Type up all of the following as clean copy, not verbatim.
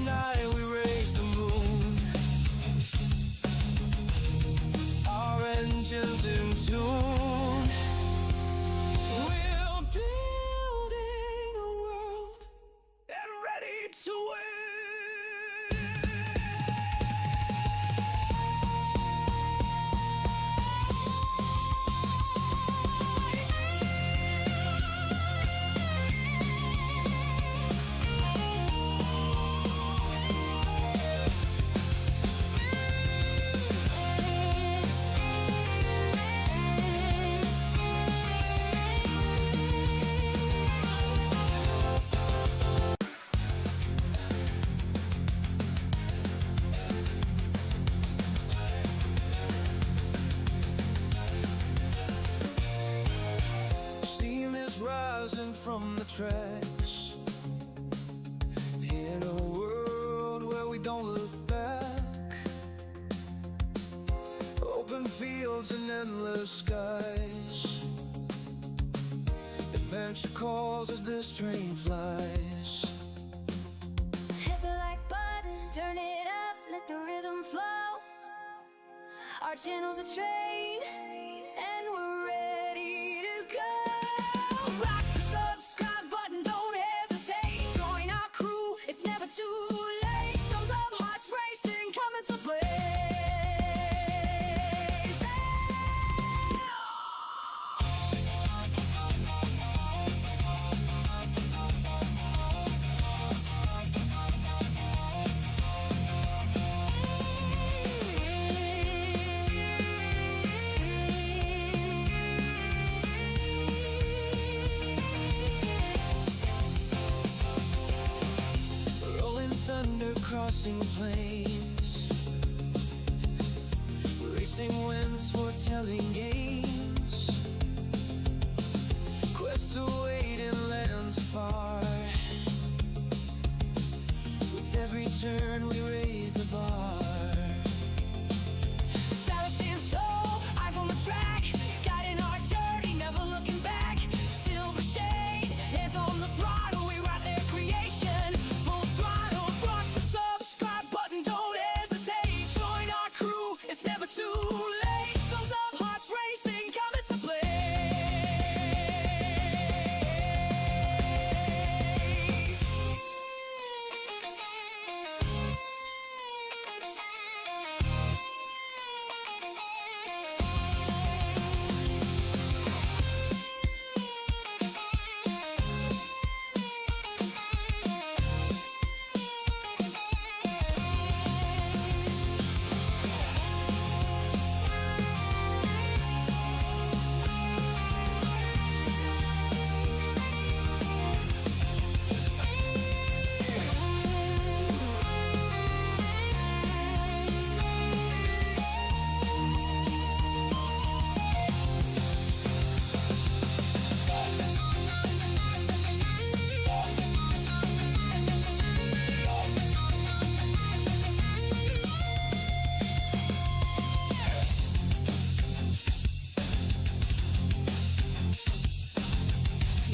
night we raise the moon, our engines in tune. We're building a world and ready to win. Rising from the tracks, in a world where we don't look back. Open fields and endless skies. Adventure calls as this train flies. Hit the like button, turn it up, let the rhythm flow. Our channel's a train, and we're ready to go. Rock the subscribe button, don't hesitate. Join our crew, it's never too late. Thumbs up, hearts racing, coming to blaze. Crossing plains, racing winds, foretelling games, quests await in lands far. With every turn we raise the bar. Silence stands tall, eyes on the track, guiding our journey, never looking back. Silver shade, hands on the throttle, we ride their creation, full throttle. Rock the subscribe button, don't hesitate. Join our crew, it's never too late. Thumbs up, hearts racing, coming to blaze.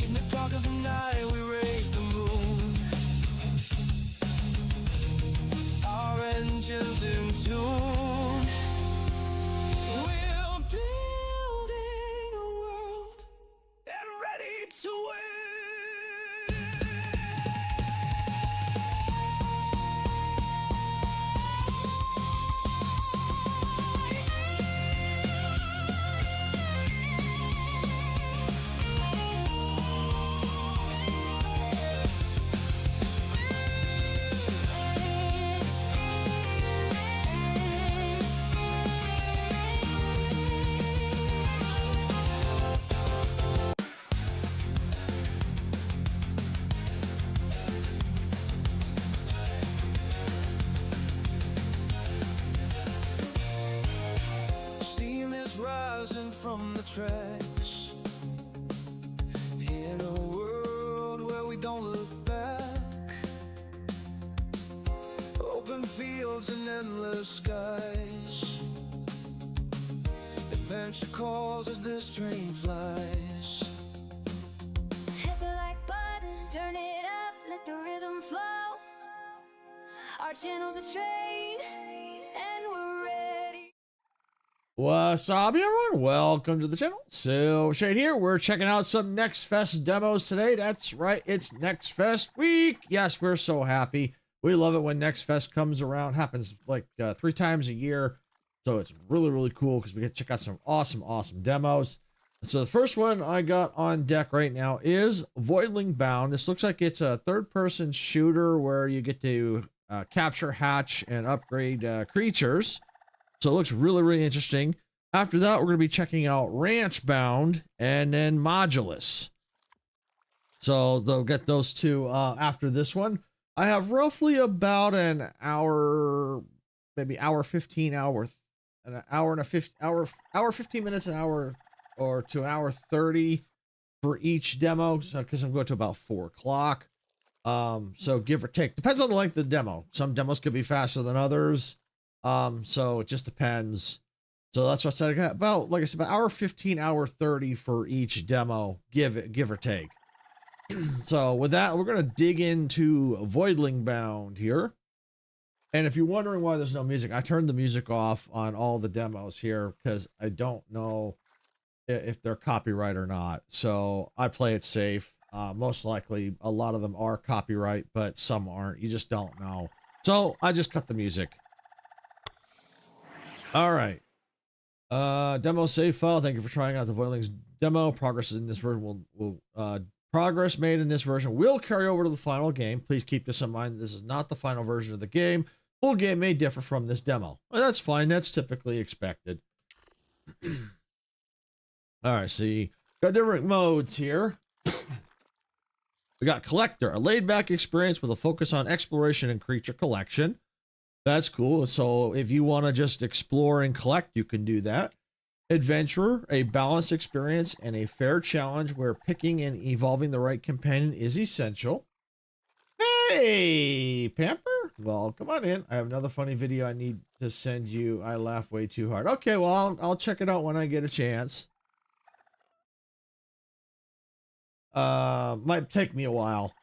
In the dark of the night we raise the moon, our engines in tune. We're building a world and ready to win. Rising from the tracks, in a world where we don't look back. Open fields and endless skies. Adventure calls as this train flies. Hit the like button, turn it up, let the rhythm flow. Our channel's a train, and we're ready. What's up, everyone? Welcome to the channel. So, Shade here. We're checking out some Next Fest demos today. That's right, it's Next Fest week. Yes, we're so happy. We love it when Next Fest comes around. Happens like 3 times a year. So it's really, really cool because we get to check out some awesome demos. So the first one I got on deck right now is Voidling Bound. This looks like it's a third-person shooter where you get to capture, hatch, and upgrade creatures. So it looks really, really interesting. After that, we're going to be checking out Ranchbound and then Modulus. So they'll get those two after this one. I have roughly about an hour, maybe hour 15, hour and a 50, hour 15 minutes, an hour or to an hour 30 for each demo. So because I'm going to about 4 o'clock. So give or take, depends on the length of the demo. Some demos could be faster than others. So it just depends. So that's what I said. I got about, like I said, about hour 15, hour 30 for each demo, give or take. So with that, we're going to dig into Voidling Bound here. And if you're wondering why there's no music, I turned the music off on all the demos here because I don't know if they're copyright or not. So I play it safe. Most likely a lot of them are copyright, but some aren't. You just don't know. So I just cut the music. All right. Demo save file. Thank you for trying out the Voidling's demo. Progress in this version progress made in this version will carry over to the final game. Please keep this in mind. This is not the final version of the game. Full game may differ from this demo. Well, that's fine. That's typically expected. All right. See, got different modes here. We got Collector, a laid-back experience with a focus on exploration and creature collection. That's cool. So if you want to just explore and collect, you can do that. Adventurer, a balanced experience and a fair challenge where picking and evolving the right companion is essential. Hey, Pamper. Well, come on in. I have another funny video I need to send you. I laugh way too hard. Okay, well, I'll check it out when I get a chance. Might take me a while.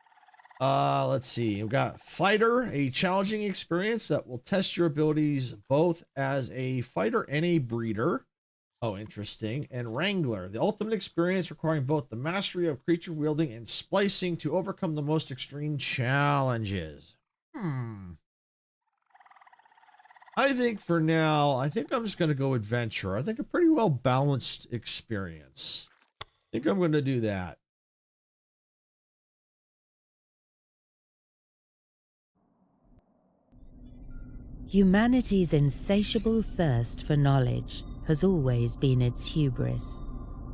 Let's see. We've got Fighter, a challenging experience that will test your abilities both as a fighter and a breeder. Oh, interesting. And Wrangler, the ultimate experience requiring both the mastery of creature wielding and splicing to overcome the most extreme challenges. I think for now, I think I'm just going to go Adventurer. I think a pretty well balanced experience. I think I'm going to do that. Humanity's insatiable thirst for knowledge has always been its hubris.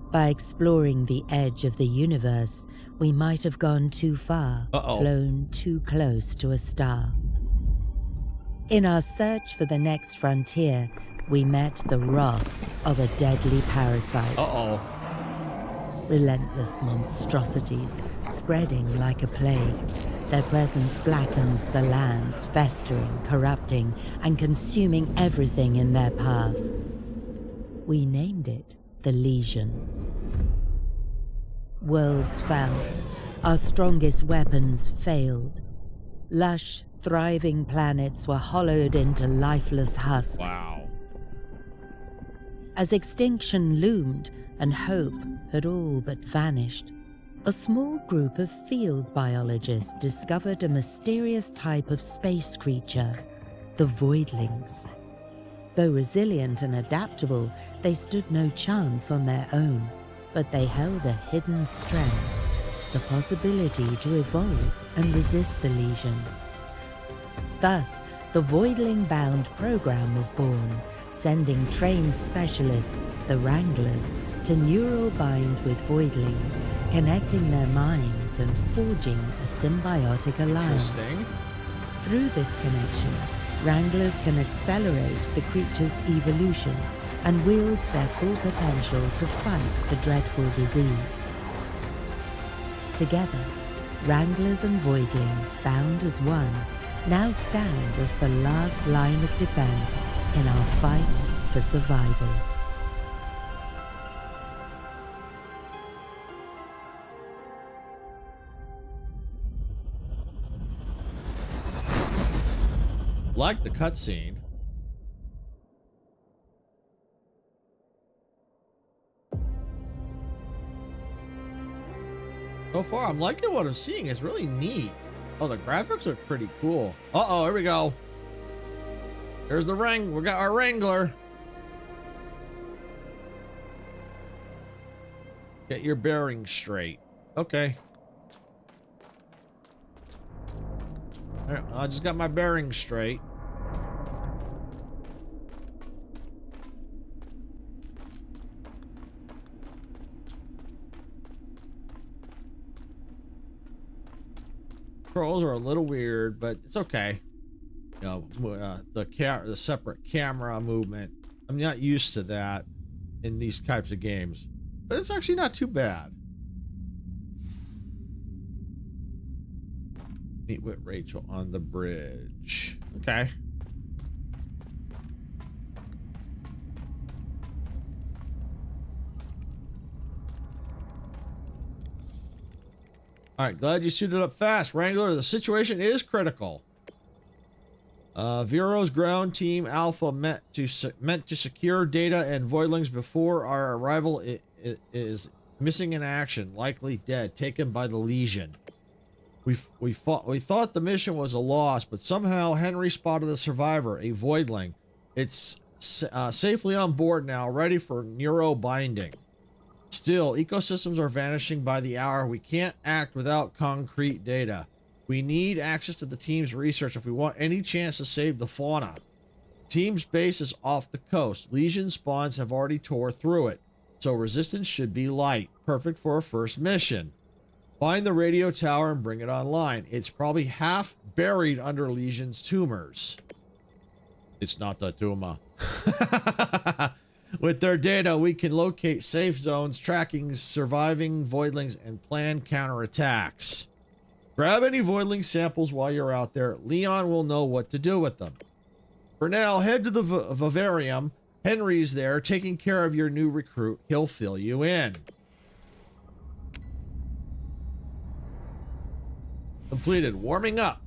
By exploring the edge of the universe, we might have gone too far, flown too close to a star. In our search for the next frontier, we met the wrath of a deadly parasite. Relentless monstrosities, spreading like a plague. Their presence blackens the lands, festering, corrupting, and consuming everything in their path. We named it the Legion. Worlds fell. Our strongest weapons failed. Lush, thriving planets were hollowed into lifeless husks. Wow. As extinction loomed and hope had all but vanished, a small group of field biologists discovered a mysterious type of space creature, the Voidlings. Though resilient and adaptable, they stood no chance on their own, but they held a hidden strength, the possibility to evolve and resist the Legion. Thus, the Voidling Bound program was born, sending trained specialists, the Wranglers, to neural bind with Voidlings, connecting their minds and forging a symbiotic alliance. Interesting. Through this connection, Wranglers can accelerate the creature's evolution and wield their full potential to fight the dreadful disease. Together, Wranglers and Voidlings, bound as one, now stand as the last line of defense in our fight for survival. Like the cutscene. So far, I'm liking what I'm seeing. It's really neat. Oh, the graphics are pretty cool. Uh-oh, here we go. There's the we got our Wrangler. Get your bearings straight. Okay. All right, I just got my bearings straight. Controls are a little weird, but it's okay. You know, the separate camera movement. I'm not used to that in these types of games, but it's actually not too bad. Meet with Rachel on the bridge. Okay. All right, glad you suited up fast, Wrangler. The situation is critical. Vero's ground team Alpha meant to secure data and Voidlings before our arrival is missing in action, likely dead, taken by the Legion. We thought the mission was a loss, but somehow Henry spotted a survivor, a Voidling. It's safely on board now, ready for neuro binding. Still, ecosystems are vanishing by the hour. We can't act without concrete data. We need access to the team's research if we want any chance to save the fauna. Team's base is off the coast. Legion spawns have already tore through it, so resistance should be light. Perfect for a first mission. Find the radio tower and bring it online. It's probably half buried under Legion's tumors. It's not the tumor. With their data, we can locate safe zones, tracking surviving Voidlings, and plan counterattacks. Grab any Voidling samples while you're out there. Leon will know what to do with them. For now, head to the vivarium. Henry's there, taking care of your new recruit. He'll fill you in. Completed. Warming up.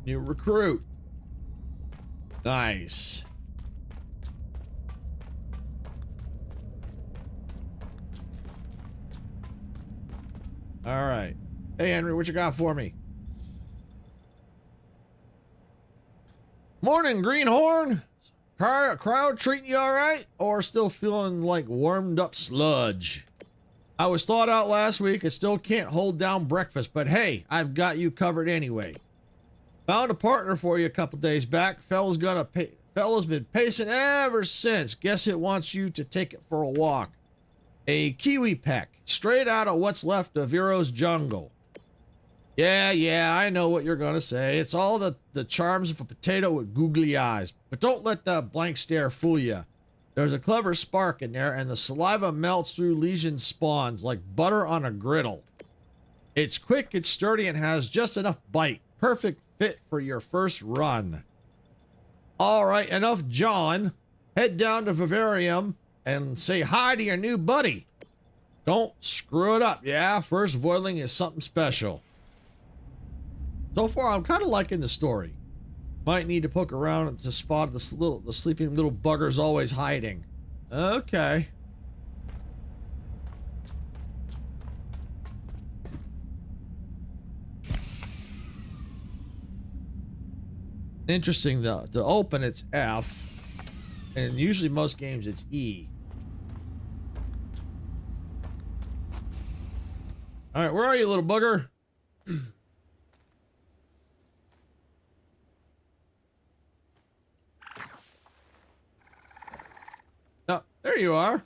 New recruit. Nice. All right. Hey, Henry, what you got for me? Morning, Greenhorn. Crowd treating you all right? Or still feeling like warmed up sludge? I was thawed out last week and still can't hold down breakfast, but hey, I've got you covered anyway. Found a partner for you a couple days back. Fella's been pacing ever since. Guess it wants you to take it for a walk. A kiwi peck, straight out of what's left of Vero's jungle. Yeah, I know what you're gonna say. It's all the charms of a potato with googly eyes. But don't let the blank stare fool you. There's a clever spark in there, and the saliva melts through Legion spawns like butter on a griddle. It's quick, it's sturdy, and has just enough bite. Perfect fit for your first run. All right, enough John. Head down to Vivarium and say hi to your new buddy. Don't screw it up, yeah? First Voidling is something special. So far, I'm kind of liking the story. Might need to poke around to spot the sleeping little buggers always hiding. Okay. Interesting though. To open, it's F, and usually most games it's E. All right, where are you, little bugger? Oh, there you are.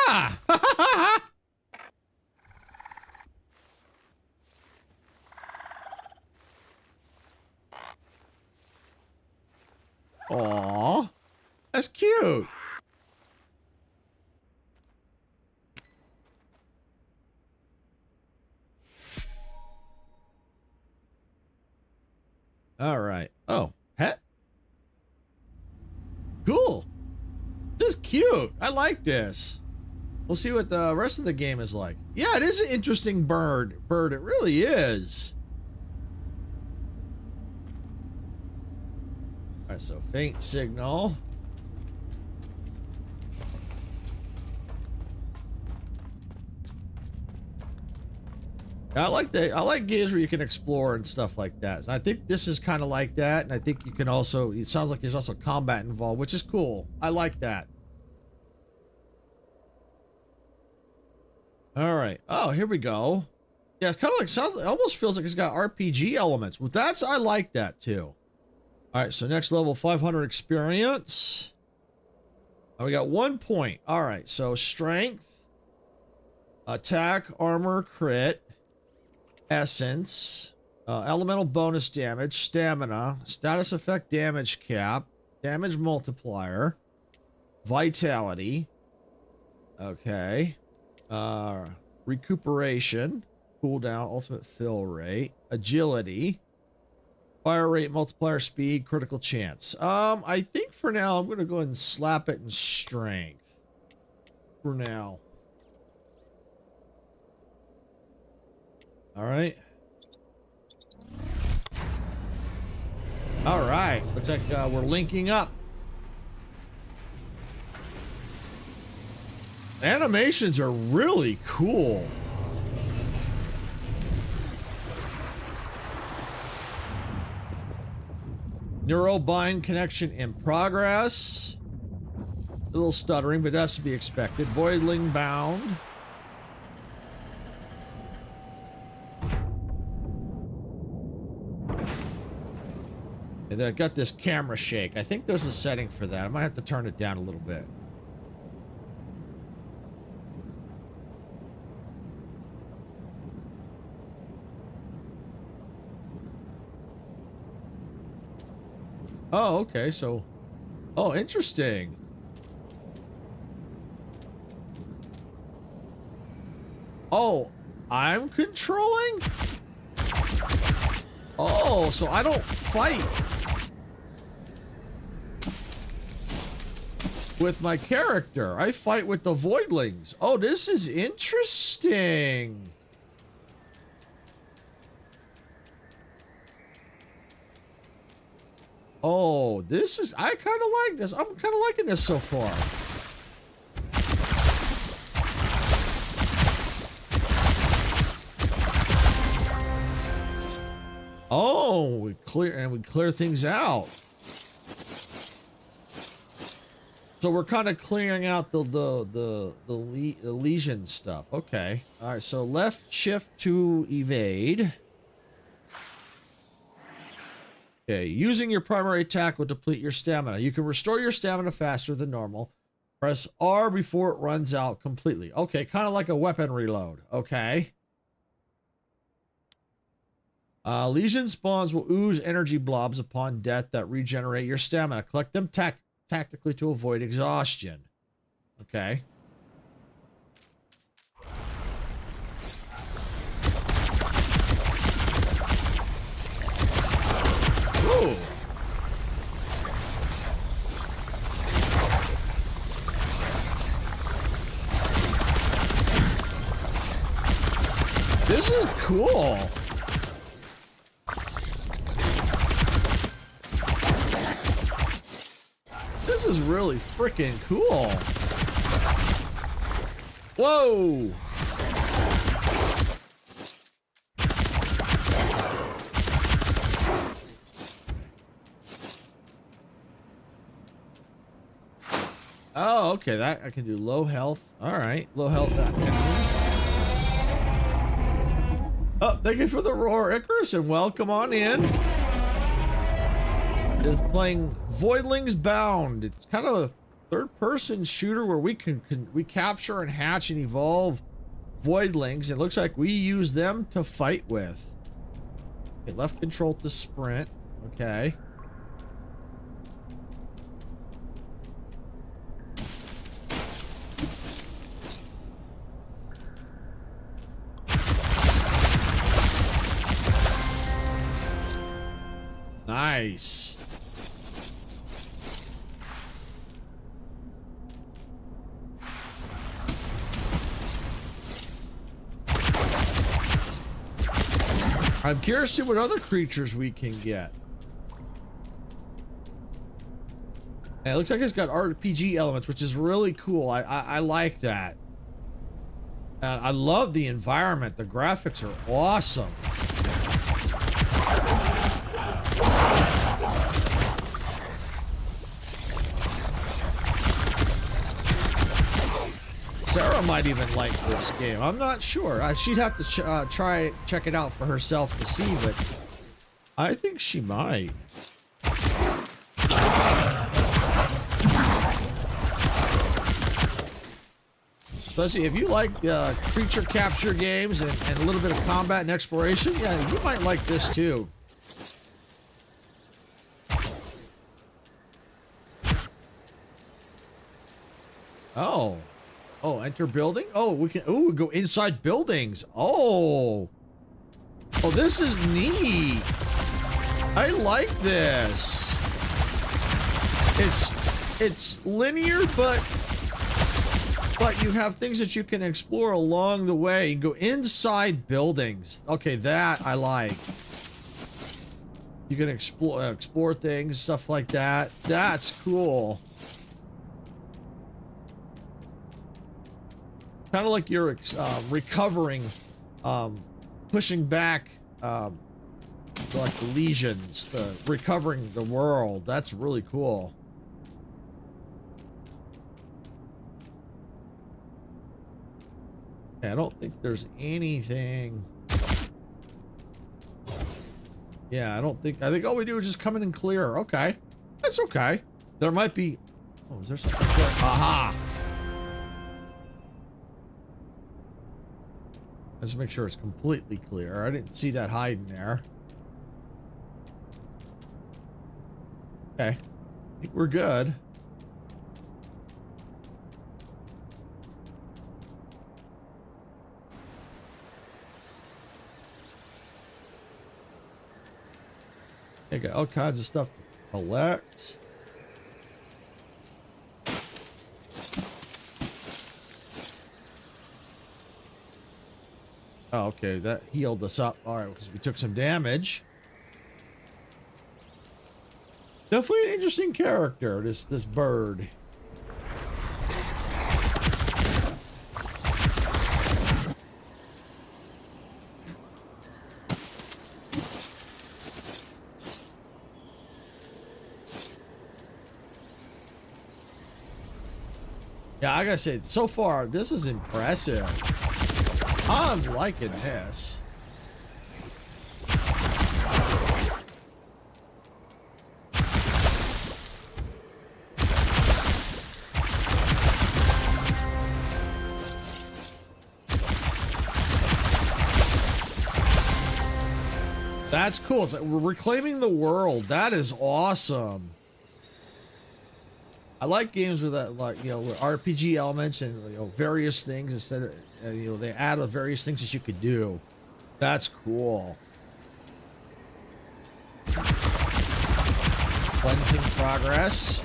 Ah! Aw, that's cute. All right. Oh, pet. Cool. This is cute. I like this. We'll see what the rest of the game is like. Yeah, it is an interesting bird. It really is. All right, so faint signal. I like games where you can explore and stuff like that. I think this is kind of like that, and I think you can also, it sounds like there's also combat involved, which is cool. I like that. All right. Oh, here we go. Yeah, it's kind of like, sounds, it almost feels like it's got RPG elements. Well, I like that too. All right, so next level, 500 experience. Oh, we got 1 point. All right, so strength, attack, armor, crit, essence, elemental bonus damage, stamina, status effect damage cap, damage multiplier, vitality. Okay. Recuperation, cooldown, ultimate fill rate, agility, fire rate, multiplier, speed, critical chance. I think for now I'm gonna go ahead and slap it in strength. For now. All right. All right. Looks like we're linking up. Animations are really cool. Neurobind connection in progress. A little stuttering, but that's to be expected. Voidling Bound. And I got this camera shake. I think there's a setting for that. I might have to turn it down a little bit. Oh, okay, so... Oh, interesting. Oh, I'm controlling? Oh, so I don't fight with my character. I fight with the Voidlings. Oh, this is interesting. Oh, this is... I kind of like this. I'm kind of liking this so far. Oh, we clear things out. So we're kind of clearing out the lesion stuff. Okay. All right. So left shift to evade. Okay. Using your primary attack will deplete your stamina. You can restore your stamina faster than normal. Press R before it runs out completely. Okay. Kind of like a weapon reload. Okay. Lesion spawns will ooze energy blobs upon death that regenerate your stamina. Collect them tactically to avoid exhaustion. Okay. Ooh. This is cool. This is really freaking cool. Whoa. Oh, okay. That I can do low health. All right. Low health enemies. Oh, thank you for the roar, Icarus, and welcome on in. Is playing Voidling Bound. It's kind of a third-person shooter where we we capture and hatch and evolve Voidlings. It looks like we use them to fight with. Okay, left control to sprint. Okay. Nice. I'm curious to see what other creatures we can get. And it looks like it's got RPG elements, which is really cool. I like that. I love the environment. The graphics are awesome. Sarah might even like this game. I'm not sure. She'd have to check it out for herself to see, but I think she might. Especially if you like creature capture games and a little bit of combat and exploration, yeah, you might like this too. Oh. Oh, enter building? Oh, we can, oh, we go inside buildings. Oh. Oh, this is neat. I like this. It's linear, but you have things that you can explore along the way. You go inside buildings. Okay, that I like. You can explore things, stuff like that. That's cool. Kind of like you're recovering, pushing back, like the lesions, recovering the world. That's really cool. Okay, I don't think there's anything. Yeah, I think all we do is just come in and clear. Okay, that's okay. There might be. Oh, is there something there? Aha! Let's make sure it's completely clear. I didn't see that hiding there. Okay. I think we're good. I got all kinds of stuff to collect. Oh, okay, that healed us up. All right, because we took some damage. Definitely an interesting character, this bird. Yeah, I gotta say, so far, this is impressive. I'm liking this. That's cool. It's like we're reclaiming the world. That is awesome. I like games with that, like, you know, with RPG elements and, you know, various things instead of, you know, they add various things that you could do. That's cool. Cleansing progress.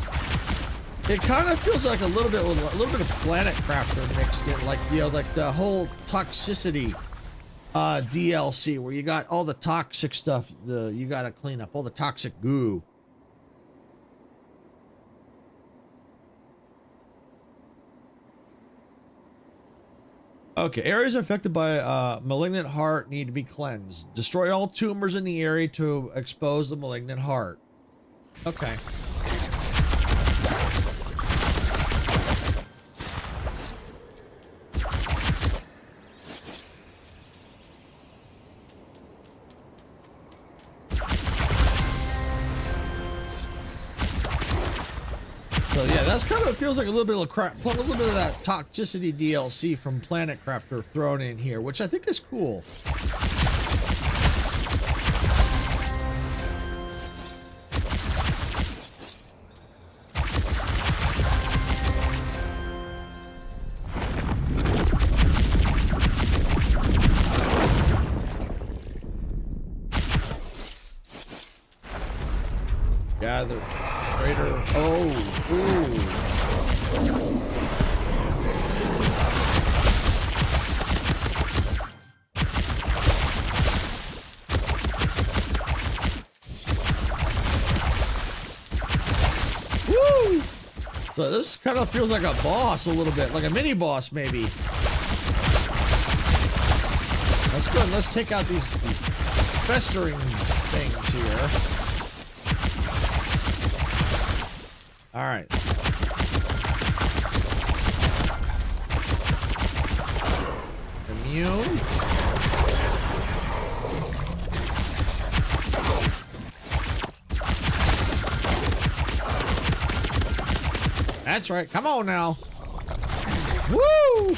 It kind of feels like a little bit of Planet Crafter mixed in, like, you know, like the whole toxicity DLC where you got all the toxic stuff you got to clean up, all the toxic goo. Okay, areas affected by malignant heart need to be cleansed. Destroy all tumors in the area to expose the malignant heart. Okay. So yeah, that's kind of, it feels like a little bit of that toxicity DLC from Planet Crafter thrown in here, which I think is cool. Gather greater. Oh, ooh. So this kind of feels like a boss a little bit, like a mini boss maybe. Let's go and let's take out these festering things here. All right. Immune. That's right. Come on now. Woo!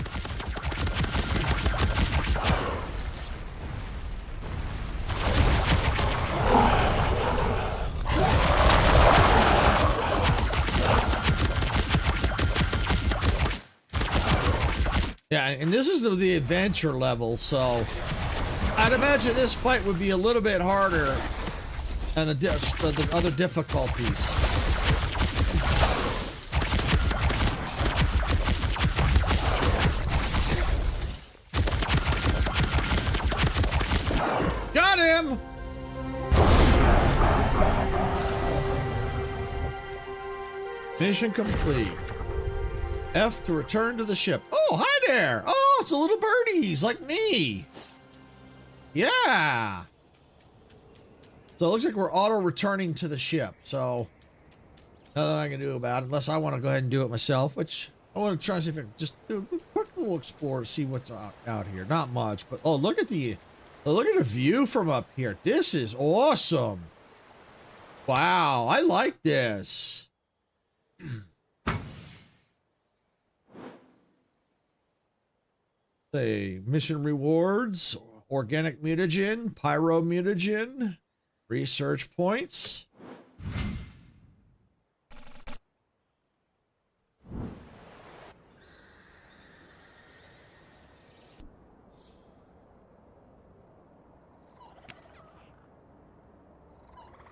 Yeah, and this is the adventure level, so I'd imagine this fight would be a little bit harder than the other difficulties. Got him! Mission complete. F to return to the ship. Oh, hi there! Oh, it's a little birdies like me. Yeah. So it looks like we're auto returning to the ship. So nothing I can do about it, unless I want to go ahead and do it myself, which I want to try to see if I can just do a quick little explore, see what's out here. Not much, but oh, look at the view from up here. This is awesome. Wow, I like this. Say mission rewards, organic mutagen, pyro mutagen, research points.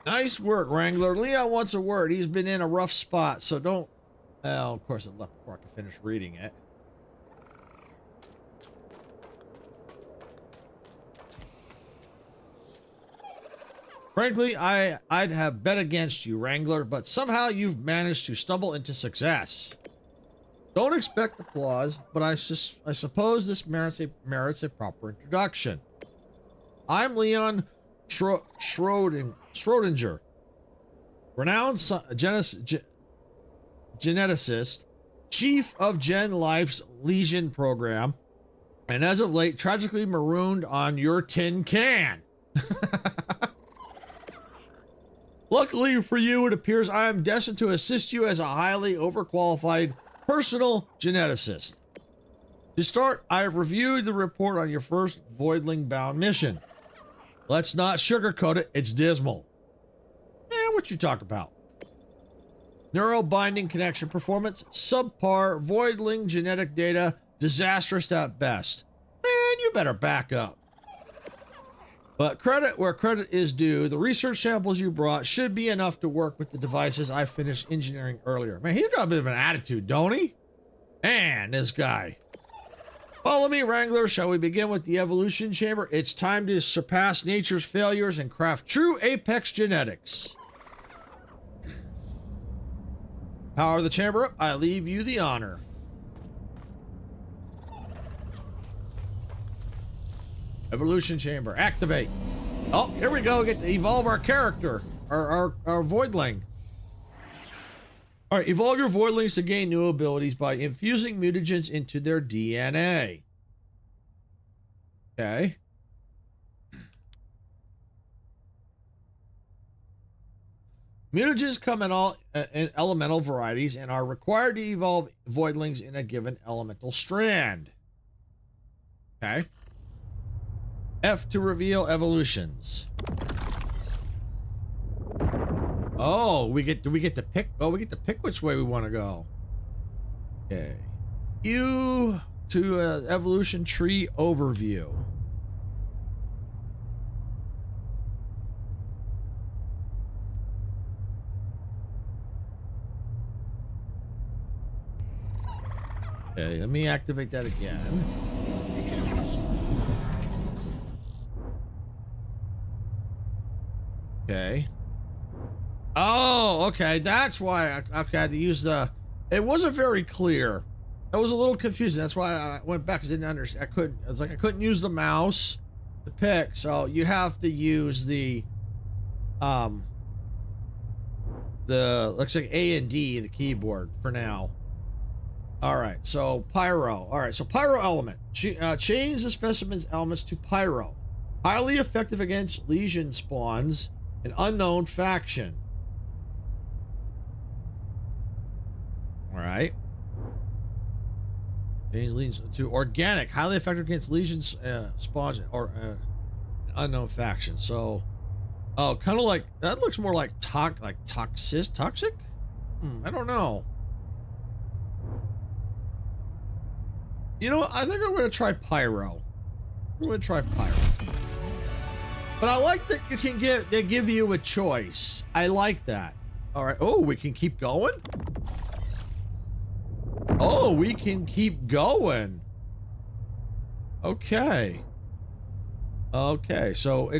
Nice work, Wrangler. Leon wants a word. He's been in a rough spot, so don't... Well, of course, it left before I could finish reading it. Frankly, I'd have bet against you, Wrangler, but somehow you've managed to stumble into success. Don't expect applause, but I suppose this merits a proper introduction. I'm Leon Schrodinger, renowned geneticist, chief of Gen Life's Legion program, and as of late, tragically marooned on your tin can. Luckily for you, it appears I am destined to assist you as a highly overqualified personal geneticist. To start, I have reviewed the report on your first Voidling Bound mission. Let's not sugarcoat it, it's dismal. What you talk about? Neuro-binding connection performance, subpar, Voidling genetic data, disastrous at best. Man, you better back up. But credit where credit is due, the research samples you brought should be enough to work with the devices I finished engineering earlier. Man, he's got a bit of an attitude, don't he? Man, this guy. Follow me, Wrangler. Shall we begin with the evolution chamber? It's time to surpass nature's failures and craft true apex genetics. Power the chamber up. I leave you the honor. Evolution chamber, activate. Oh, here we go. Get to evolve our character, our Voidling. All right, evolve your Voidlings to gain new abilities by infusing mutagens into their DNA. Okay. Mutagens come in all elemental varieties and are required to evolve Voidlings in a given elemental strand. Okay. F to reveal evolutions. Oh, we get to pick. Oh, we get to pick which way we want to go. Okay. U to evolution tree overview. Okay, let me activate that again. Okay. Oh, okay. That's why I had to use the It wasn't very clear. That was a little confusing. That's why I went back because I didn't understand. I couldn't. It's like I couldn't use the mouse to pick. So you have to use the looks like A and D, the keyboard for now. All right. So pyro. All right. So pyro element. Change the specimen's elements to pyro. Highly effective against legion spawns, an unknown faction. All right. Change legions to organic, highly effective against legions spawns or an unknown faction. So, oh, kind of like that looks more like toxic. I don't know. You know what? I think I'm going to try pyro. I'm going to try pyro. But I like that you can they give you a choice. I like that. All right. Oh, we can keep going. Oh, we can keep going. Okay. Okay. So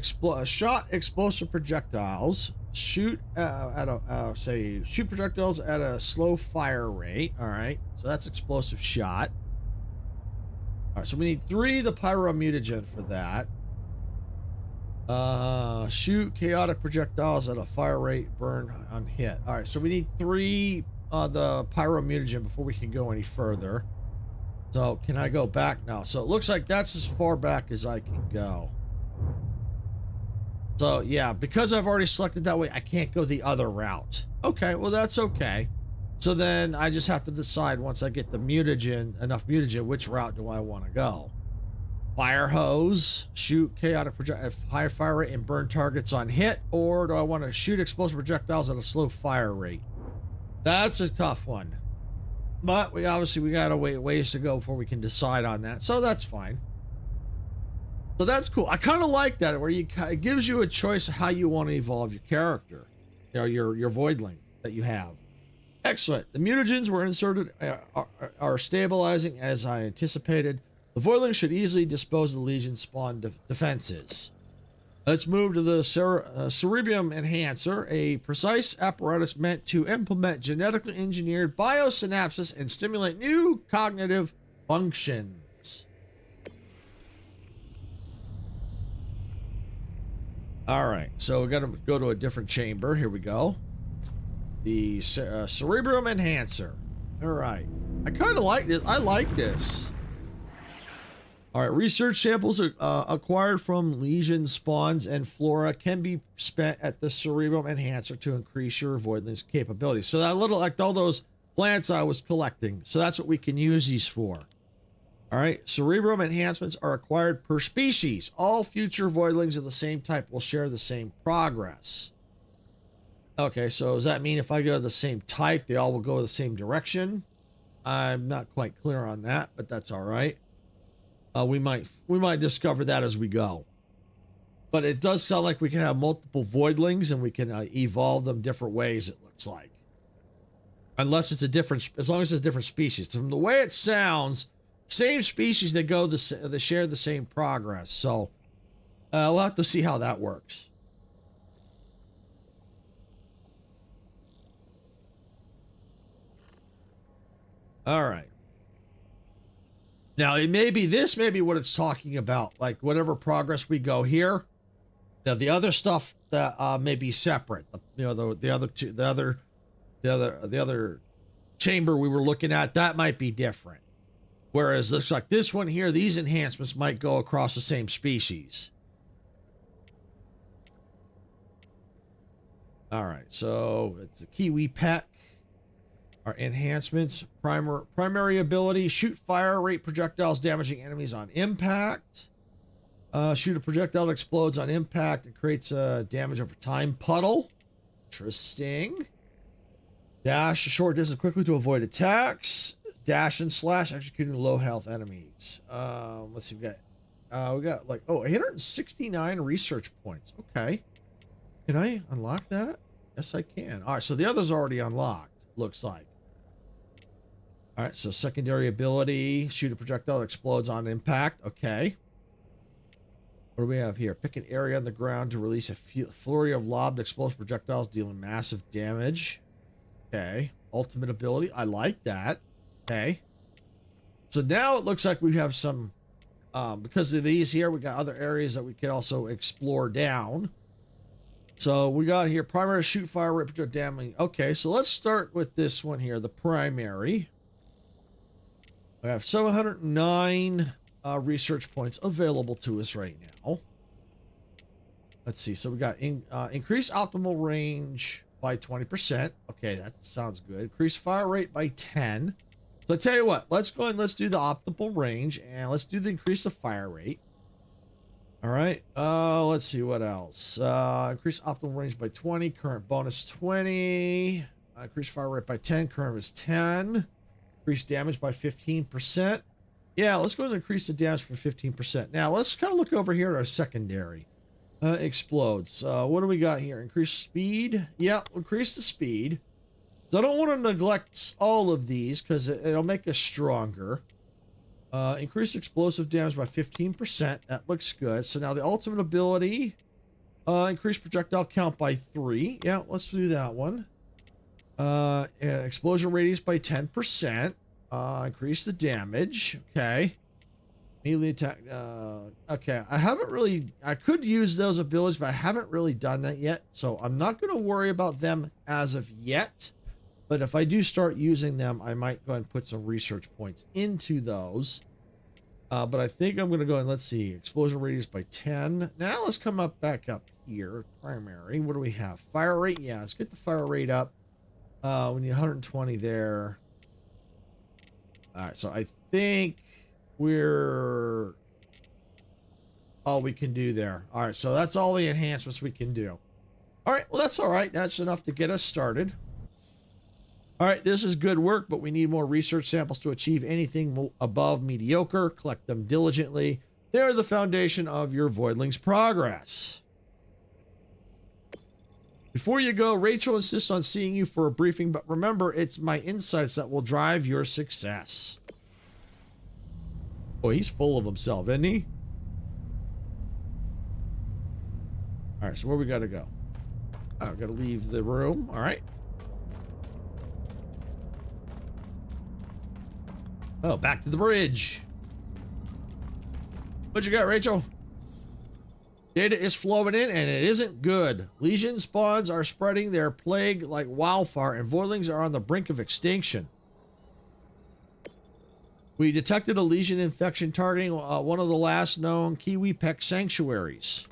shot explosive projectiles. Shoot shoot projectiles at a slow fire rate. All right. So that's explosive shot. All right. So we need 3 the pyro mutagen for that. Shoot chaotic projectiles at a fire rate, burn on hit. All right, so we need 3 the pyro mutagen before we can go any further. So can I go back now? So it looks like that's as far back as I can go. So yeah, because I've already selected that way, I can't go the other route. Okay, well that's okay. So then I just have to decide once I get the mutagen, enough mutagen, which route do I want to go? Fire hose, shoot chaotic high fire rate and burn targets on hit, or do I want to shoot explosive projectiles at a slow fire rate? That's a tough one, but we got a ways to go before we can decide on that, so that's fine. So that's cool. I kind of like that where it gives you a choice of how you want to evolve your character, you know, your voidling that you have. Excellent. The mutagens were inserted are stabilizing as I anticipated. The Voidling should easily dispose of the Legion spawn defenses. Let's move to the Cerebrium Enhancer, a precise apparatus meant to implement genetically engineered biosynapses and stimulate new cognitive functions. All right, so we got to go to a different chamber. Here we go. The Cerebrium Enhancer. All right, I kind of like this. I like this. All right, research samples acquired from legion spawns and flora can be spent at the Cerebrum Enhancer to increase your Voidling's capabilities. So that little, like all those plants I was collecting. So that's what we can use these for. All right, Cerebrum enhancements are acquired per species. All future Voidlings of the same type will share the same progress. Okay, so does that mean if I go the same type, they all will go the same direction? I'm not quite clear on that, but that's all right. We might discover that as we go. But it does sound like we can have multiple Voidlings and we can evolve them different ways, it looks like. Unless it's a different, as long as it's a different species. From the way it sounds, same species, they share the same progress. So we'll have to see how that works. All right. Now, this may be what it's talking about, like whatever progress we go here. Now, the other stuff that may be separate. You know, the other chamber we were looking at, that might be different. Whereas looks like this one here, these enhancements might go across the same species. All right, so it's the Kiwi Pet. Our enhancements, primary ability, shoot fire rate projectiles damaging enemies on impact. Shoot a projectile that explodes on impact and creates damage over time. Puddle. Interesting. Dash a short distance quickly to avoid attacks. Dash and slash executing low health enemies. Let's see, we got like 869 research points. Okay. Can I unlock that? Yes, I can. All right, so the other's already unlocked, looks like. All right, so secondary ability, shoot a projectile that explodes on impact. Okay. What do we have here? Pick an area on the ground to release a flurry of lobbed explosive projectiles dealing massive damage. Okay. Ultimate ability. I like that. Okay. So now it looks like we have some, because of these here, we got other areas that we can also explore down. So we got here primary shoot fire rate project damage. Okay, so let's start with this one here, the primary. We have 709 research points available to us right now. Let's see. So we got increase optimal range by 20%. Okay, that sounds good. Increase fire rate by 10. So I tell you what, let's go and let's do the optimal range and let's do the increase the fire rate. All right. Let's see what else. Increase optimal range by 20. Current bonus 20. Increase fire rate by 10. Current is 10. Increase damage by 15%. Yeah, let's go and increase the damage for 15%. Now let's kind of look over here at our secondary. Explodes. What do we got here? Increase speed. Yeah, increase the speed. So I don't want to neglect all of these because it'll make us stronger. Increase explosive damage by 15%. That looks good. So now the ultimate ability. Increase projectile count by 3. Yeah, let's do that one. Explosion radius by 10%. Increase the damage. Okay. Melee attack. Okay, I could use those abilities, but I haven't really done that yet. So I'm not going to worry about them as of yet. But if I do start using them, I might go and put some research points into those. But I think I'm going to go and let's see. Explosion radius by 10. Now let's come back up here. Primary. What do we have? Fire rate. Yeah, let's get the fire rate up. We need 120 there. All right, so I think we're all we can do there. All right, so that's all the enhancements we can do. All right, well, that's all right. That's enough to get us started. All right, this is good work, but we need more research samples to achieve anything above mediocre. Collect them diligently. They're the foundation of your Voidling's progress. Before you go, Rachel insists on seeing you for a briefing, but remember, it's my insights that will drive your success. Oh, he's full of himself, isn't he? All right, so where we got to go? I've got to leave the room. All right. Oh, back to the bridge. What you got, Rachel? Data is flowing in, and it isn't good. Legion spawns are spreading their plague like wildfire, and Voidlings are on the brink of extinction. We detected a Legion infection targeting one of the last known Kiwi Peck sanctuaries.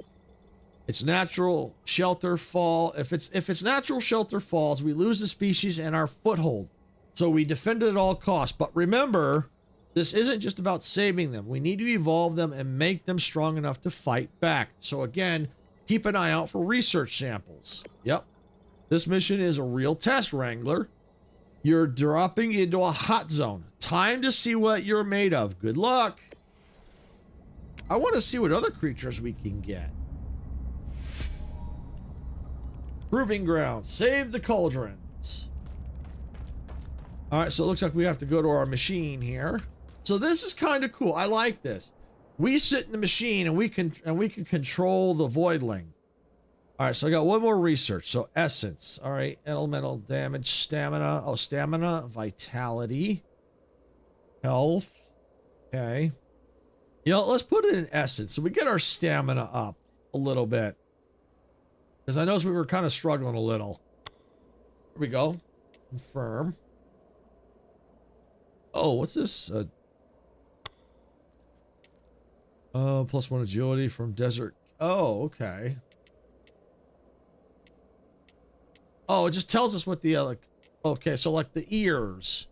Its natural shelter fall. If its natural shelter falls, we lose the species and our foothold. So we defend it at all costs. But remember, this isn't just about saving them. We need to evolve them and make them strong enough to fight back. So again, keep an eye out for research samples. Yep. This mission is a real test, Wrangler. You're dropping into a hot zone. Time to see what you're made of. Good luck. I want to see what other creatures we can get. Proving ground. Save the cauldrons. All right, so it looks like we have to go to our machine here. So this is kind of cool. I like this. We sit in the machine and we can control the Voidling. All right, so I got one more research. So essence. All right, elemental damage, stamina. Oh, stamina, vitality, health. Okay. You know, let's put it in essence. So we get our stamina up a little bit. Because I noticed we were kind of struggling a little. Here we go. Confirm. Oh, what's this? +1 agility from desert. Oh, okay. Oh, it just tells us what the other. Okay, so like the ears.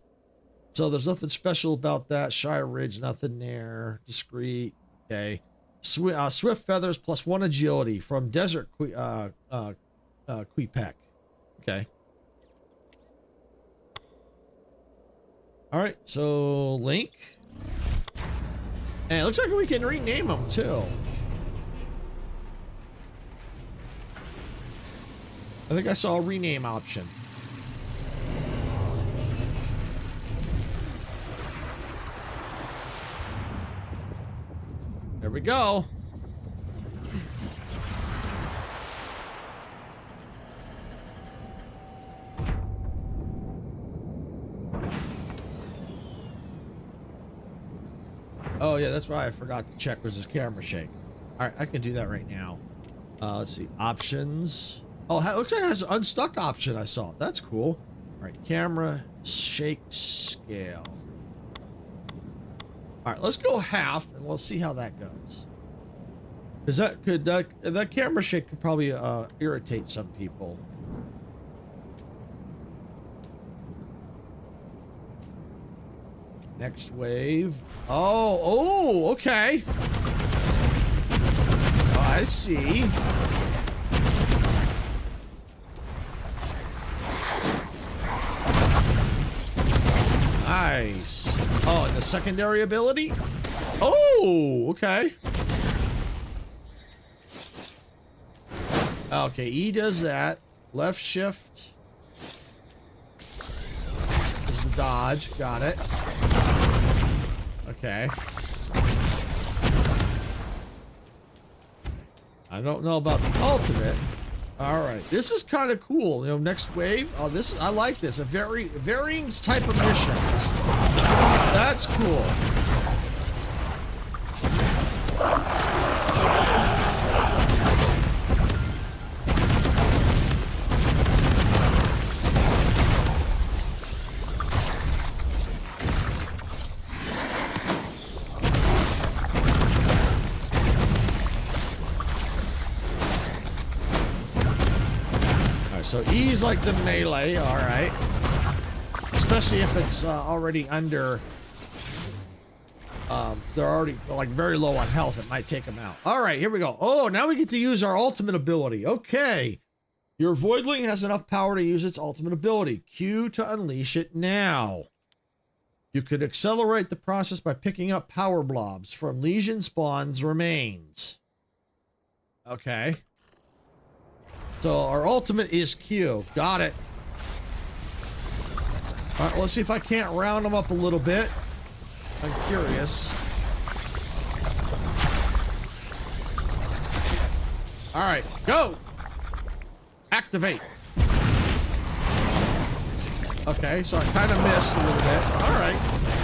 So there's nothing special about that. Shy Ridge, nothing there. Discreet. Okay. Swift feathers +1 agility from desert Queepec. Okay. All right, so Link. And it looks like we can rename them too. I think I saw a rename option. There we go. Oh yeah, that's why I forgot to check was his camera shake. All right, I can do that right now. Let's see, options. Oh, it looks like it has an unstuck option. I saw. That's cool. All right, camera shake scale. All right, let's go half, and we'll see how that goes. Because that camera shake could probably irritate some people. Next wave. Oh, okay. Oh, I see. Nice. Oh, and the secondary ability? Oh, okay. Okay, E does that. Left shift is the dodge. Got it. Okay. I don't know about the ultimate. All right, this is kind of cool. You know, next wave. Oh, I like this. A varying type of missions. That's cool. So E's like the melee, all right. Especially if it's already under, they're already like very low on health. It might take them out. All right, here we go. Oh, now we get to use our ultimate ability. Okay. Your Voidling has enough power to use its ultimate ability. Q to unleash it now. You could accelerate the process by picking up power blobs from Legion Spawn's remains. Okay. So our ultimate is Q. Got it. All right, let's see if I can't round them up a little bit. I'm curious. All right, go. Activate. Okay, so I kind of missed a little bit. All right.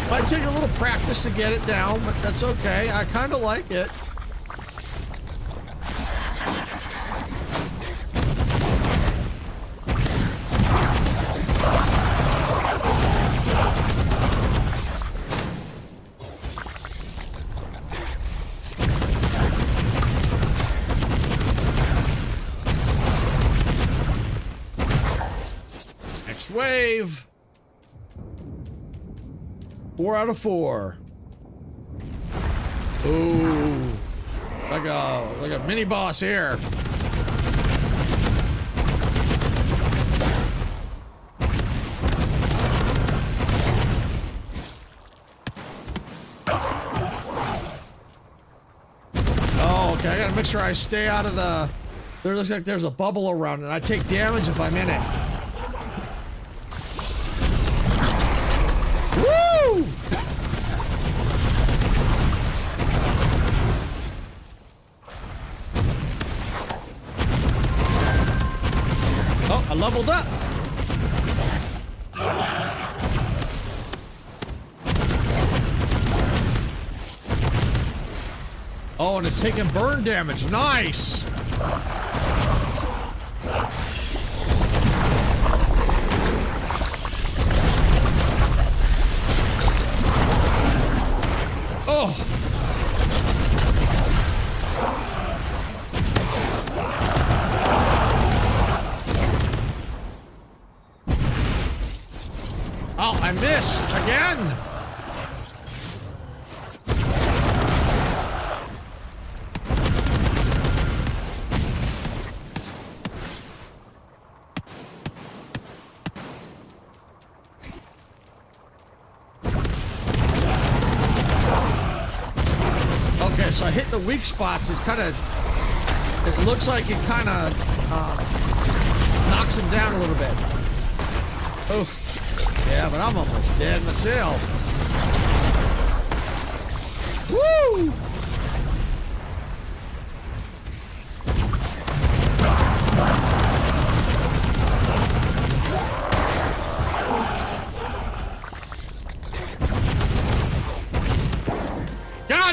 Might take a little practice to get it down, but that's okay. I kind of like it. Wave. 4 out of 4. Ooh, like a mini boss here. Oh, okay. I gotta make sure I stay out of the. There looks like there's a bubble around it. I take damage if I'm in it. Oh, I leveled up. Oh, and it's taking burn damage. Nice. Oh. Oh, I missed again. Okay, so I hit the weak spots. It's kind of, it looks like it kind of knocks him down a little bit. Oh. Yeah, but I'm almost dead myself. Woo! Got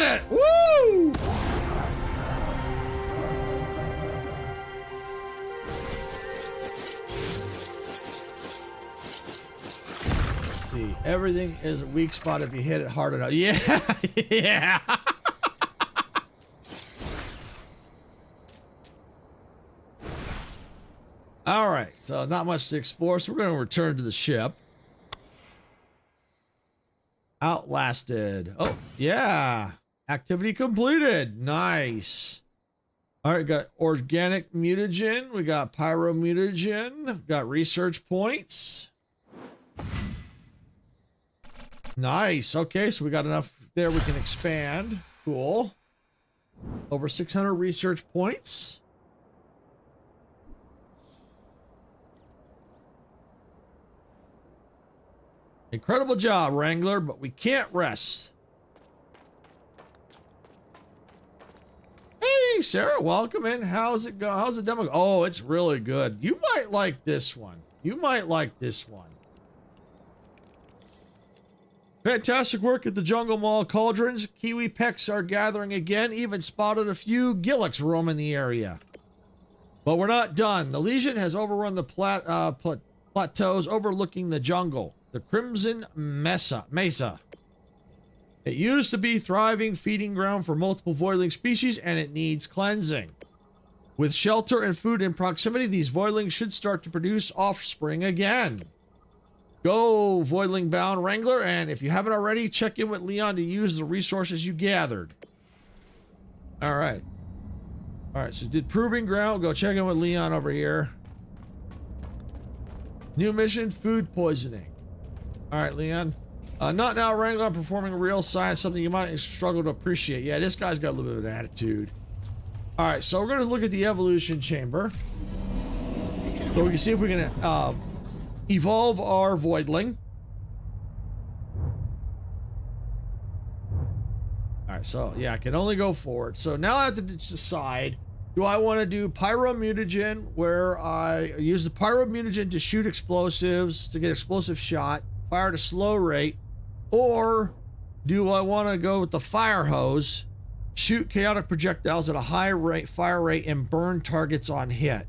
Everything is a weak spot if you hit it hard enough. Yeah, yeah. All right, so not much to explore, so we're going to return to the ship. Outlasted. Oh, yeah. Activity completed. Nice. All right, got organic mutagen. We got pyromutagen. Got research points. Nice. Okay, so we got enough there we can expand. Cool. Over 600 research points. Incredible job, Wrangler, but we can't rest. Hey, Sarah, welcome in. How's it going? How's the demo go? Oh, it's really good. You might like this one. You might like this one. Fantastic work at the Jungle Mall cauldrons. Kiwi pecks are gathering again. Even spotted a few Gilliks roaming the area. But we're not done. The Legion has overrun the plateaus overlooking the jungle. The Crimson Mesa. It used to be thriving feeding ground for multiple voidling species, and it needs cleansing. With shelter and food in proximity, these voidlings should start to produce offspring again. Go, Voidling Bound Wrangler, and if you haven't already, check in with Leon to use the resources you gathered. All right. All right, so did Proving Ground. Go check in with Leon over here. New mission, food poisoning. All right, Leon. Not now, Wrangler. I'm performing real science, something you might struggle to appreciate. Yeah, this guy's got a little bit of an attitude. All right, so we're going to look at the evolution chamber. So we can see if we can evolve our voidling. All right, so yeah, I can only go forward. So now I have to decide, do I want to do pyromutagen, where I use the pyromutagen to shoot explosives, to get explosive shot, fire at a slow rate, or do I want to go with the fire hose, shoot chaotic projectiles at a high rate, fire rate, and burn targets on hit?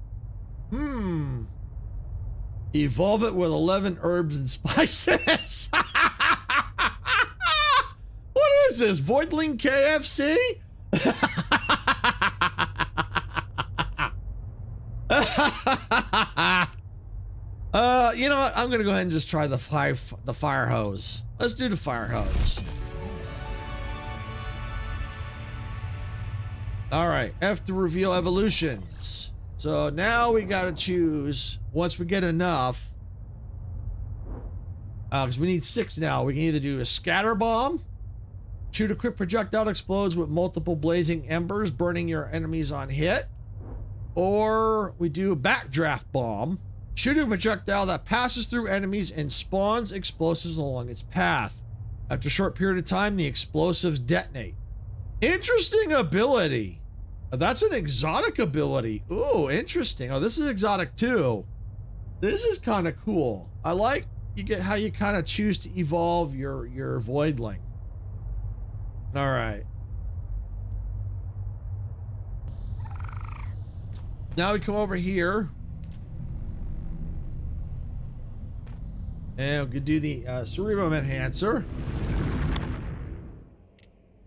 Evolve it with 11 herbs and spices. What is this, Voidling KFC? You know what? I'm gonna go ahead and just try the fire hose. Let's do the fire hose. All right, F to reveal evolutions. So now we gotta choose, once we get enough, because we need 6 now. We can either do a scatter bomb, shoot a quick projectile that explodes with multiple blazing embers, burning your enemies on hit, or we do a backdraft bomb, shooting a projectile that passes through enemies and spawns explosives along its path. After a short period of time, the explosives detonate. Interesting ability. That's an exotic ability. Ooh, interesting. Oh, this is exotic too. This is kind of cool. I like you get how you kind of choose to evolve your voidling. All right. Now we come over here. And we can do the Cerebrum Enhancer.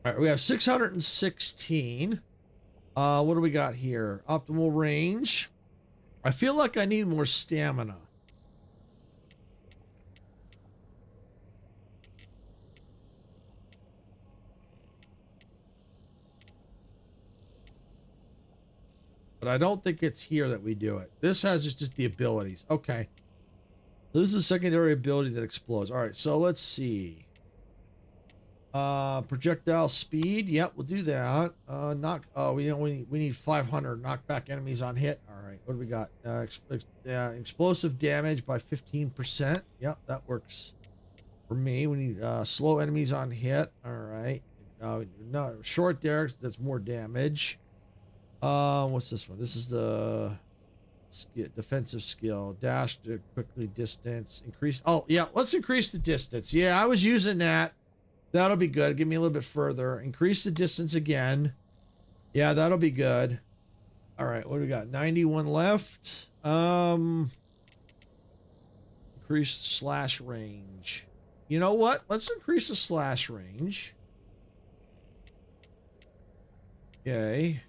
All right, we have 616. What do we got here? Optimal range. I feel like I need more stamina. But I don't think it's here that we do it. This has just the abilities. Okay. So this is a secondary ability that explodes. All right, so let's see. Projectile speed. Yep, we'll do that. We need 500 knockback enemies on hit. All right, what do we got? Explosive damage by 15%. Yep, that works for me. We need slow enemies on hit. All right. No, short there. That's more damage. What's this one? This is the defensive skill. Dash to quickly distance. Increase. Oh, yeah, let's increase the distance. Yeah, I was using that. That'll be good. Give me a little bit further. Increase the distance again. Yeah, that'll be good. All right, what do we got? 91 left. Increased slash range. You know what? Let's increase the slash range. Okay.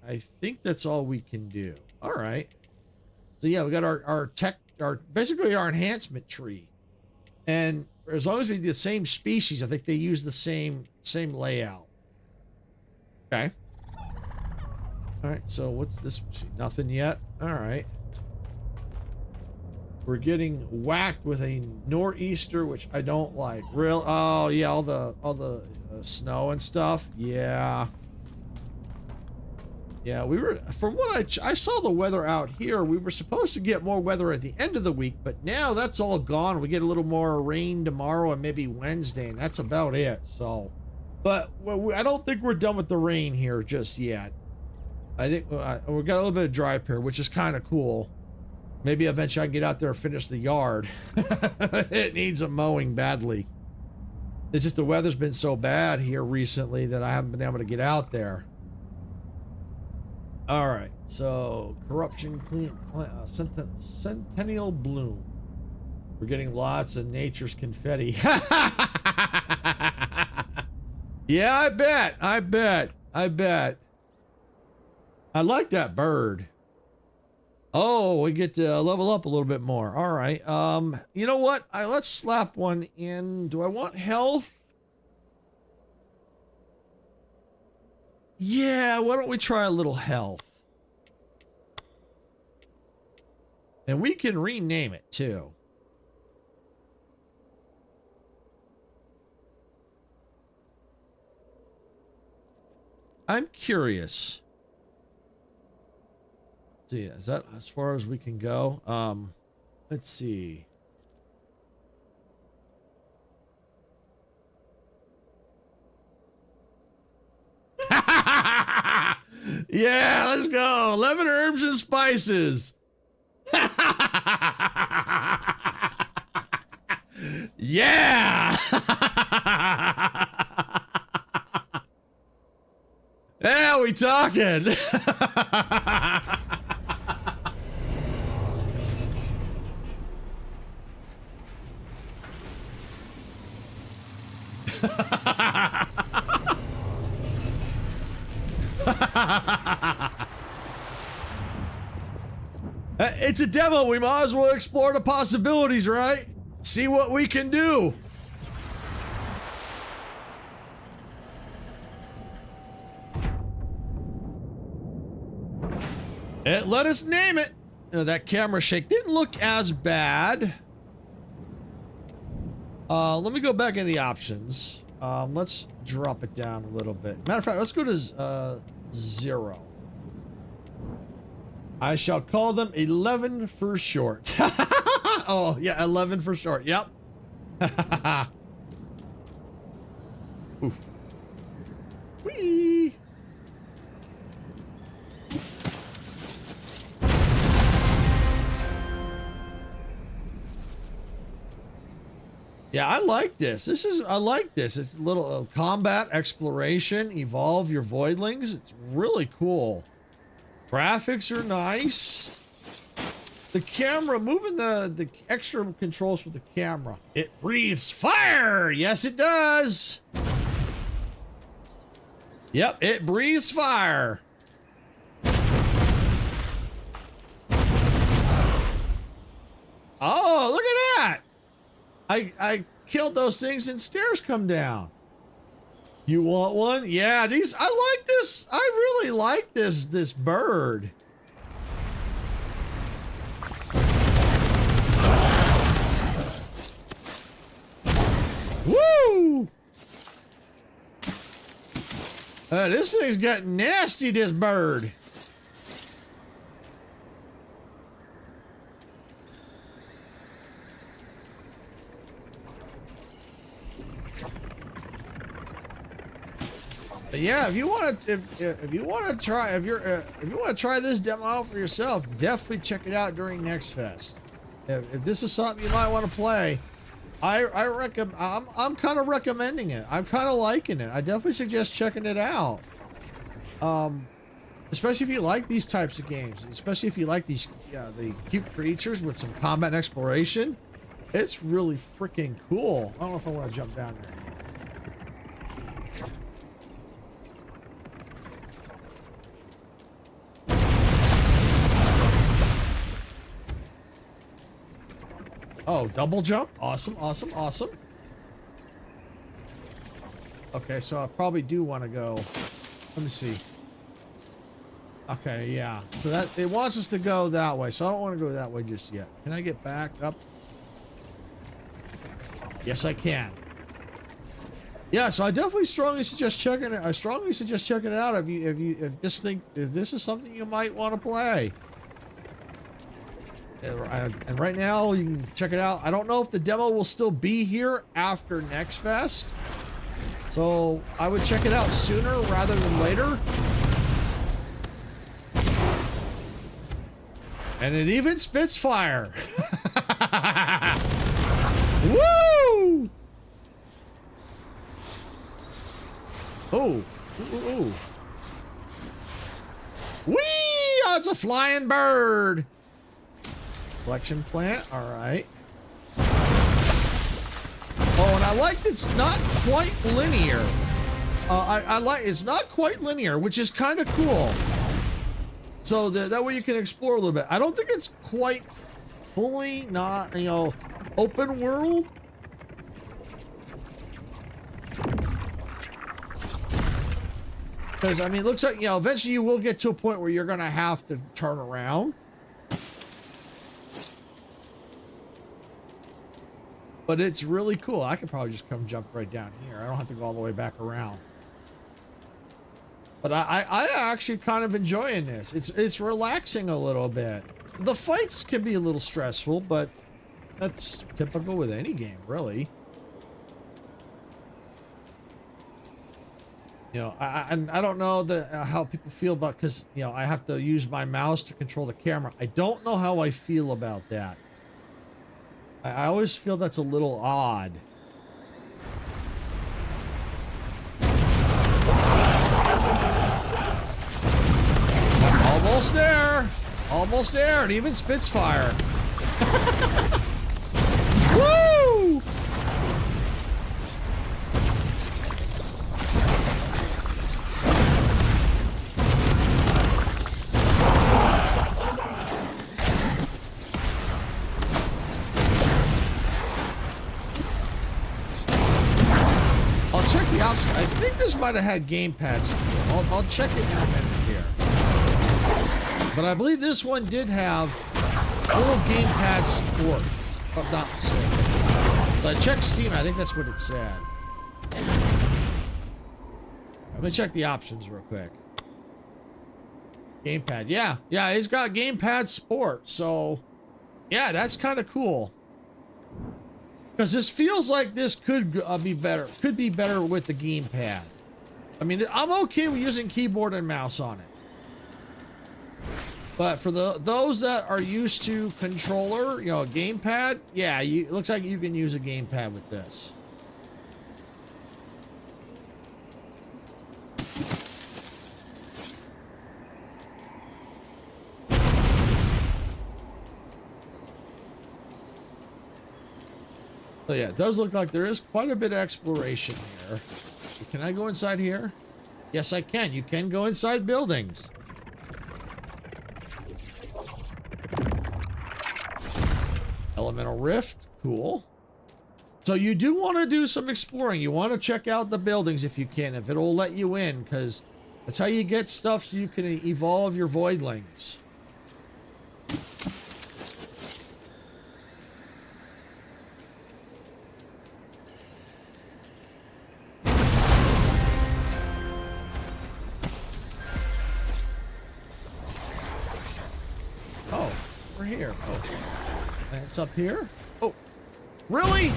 I think that's all we can do. All right. So yeah, we got basically our enhancement tree. And as long as we do the same species, I think they use the same layout. Okay. All right, so what's this? Nothing yet. All right. We're getting whacked with a nor'easter, which I don't like. Real? Oh yeah, all the snow and stuff. Yeah. Yeah, we were, from what I saw the weather out here, we were supposed to get more weather at the end of the week, but now that's all gone. We get a little more rain tomorrow and maybe Wednesday, and that's about it. So, but I don't think we're done with the rain here just yet. I think we got a little bit of dry up here, which is kind of cool. Maybe eventually I can get out there and finish the yard. It needs a mowing badly. It's just the weather's been so bad here recently that I haven't been able to get out there. All right, so corruption, centennial bloom. We're getting lots of nature's confetti. Yeah, I bet. I like that bird. Oh, we get to level up a little bit more. All right. You know what? Let's slap one in. Do I want health? Yeah, why don't we try a little health? And we can rename it too. I'm curious. See, is that as far as we can go? Let's see. Yeah, let's go. 11 herbs and spices. Yeah. Yeah, we talking. It's a demo. We might as well explore the possibilities, right? See what we can do. Let us name it. That camera shake didn't look as bad. Let me go back in the options. Let's drop it down a little bit. Matter of fact, let's go to 0. I shall call them 11 for short. Oh, yeah, 11 for short. Yep. Oof. Whee! Yeah, I like this. I like this. It's a little combat, exploration, evolve your voidlings. It's really cool. Graphics are nice. The camera, moving the extra controls for the camera. It breathes fire. Yes, it does. Yep, it breathes fire. Oh, look at that. I killed those things and stairs come down. You want one? Yeah, I like this. I really like this bird. Woo! This thing's got nasty, this bird. But yeah, if you want to try this demo out for yourself, definitely check it out during Next Fest. If this is something you might want to play, I recommend. I'm kind of recommending it. I'm kind of liking it. I definitely suggest checking it out. Especially if you like these types of games, especially if you like these the cute creatures with some combat and exploration. It's really freaking cool. I don't know if I want to jump down there. Oh, double jump. Awesome, awesome, awesome. Okay, so I probably do want to go. Let me see. Okay, yeah. So that it wants us to go that way. So I don't want to go that way just yet. Can I get back up? Yes, I can. Yeah, so I definitely strongly suggest checking it. I strongly suggest checking it out if this is something you might want to play. And right now you can check it out. I don't know if the demo will still be here after Next Fest. So I would check it out sooner rather than later. And it even spits fire. Woo! Oh. Ooh. Whee! Oh, it's a flying bird. Collection plant. All right. Oh, and I like it's not quite linear. I like it's not quite linear, which is kind of cool. So that way you can explore a little bit. I don't think it's quite fully not, you know, open world. Because, I mean, it looks like, you know, eventually you will get to a point where you're going to have to turn around. But it's really cool. I could probably just come jump right down here. I don't have to go all the way back around. But I actually kind of enjoying this. It's relaxing a little bit. The fights can be a little stressful, but that's typical with any game, really. You know, I don't know how people feel about, because, you know, I have to use my mouse to control the camera. I don't know how I feel about that. I always feel that's a little odd. Almost there. Almost there. It even spits fire. Woo! I'll check the options. I think this might have had gamepads. I'll check it in a minute here. But I believe this one did have full gamepad support, if I'm not mistaken. So I checked Steam, I think that's what it said. Let me check the options real quick. Gamepad, yeah, he's got gamepad support, so yeah, that's kind of cool. Because this feels like this could be better. Could be better with the gamepad. I mean, I'm okay with using keyboard and mouse on it. But for those that are used to controller, you know, a gamepad, yeah, it looks like you can use a gamepad with this. So yeah, it does look like there is quite a bit of exploration here. Can I go inside here? Yes, I can. You can go inside buildings. Elemental Rift, cool. So you do want to do some exploring. You want to check out the buildings if you can, if it'll let you in, because that's how you get stuff so you can evolve your voidlings. Oh, we're here. Oh. It's up here. Oh, really?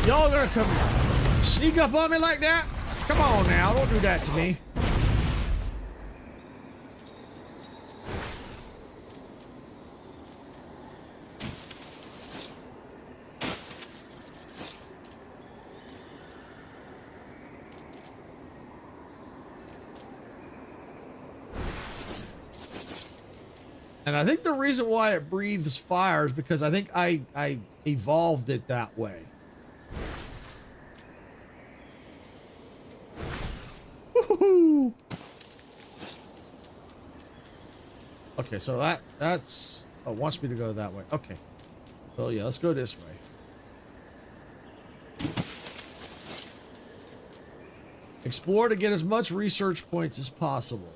Y'all gonna come sneak up on me like that? Come on now, don't do that to me. And I think the reason why it breathes fire is because I think I evolved it that way. Woohoo! Okay, so that's oh, wants me to go that way. Okay. So yeah, let's go this way. Explore to get as much research points as possible.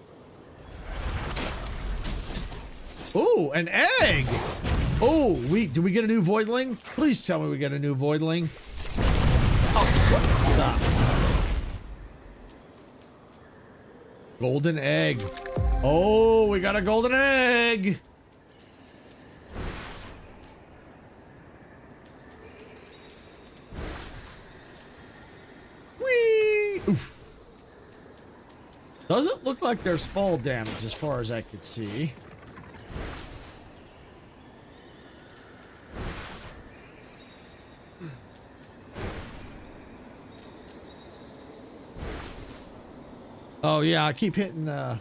Oh, an egg! Oh, do we get a new Voidling? Please tell me we get a new Voidling. Oh, what the? Golden egg. Oh, we got a golden egg. Whee! Oof. Doesn't look like there's fall damage as far as I could see. Oh yeah, I keep hitting the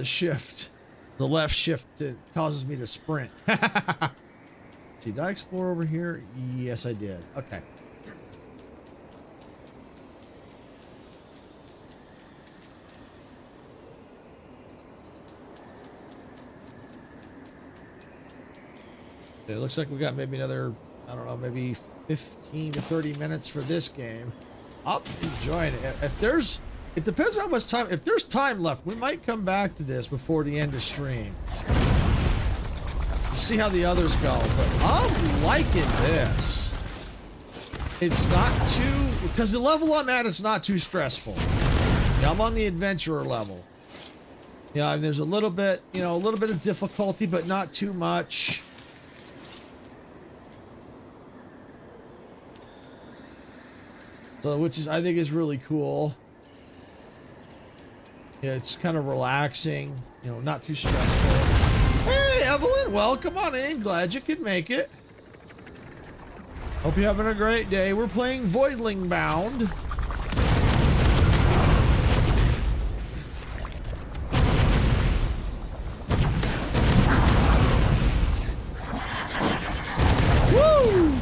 shift, the left shift. It causes me to sprint. See, did I explore over here? Yes, I did. Okay. It looks like we got maybe another, I don't know, maybe 15 to 30 minutes for this game. I'm enjoying it. If there's, it depends how much time, if there's time left, we might come back to this before the end of stream. We'll see how the others go, but I'm liking this. It's not too, because the level I'm at, it's not too stressful. Yeah, I'm on the adventurer level. Yeah, and there's a little bit, you know, a little bit of difficulty, but not too much. So, which is, I think is really cool. Yeah, it's kind of relaxing, you know, not too stressful. Hey, Evelyn, welcome on in. Glad you could make it. Hope you're having a great day. We're playing Voidling Bound. Woo!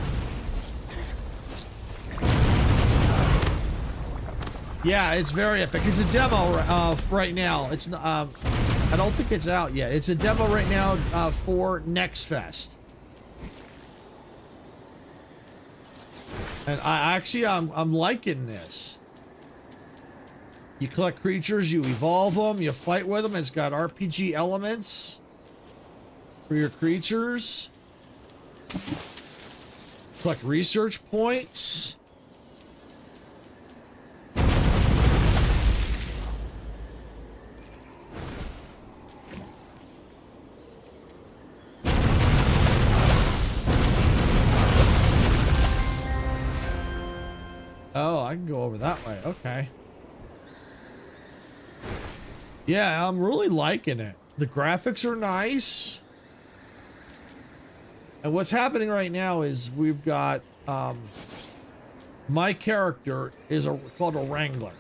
Yeah, it's very epic. It's a demo right now. It's I don't think it's out yet. It's a demo right now for Next Fest. And I'm liking this. You collect creatures, you evolve them, you fight with them. It's got RPG elements for your creatures. Collect research points. Oh, I can go over that way. Okay. Yeah, I'm really liking it. The graphics are nice. And what's happening right now is we've got my character is called a Wrangler.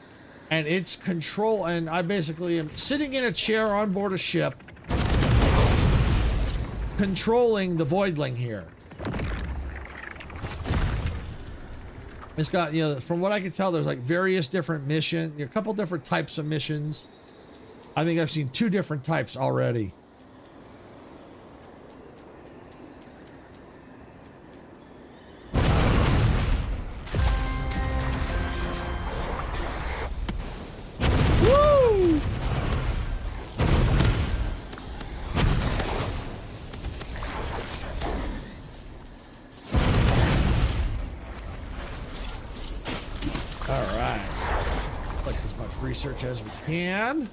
And it's control, and I basically am sitting in a chair on board a ship controlling the Voidling here. It's got, you know, from what I can tell, there's like various different missions, a couple different types of missions. I think I've seen 2 different types already. Woo! All right. Collect as much research as we can.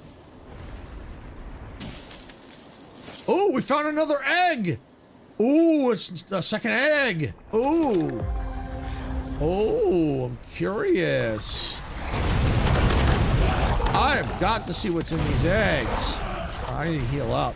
Oh, we found another egg. Oh, it's a second egg. Oh. Oh, I'm curious. I've got to see what's in these eggs. I need to heal up.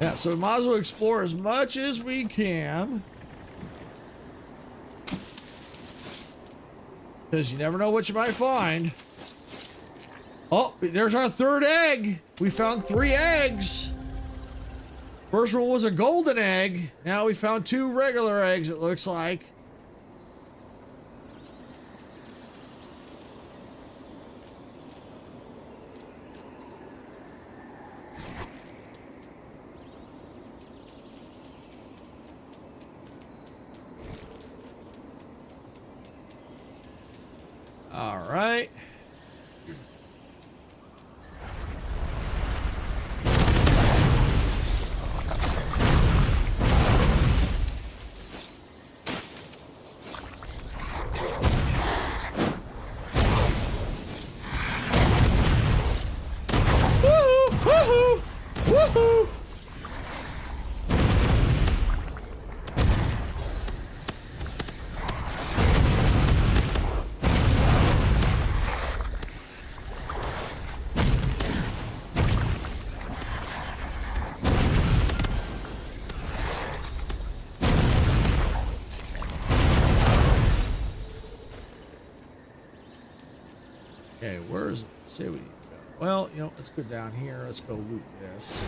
Yeah, so we might as well explore as much as we can. Because you never know what you might find. Oh, there's our third egg. We found 3 eggs. First one was a golden egg. Now we found 2 regular eggs, it looks like. All right. Woohoo! Woohoo! Okay, where is it? Let's see what you got. Well, you know, let's go down here. Let's go loot this.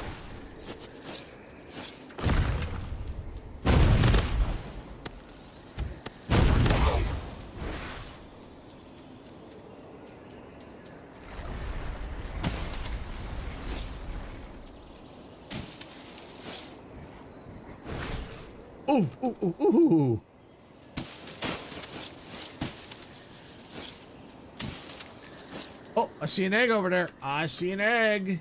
Ooh, ooh, ooh, ooh. Oh, I see an egg over there. I see an egg.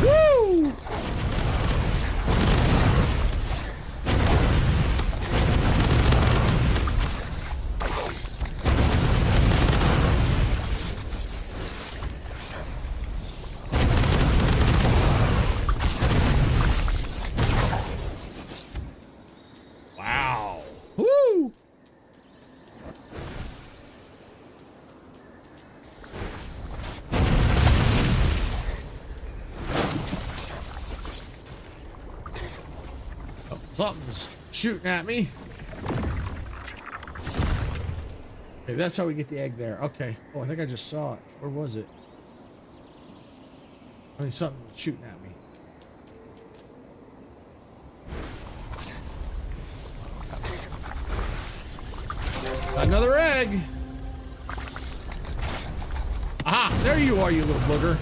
Woo! Wow. Woo! Oh, something's shooting at me. Okay, that's how we get the egg there. Okay. Oh, I think I just saw it. Where was it? I mean, something shooting at me. Another egg. Aha, there you are, you little booger.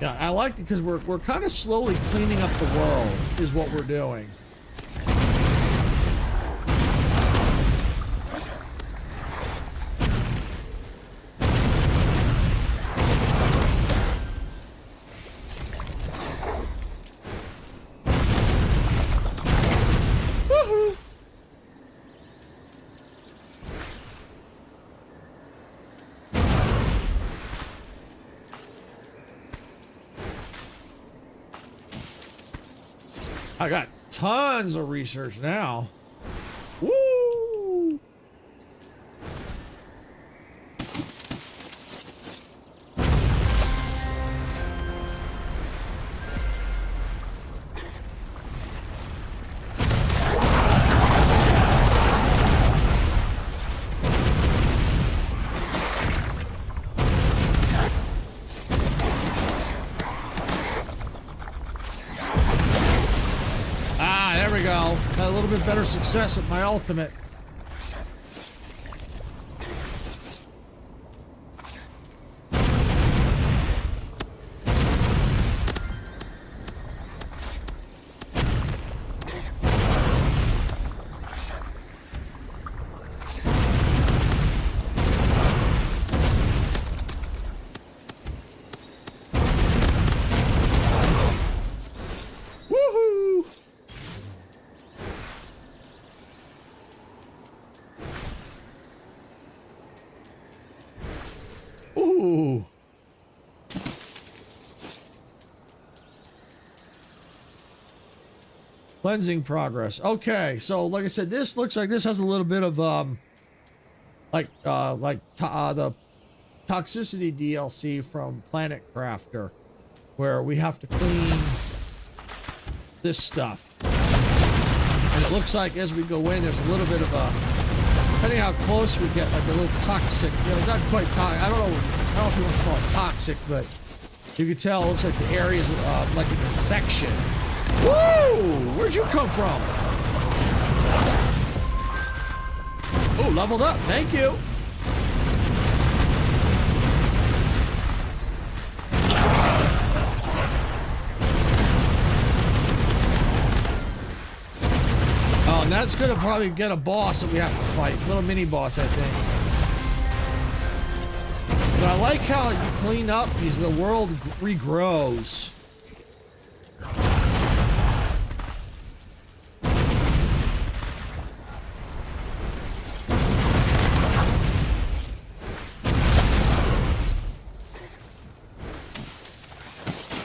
Yeah, I like it because we're kind of slowly cleaning up the world is what we're doing. Woohoo! I got tons of research now. Woo! There we go. Had a little bit better success with my ultimate. Woohoo! Cleansing progress. Okay, so like I said, this looks like this has a little bit of the toxicity DLC from Planet Crafter, where we have to clean this stuff. And it looks like as we go in, there's a little bit of a, depending how close we get, like a little toxic, you know, not quite toxic. I don't know if you want to call it toxic, but you can tell it looks like the area is like an infection. Woo! Where'd you come from? Oh, leveled up. Thank you. Oh, and that's gonna probably get a boss that we have to fight. Little mini boss, I think. But I like how you clean up, the world regrows.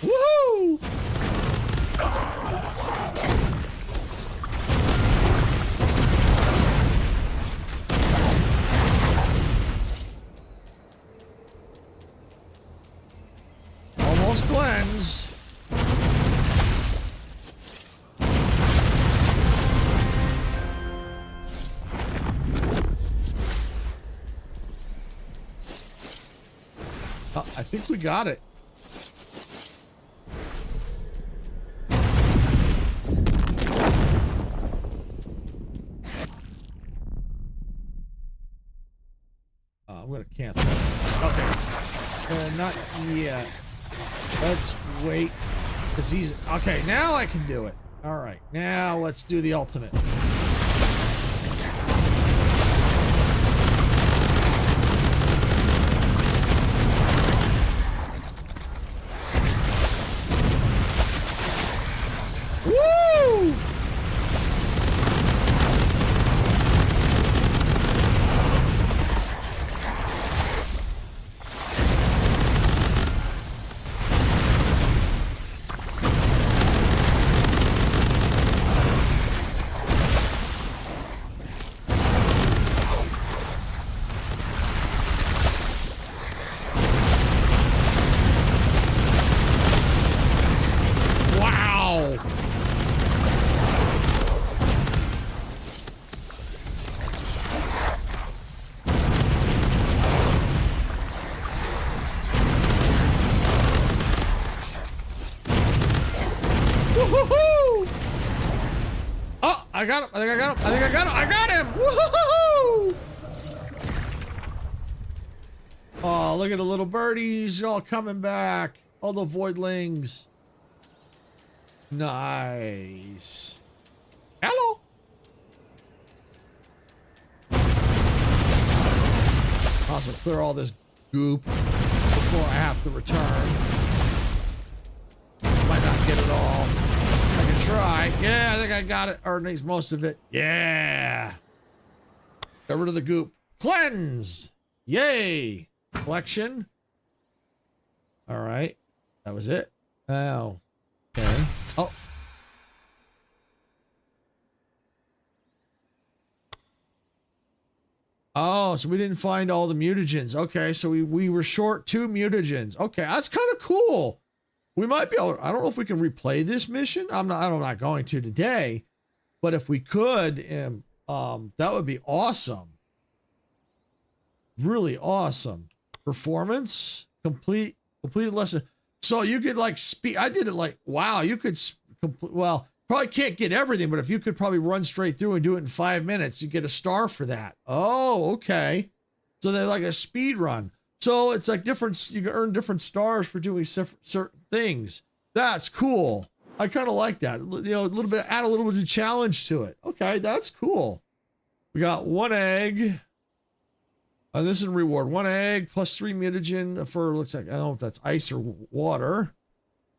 Woo! Almost cleansed. Oh, I think we got it. I'm gonna cancel. Okay. Not yet. Let's wait. Because he's... Okay, now I can do it. Alright, now let's do the ultimate. Woo! Oh, I got him. I think I got him. I think I got him. I got him. Woohoo! Oh, look at the little birdies all coming back. All the voidlings. Nice. Hello. Also clear all this goop before I have to return. Might not get it all. I can try. Yeah, I think I got it. Or at least most of it. Yeah. Got rid of the goop. Cleanse. Yay. Collection. All right. That was it. Oh. Okay. Oh. Oh, so we didn't find all the mutagens. Okay, so we were short 2 mutagens. Okay, that's kind of cool. We might be able to, I don't know if we can replay this mission. I'm not going to today, but if we could, that would be awesome. Really awesome. Performance, completed lesson. So you could like speed. I did it like, wow, you could complete, well, probably can't get everything, but if you could probably run straight through and do it in 5 minutes, you get a star for that. Oh, okay. So they're like a speed run. So it's like different, you can earn different stars for doing certain things. That's cool. I kind of like that. You know, a little bit, add a little bit of challenge to it. Okay, that's cool. We got 1 egg. This is a reward. 1 egg plus 3 mutagen for, looks like, I don't know if that's ice or water.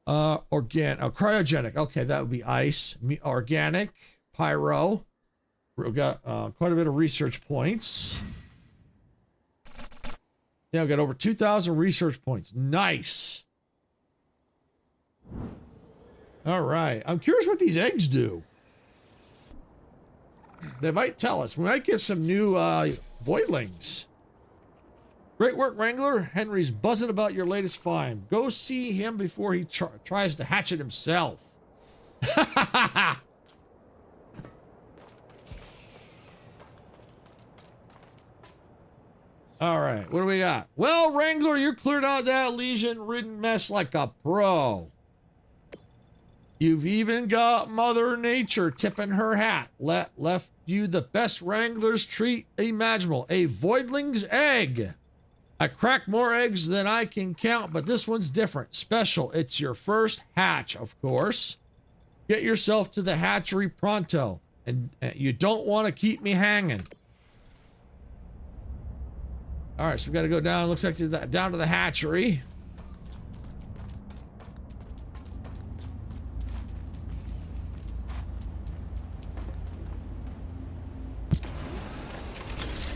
Cryogenic. Okay, that would be ice. Organic, pyro. We've got quite a bit of research points. Yeah, we got over 2,000 research points. Nice. All right. I'm curious what these eggs do. They might tell us. We might get some new voidlings. Great work, Wrangler. Henry's buzzing about your latest find. Go see him before he tries to hatch it himself. All right, what do we got? Well, Wrangler, you cleared out that lesion-ridden mess like a pro. You've even got Mother Nature tipping her hat. Left you the best Wrangler's treat imaginable, a Voidling's egg. I crack more eggs than I can count, but this one's different. Special. It's your first hatch, of course. Get yourself to the hatchery pronto, and you don't want to keep me hanging. All right, so we got to go down. Looks like down to the hatchery.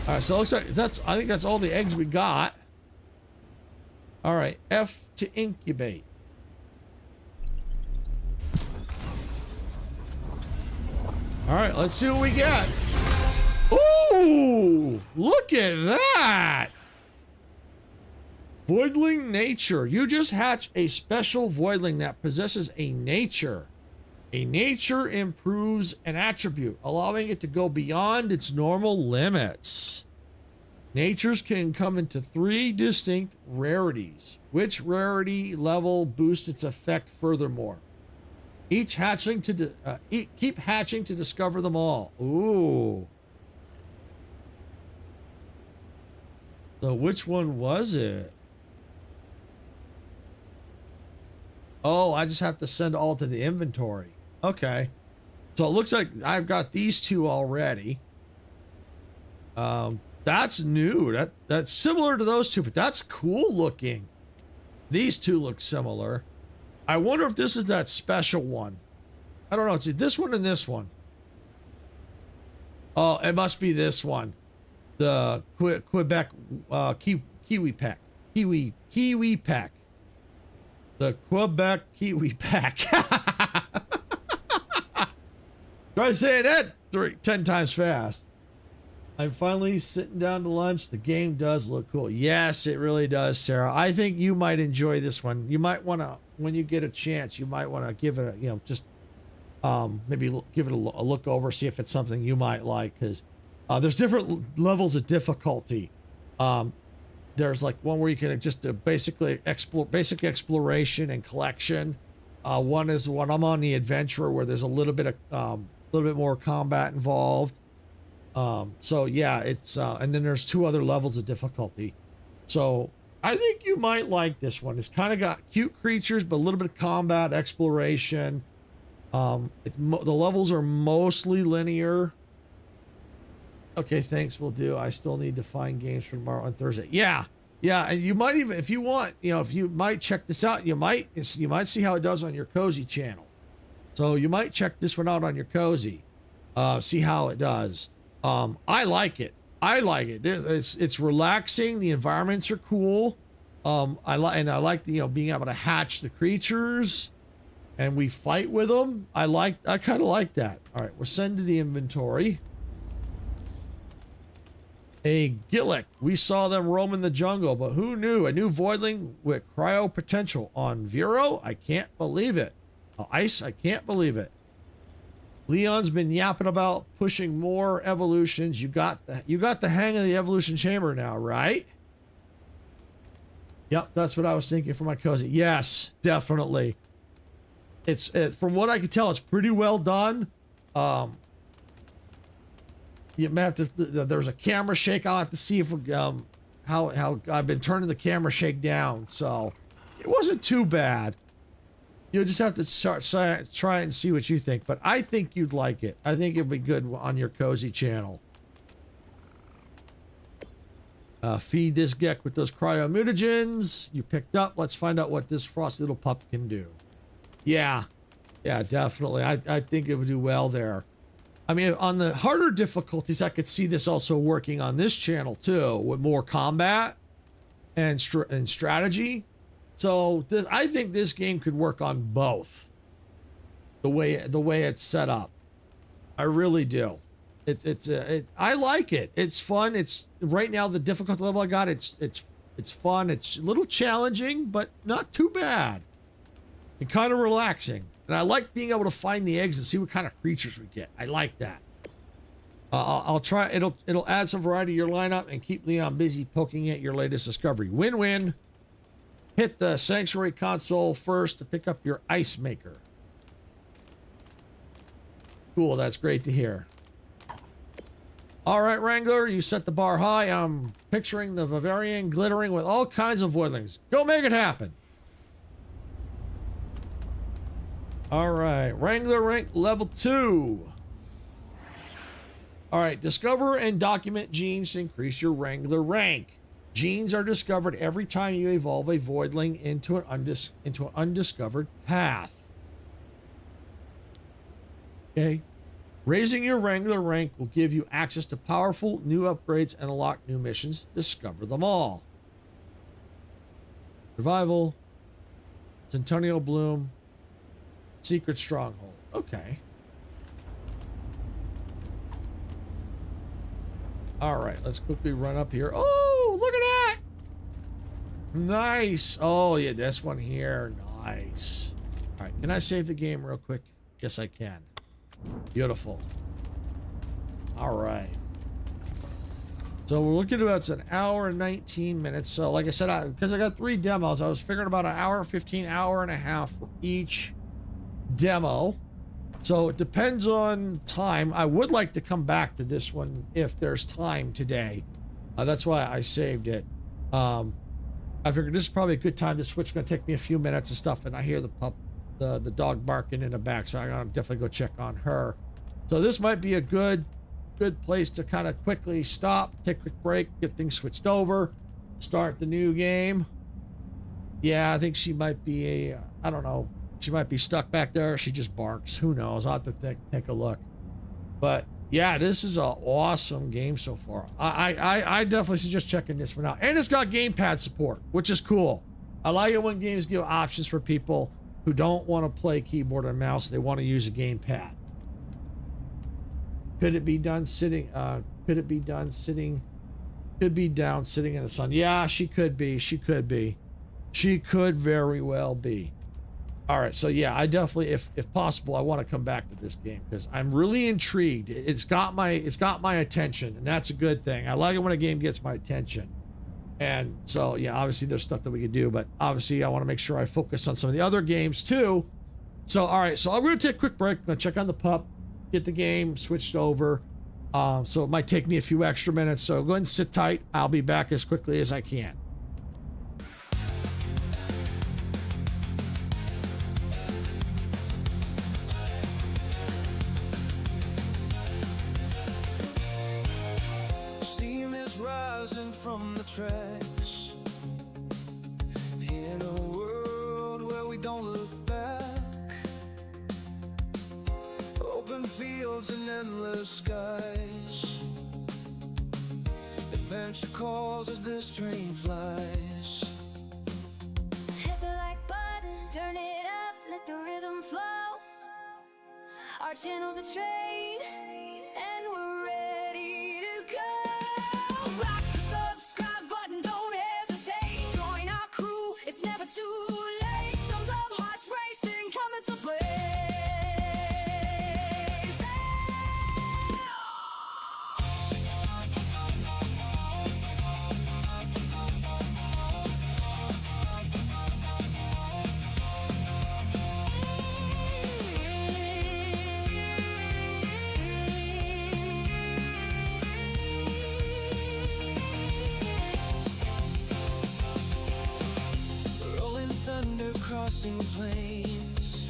All right, so it looks like I think that's all the eggs we got. All right, F to incubate. All right, let's see what we get. Ooh, look at that. Voidling nature. You just hatch a special voidling that possesses a nature. A nature improves an attribute, allowing it to go beyond its normal limits. Natures can come into 3 distinct rarities. Which rarity level boosts its effect furthermore? Keep hatching to discover them all. Ooh. So which one was it? Oh, I just have to send all to the inventory. Okay. So it looks like I've got these 2 already. That's new. That's similar to those 2, but that's cool looking. These 2 look similar. I wonder if this is that special one. I don't know. It's this one and this one. Oh, it must be this one. The Quebec Kiwi Pack. Kiwi Pack. The Quebec Kiwi Pack. Try saying that 10 times fast. I'm finally sitting down to lunch. The game does look cool. Yes, it really does, Sarah. I think you might enjoy this one. You might want to, when you get a chance, you might want to give it a, just maybe give it a look over, see if it's something you might like, because there's different levels of difficulty. There's like one where you can just basically explore, basic exploration and collection. One is one I'm on, the adventurer, where there's a little bit more combat involved. So yeah, it's and then there's 2 other levels of difficulty. So I think you might like this one. It's kind of got cute creatures, but a little bit of combat, exploration. The levels are mostly linear. Okay, thanks, will do. I still need to find games for tomorrow and Thursday. Yeah, and you might even, if you want, if you might check this out, you might see how it does on your Cozy channel. So you might check this one out on your Cozy, see how it does. I like it. It's relaxing. The environments are cool. I like being able to hatch the creatures, and we fight with them. I kind of like that. All right, we'll send to the inventory. A Gillick. We saw them roaming the jungle, but who knew? A new voidling with cryo potential on Vero? I can't believe it. Ice? I can't believe it. Leon's been yapping about pushing more evolutions. You got the hang of the evolution chamber now, right? Yep, that's what I was thinking for my Cozy. Yes, definitely. It's from what I can tell, it's pretty well done. You may have to. There's a camera shake. I'll have to see if how I've been turning the camera shake down, so it wasn't too bad. You'll just have to try and see what you think, but I think you'd like it. I think it'd be good on your Cozy channel. Feed this Gek with those cryo-mutagens you picked up. Let's find out what this frosty little pup can do. Yeah, definitely. I think it would do well there. I mean, on the harder difficulties, I could see this also working on this channel too, with more combat and strategy. So I think this game could work on both. The way it's set up, I really do. I like it. It's fun. It's right now the difficulty level I got. It's fun. It's a little challenging, but not too bad. And kind of relaxing. And I like being able to find the eggs and see what kind of creatures we get. I like that. I'll try. It'll add some variety to your lineup and keep Leon busy poking at your latest discovery. Win-win. Hit the Sanctuary console first to pick up your Ice Maker. Cool. That's great to hear. All right, Wrangler, you set the bar high. I'm picturing the Bavarian glittering with all kinds of voidlings. Go make it happen. All right, Wrangler rank level 2. All right, discover and document genes to increase your Wrangler rank. Genes are discovered every time you evolve a voidling into an undiscovered path. Okay. Raising your Wrangler rank will give you access to powerful new upgrades and unlock new missions. Discover them all. Survival. Centennial Bloom. Secret Stronghold. Okay. All right, let's quickly run up here. Oh, look at that. Nice. Oh, yeah, this one here. Nice. All right, can I save the game real quick? Yes, I can. Beautiful. All right. So we're looking at about an hour and 19 minutes. So like I said, because I got 3 demos, I was figuring about an hour, 15, hour and a half for each demo. So it depends on time. I would like to come back to this one if there's time today. That's why I saved it. I figured this is probably a good time to switch. It's going to take me a few minutes and stuff. And I hear the dog barking in the back, so I'm gonna definitely go check on her. So this might be a good place to kind of quickly stop, take a quick break, get things switched over, start the new game. Yeah, I think she might be I don't know, she might be stuck back there. She just barks. Who knows? I'll have to take a look. But yeah, this is an awesome game so far. I definitely suggest checking this one out. And it's got gamepad support, which is cool. I like it when games give options for people who don't want to play keyboard and mouse. They want to use a gamepad. Could it be done sitting? Could it be done sitting? Could be down sitting in the sun. Yeah, she could be. She could be. She could very well be. All right, so yeah, I definitely, if possible, I want to come back to this game because I'm really intrigued. It's got my attention, and that's a good thing. I like it when a game gets my attention. And so, yeah, obviously there's stuff that we can do, but obviously I want to make sure I focus on some of the other games too. So, all right, so I'm going to take a quick break. I'm going to check on the pup, get the game switched over. So it might take me a few extra minutes. So go ahead and sit tight. I'll be back as quickly as I can. Steam is rising from the trash in a world where we don't look back. Open fields and endless skies. Adventure calls as this train flies. Hit the like button, turn it up, let the rhythm flow. Our channel's a train, and we're ready to go. Rock the subscribe button, don't hesitate. Join our crew, it's never too late. Thumbs up, hearts racing, coming to play. Rolling thunder crossing plains,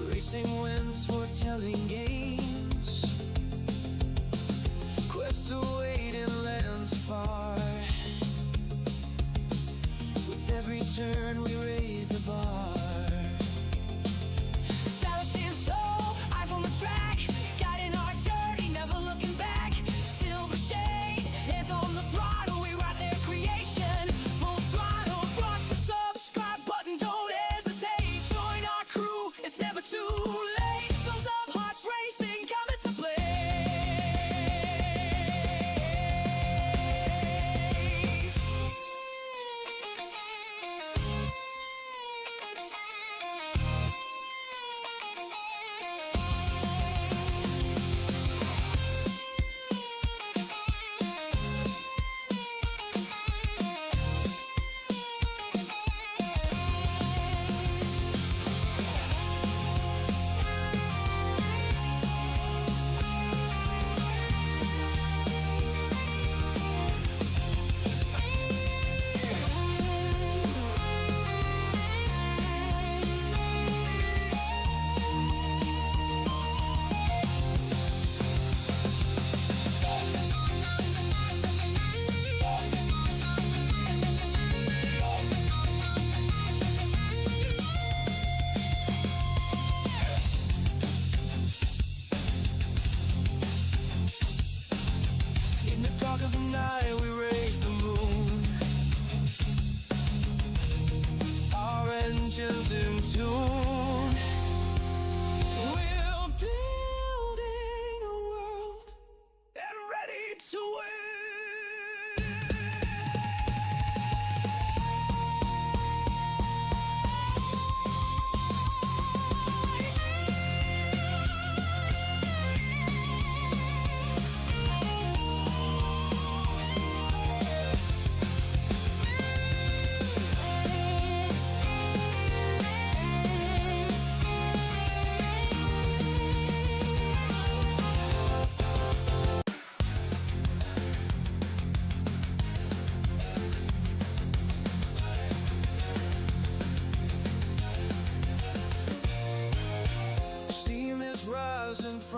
racing winds foretelling games. Quests await in lands far. With every turn we raise the bar. Saddle stands tall, eyes on the track, guiding our journey, never looking back. Silver shade, hands on the throttle, we ride their creation, full throttle. Rock the subscribe button, don't hesitate. Join our crew, it's never too late. Thumbs up, hearts racing, coming to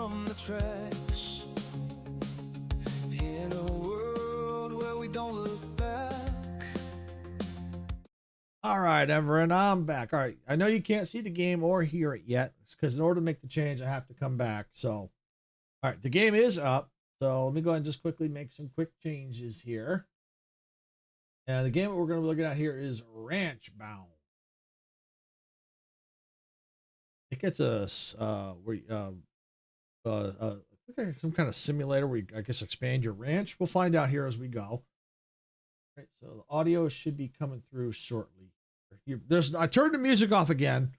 from the trash. In a world where we don't look back. All right, everyone, I'm back. All right, I know you can't see the game or hear it yet because in order to make the change, I have to come back. So, all right, the game is up. So let me go ahead and just quickly make some quick changes here. And the game that we're going to be looking at here is Ranchbound. I think it's a some kind of simulator where you, I guess, expand your ranch. We'll find out here as we go. All right, so the audio should be coming through shortly. I turned the music off again,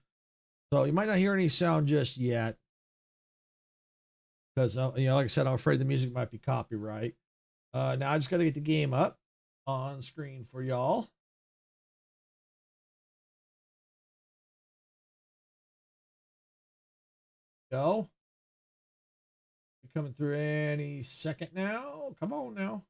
so you might not hear any sound just yet. Because, like I said, I'm afraid the music might be copyright. Now I just got to get the game up on screen for y'all. Go. Coming through any second now. Come on now.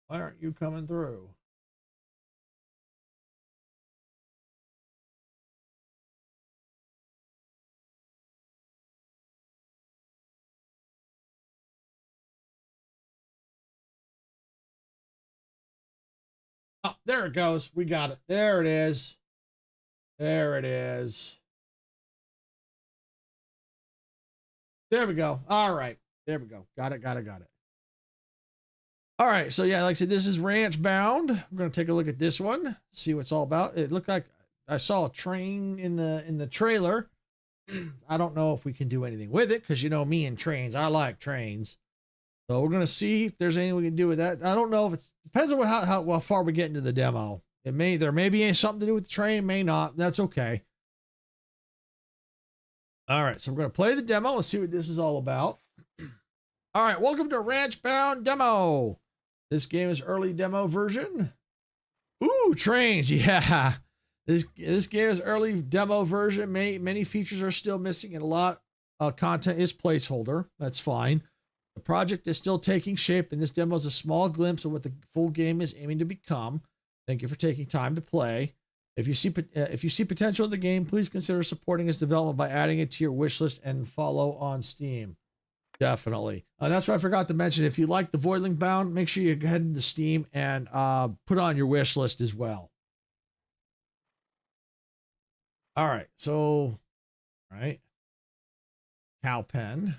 Why aren't you coming through? Oh, there it goes. We got it. There it is. There it is. There we go. All right. There we go. Got it. All right. So, yeah, like I said, this is Ranchbound. We're going to take a look at this one, see what it's all about. It looked like I saw a train in the trailer. I don't know if we can do anything with it because, you know, me and trains. I like trains. So we're going to see if there's anything we can do with that. I don't know if depends on how far we get into the demo. There may be something to do with the train, may not. That's okay. All right, so we're going to play the demo and see what this is all about. All right, welcome to Ranchbound demo. This game is early demo version. Ooh, trains, yeah. This game is early demo version. Many features are still missing, and a lot of content is placeholder. That's fine. The project is still taking shape, and this demo is a small glimpse of what the full game is aiming to become. Thank you for taking time to play. If you see potential in the game, please consider supporting its development by adding it to your wish list and follow on Steam. Definitely. That's what I forgot to mention. If you like the Voidling Bound, make sure you head into Steam and put on your wish list as well. All right. So, all right. Cow pen.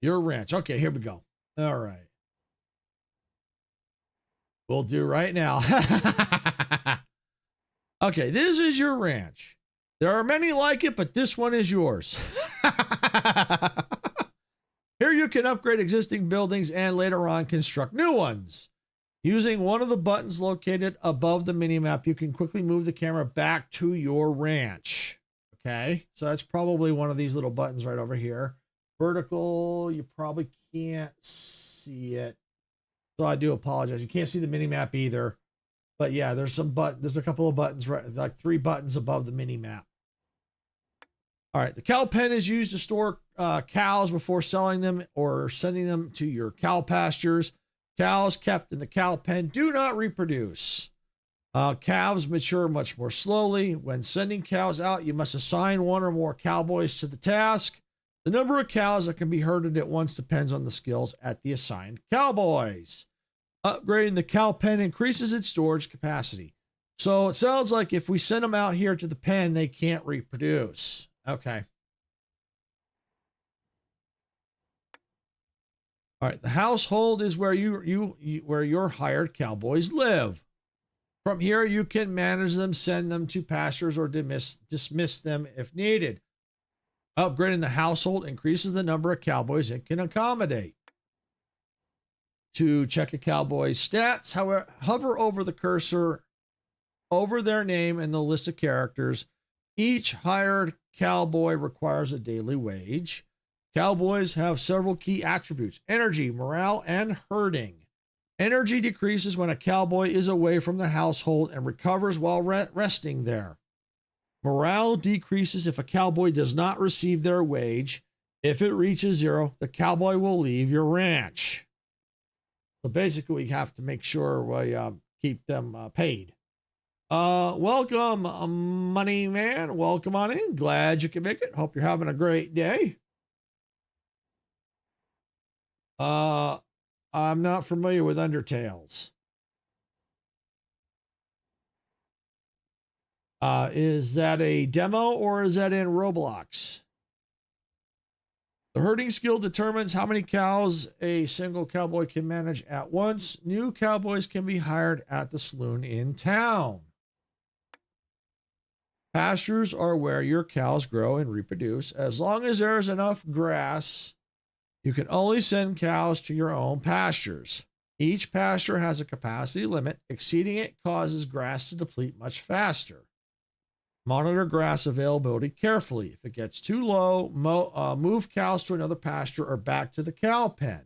Your ranch. Okay, here we go. All right. We'll do right now. Okay, this is your ranch. There are many like it, but this one is yours. Here you can upgrade existing buildings and later on construct new ones. Using one of the buttons located above the minimap, you can quickly move the camera back to your ranch. Okay, so that's probably one of these little buttons right over here. Vertical, you probably can't see it. So I do apologize. You can't see the minimap either. But yeah, there's a couple of buttons, right, like 3 buttons above the minimap. All right, the cow pen is used to store cows before selling them or sending them to your cow pastures. Cows kept in the cow pen do not reproduce. Calves mature much more slowly. When sending cows out, you must assign one or more cowboys to the task. The number of cows that can be herded at once depends on the skills at the assigned cowboys. Upgrading the cow pen increases its storage capacity. So it sounds like if we send them out here to the pen, they can't reproduce. Okay. All right. The household is where where your hired cowboys live. From here, you can manage them, send them to pastures, or dismiss them if needed. Upgrading the household increases the number of cowboys it can accommodate. To check a cowboy's stats, hover over the cursor over their name and the list of characters. Each hired cowboy requires a daily wage. Cowboys have several key attributes: energy, morale, and herding. Energy decreases when a cowboy is away from the household and recovers while resting there. Morale decreases if a cowboy does not receive their wage. If it reaches 0, the cowboy will leave your ranch. So basically, we have to make sure we keep them paid. Welcome, money man. Welcome on in. Glad you can make it. Hope you're having a great day. I'm not familiar with Undertales. Is that a demo or is that in Roblox? The herding skill determines how many cows a single cowboy can manage at once. New cowboys can be hired at the saloon in town. Pastures are where your cows grow and reproduce. As long as there is enough grass, you can only send cows to your own pastures. Each pasture has a capacity limit. Exceeding it causes grass to deplete much faster. Monitor grass availability carefully. If it gets too low, move cows to another pasture or back to the cow pen.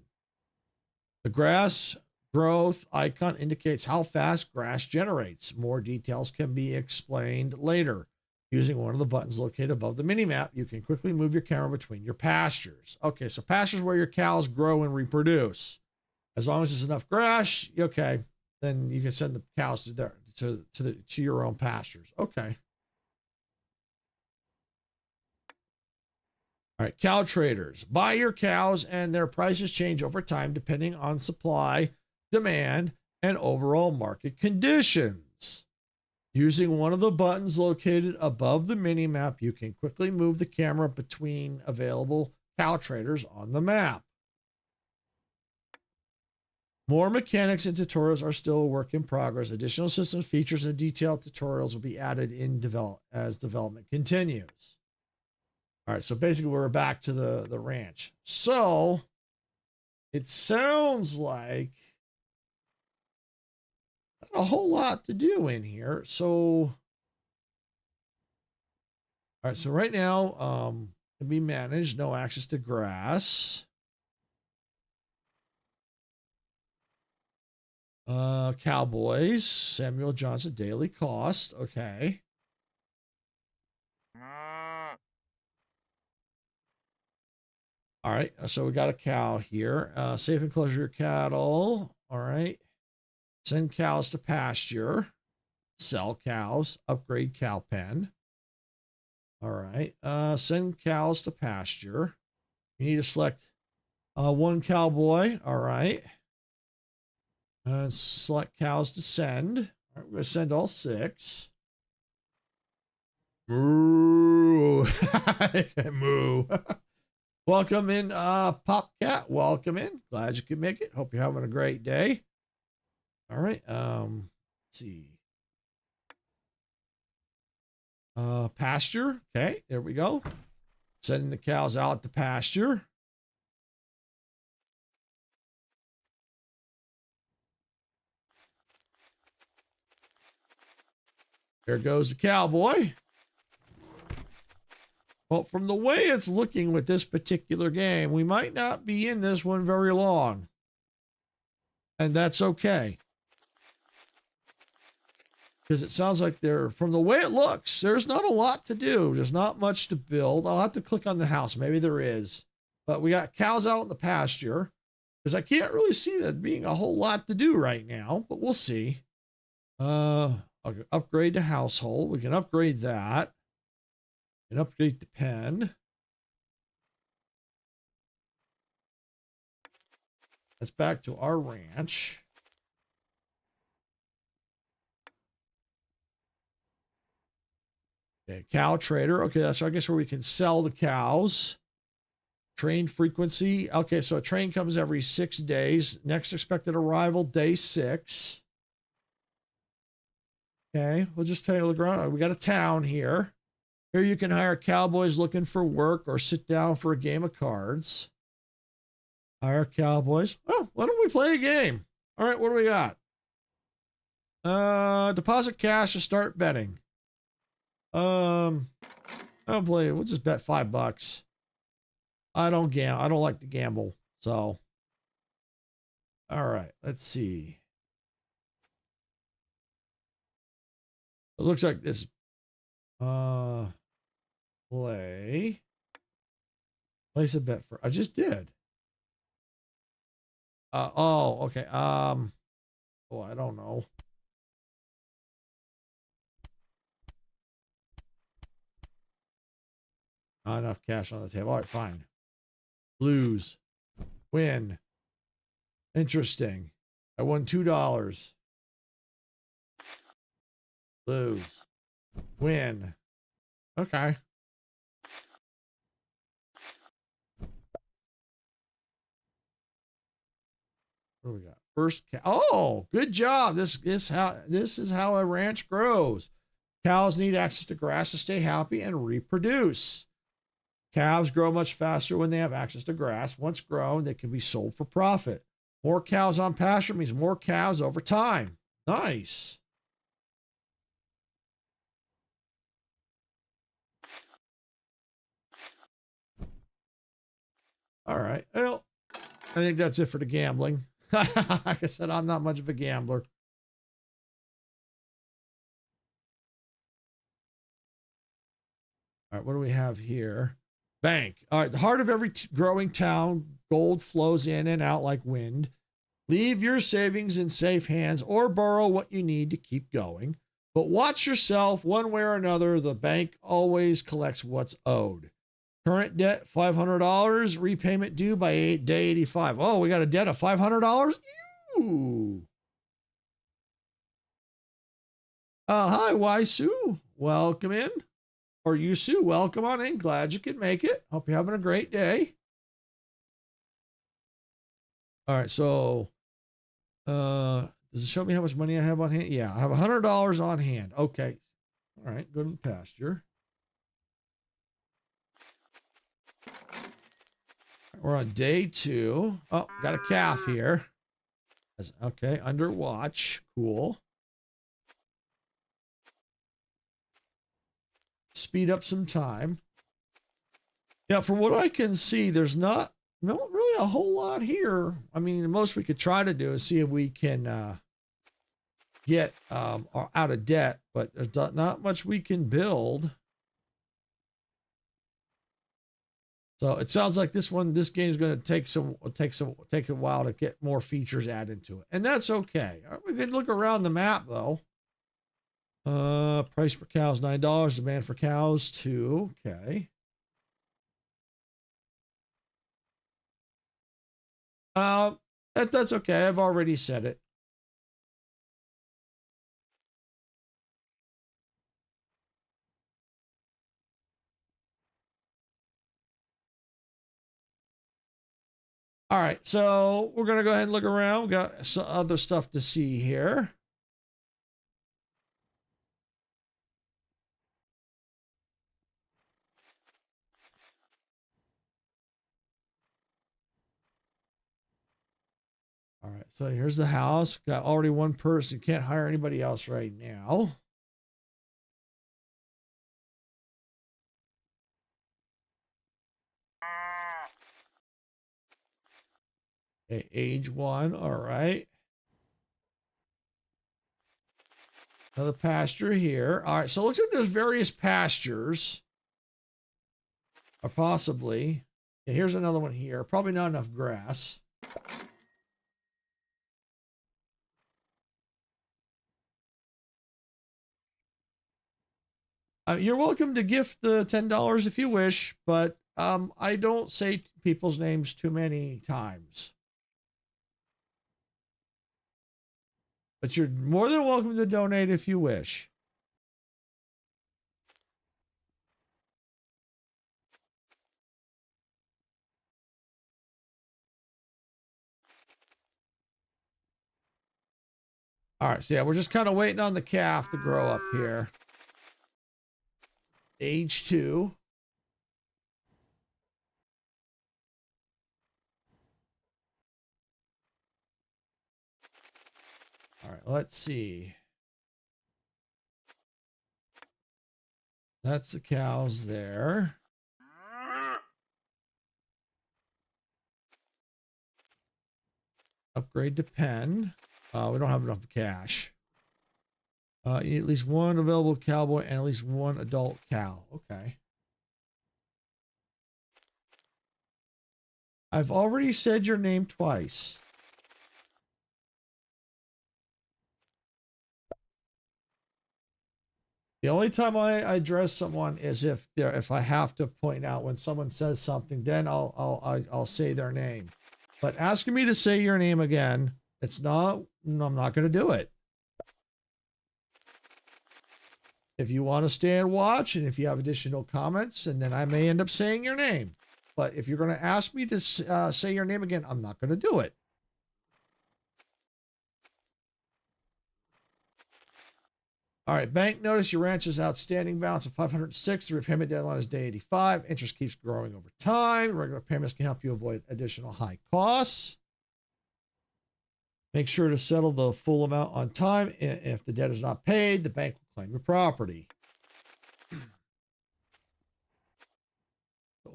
The grass growth icon indicates how fast grass generates. More details can be explained later. Using one of the buttons located above the minimap, you can quickly move your camera between your pastures. Okay, so pastures where your cows grow and reproduce. As long as there's enough grass, okay, then you can send the cows to your own pastures. Okay. All right, cow traders. Buy your cows and their prices change over time depending on supply, demand, and overall market conditions. Using one of the buttons located above the mini-map, you can quickly move the camera between available cow traders on the map. More mechanics and tutorials are still a work in progress. Additional system features and detailed tutorials will be added in as development continues. All right, so basically we're back to the ranch. So it sounds like not a whole lot to do in here. So, all right, so right now, can be managed, no access to grass. Cowboys, Samuel Johnson, daily cost. Okay. All right, so we got a cow here. Safe and close your cattle. All right. Send cows to pasture. Sell cows. Upgrade cow pen. All right. Send cows to pasture. You need to select one cowboy. All right. Select cows to send. All right, we're going to send all 6. Moo. Moo. Welcome in, Pop Cat. Welcome in. Glad you could make it. Hope you're having a great day. All right. Let's see. Pasture. Okay, there we go. Sending the cows out to pasture. There goes the cowboy. Well, from the way it's looking with this particular game, we might not be in this one very long. And that's okay. Because it sounds like from the way it looks, there's not a lot to do. There's not much to build. I'll have to click on the house. Maybe there is. But we got cows out in the pasture. Because I can't really see that being a whole lot to do right now. But we'll see. Upgrade to household. We can upgrade that. And upgrade the pen. That's back to our ranch. Okay, cow trader. Okay, that's I guess where we can sell the cows. Train frequency. Okay, so a train comes every 6 days. Next expected arrival, day 6. Okay, we'll just take a look around. We got a town here. Here you can hire cowboys looking for work or sit down for a game of cards. Hire cowboys. Oh, why don't we play a game? All right, what do we got? Deposit cash to start betting. I'll play. We'll just bet $5. I don't like to gamble, so All right, let's see. It looks like this place a bet for I just did. Oh, okay. Oh, I don't know. Not enough cash on the table. All right, fine. Lose. Win. Interesting. I won $2. Lose. Win. Okay. What do we got? First cow. Oh, good job. This is how a ranch grows. Cows need access to grass to stay happy and reproduce. Calves grow much faster when they have access to grass. Once grown, they can be sold for profit. More cows on pasture means more cows over time. Nice. All right. Well, I think that's it for the gambling. Like I said, I'm not much of a gambler. All right, what do we have here? Bank. All right, the heart of every growing town, gold flows in and out like wind. Leave your savings in safe hands or borrow what you need to keep going. But watch yourself, one way or another, the bank always collects what's owed. Current debt, $500. Repayment due by day 85. Oh, we got a debt of $500? Ooh. Hi, Wise Sue. Welcome in. Or you, Sue, welcome on in. Glad you could make it. Hope you're having a great day. All right, so does it show me how much money I have on hand? Yeah, I have $100 on hand. Okay. All right, go to the pasture. We're on day 2. Oh, got a calf here. Okay, under watch. Cool. Speed up some time. Yeah, from what I can see, there's not really a whole lot here. I mean, the most we could try to do is see if we can get out of debt, but there's not much we can build. So it sounds like this game is going to take a while to get more features added to it, and that's okay. All right, we can look around the map though. Price per cow is $9. Demand for cows 2. Okay. That's okay. I've already said it. All right, so we're gonna go ahead and look around. We got some other stuff to see here. All right, so here's the house. Got already one person. Can't hire anybody else right now. Okay, age 1. All right. Another pasture here. All right, so it looks like there's various pastures. Or possibly. Yeah, here's another one here. Probably not enough grass. You're welcome to gift the $10 if you wish, but I don't say people's names too many times. But you're more than welcome to donate if you wish. All right, so yeah, we're just kind of waiting on the calf to grow up here. Age 2. All right, let's see. That's the cows there. Upgrade to pen. We don't have enough cash. You need at least one available cowboy and at least one adult cow. Okay. I've already said your name twice. The only time I address someone is if I have to point out when someone says something, then I'll say their name. But asking me to say your name again, I'm not going to do it. If you want to stay and watch, and if you have additional comments, and then I may end up saying your name. But if you're going to ask me to say your name again, I'm not going to do it. All right, bank notice your ranch's outstanding balance of 506. The repayment deadline is day 85. Interest keeps growing over time. Regular payments can help you avoid additional high costs. Make sure to settle the full amount on time. If the debt is not paid, the bank will claim your property.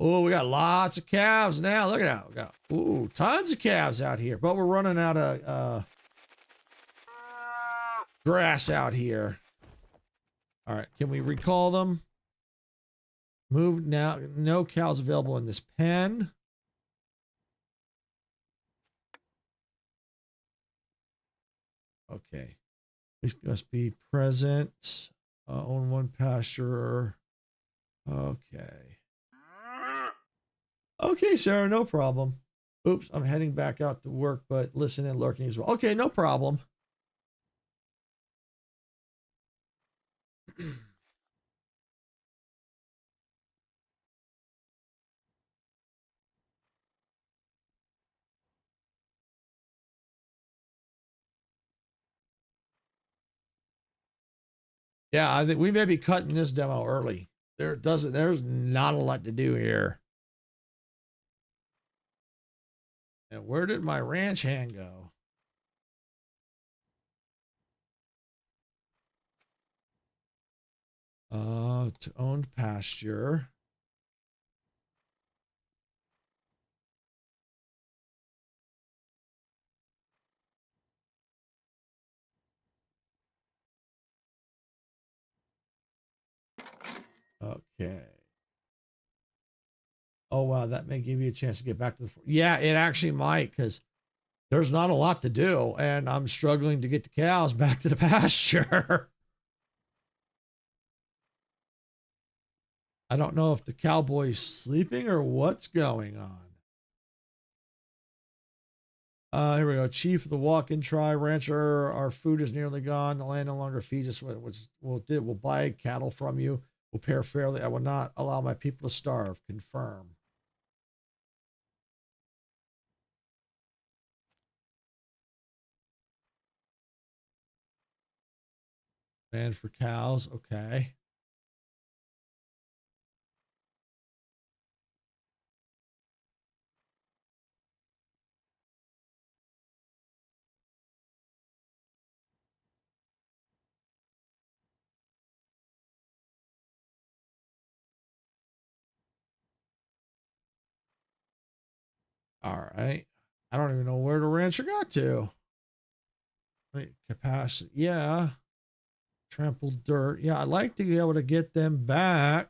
Oh, we got lots of calves now. Look at that. We got tons of calves out here, but we're running out of grass out here. All right, can we recall them? Move now. No cows available in this pen. Okay. These must be present. Own one pasture. Okay. Okay, Sarah, no problem. Oops, I'm heading back out to work, but listen and lurking as well. Okay, no problem. Yeah, I think we may be cutting this demo early. There's not a lot to do here. And where did my ranch hand go? To owned pasture. Okay. Oh, wow. That may give you a chance to get back to the... Yeah, it actually might, because there's not a lot to do, and I'm struggling to get the cows back to the pasture. I don't know if the cowboy's sleeping or what's going on. Here we go. Chief of the walk-in tribe, rancher, our food is nearly gone. The land no longer feeds us. We'll buy cattle from you. We'll pay fairly. I will not allow my people to starve. Confirm. Land for cows. Okay. All right. I don't even know where the rancher got to. Wait, capacity. Yeah. Trampled dirt. Yeah, I'd like to be able to get them back.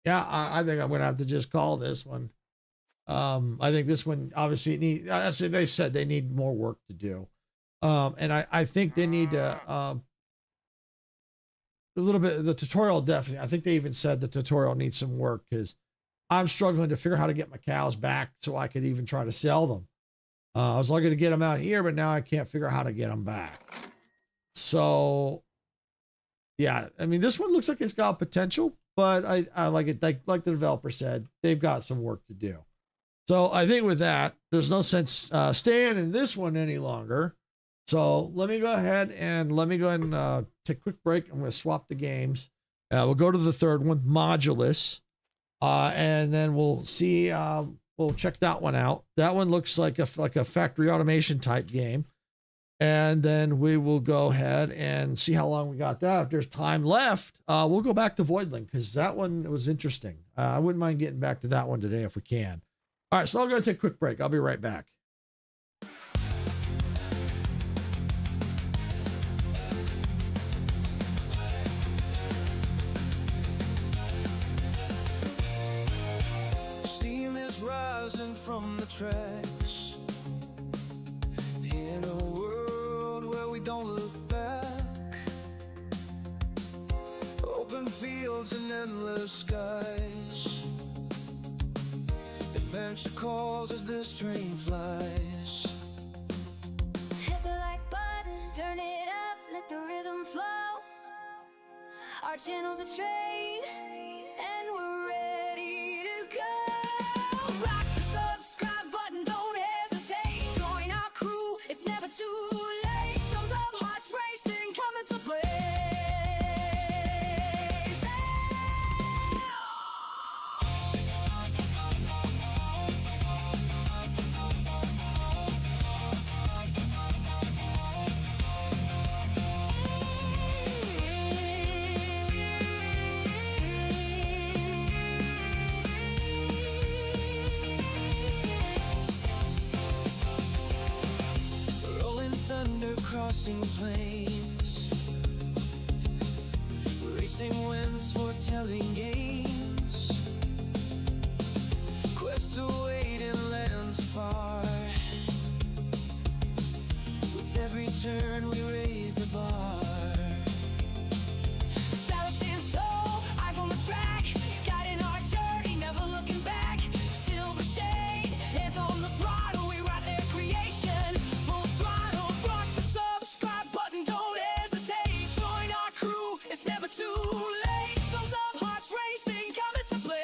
Yeah, I think I'm going to have to just call this one. I think this one obviously they've said they need more work to do. And I think they need to, a little bit, the tutorial definitely, I think they even said the tutorial needs some work because I'm struggling to figure out how to get my cows back so I could even try to sell them. I was lucky to get them out here, but now I can't figure out how to get them back. So yeah, I mean, this one looks like it's got potential, but I like it. Like the developer said, they've got some work to do. So I think with that, there's no sense staying in this one any longer. So let me go ahead and take a quick break. I'm going to swap the games. We'll go to the third one, Modulus, and then we'll see. We'll check that one out. That one looks like a factory automation type game. And then we will go ahead and see how long we got that. If there's time left, we'll go back to Voidling because that one was interesting. I wouldn't mind getting back to that one today if we can. All right, so I'm going to take a quick break. I'll be right back. Steam is rising from the trash in a world where we don't look back. Open fields and endless skies. Adventure calls as this train flies. Hit the like button, turn it up, let the rhythm flow. Our channel's a train, and we're ready to go. Rock the subscribe button, don't hesitate. Join our crew, it's never too late. Thumbs up, hearts racing, coming to play. Rolling thunder crossing plains, racing winds foretelling games. Quests await in lands far. With every turn we raise the bar. Saddle stands tall, eyes on the track, guiding our journey, never looking back. Silver shade, hands on the throttle, we ride their creation, full throttle. Rock the subscribe button, don't hesitate. Join our crew, it's never too late. Thumbs up, hearts racing, coming to play.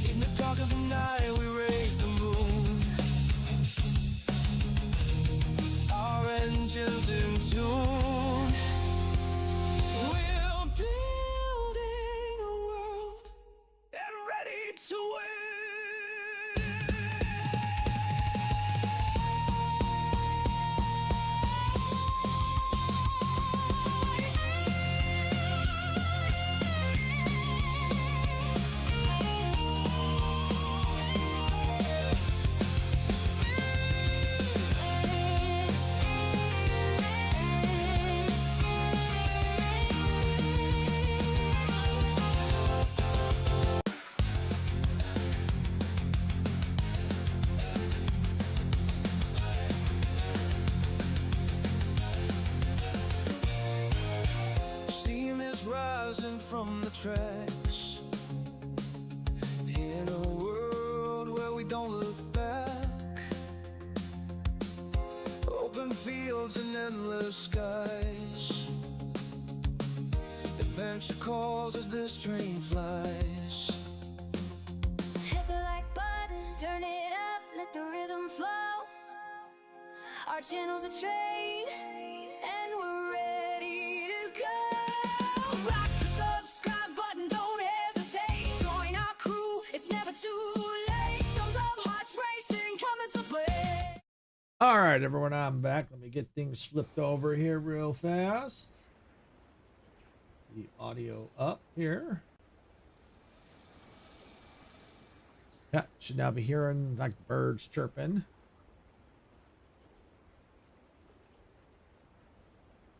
In the dark of the night we raise the moon. Our engines in tune. We're building a world and ready to win. Steam is rising from the trash in a world where we don't look back. Open fields and endless skies. Adventure calls as this train flies. Hit the like button, turn it up, let the rhythm flow. Our channel's a train, and we're ready to go. Rock the subscribe button, don't hesitate. Join our crew, it's never too late. Thumbs up, hearts racing, coming to play. All right, everyone, I'm back. Let me get things flipped over here real fast. The audio up here. Yeah, should now be hearing like birds chirping.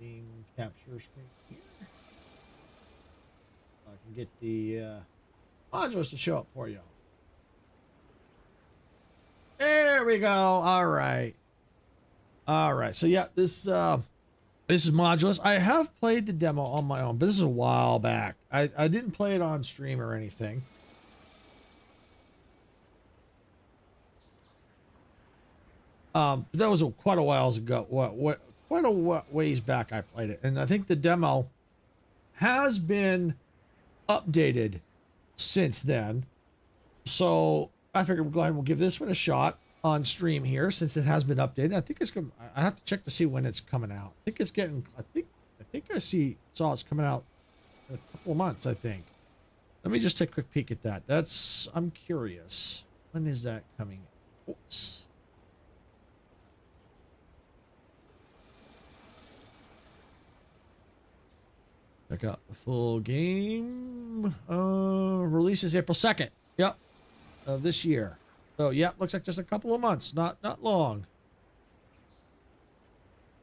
screen capture screen here. I can get the modules to show up for you. There we go. All right. All right. So yeah, this is Modulus. I have played the demo on my own, but this is a while back. I didn't play it on stream or anything. But that was quite a while ago. Quite a ways back I played it, and I think the demo has been updated since then. So I figured we'll go ahead and we'll give this one a shot on stream here since it has been updated. I think it's going. I have to check to see when it's coming out. I think it's getting. I think I saw it's coming out in a couple of months. I think. Let me just take a quick peek at that. I'm curious. When is that coming? Oops. Check out the full game. Release is April 2nd. Yep. Of this year. So, yeah, looks like just a couple of months. Not long.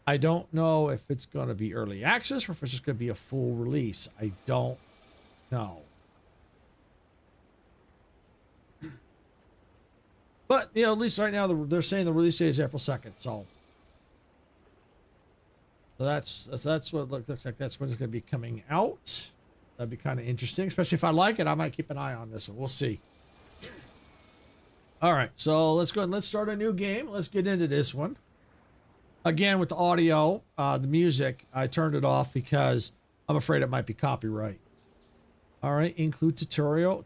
I don't know if it's going to be early access or if it's just going to be a full release. I don't know. But, you know, at least right now they're saying the release date is April 2nd. So that's what it looks like. That's when it's going to be coming out. That'd be kind of interesting, especially if I like it. I might keep an eye on this one. We'll see. All right, so let's go ahead and let's start a new game. Let's get into this one. Again, with the audio, the music, I turned it off because I'm afraid it might be copyright. All right, include tutorial.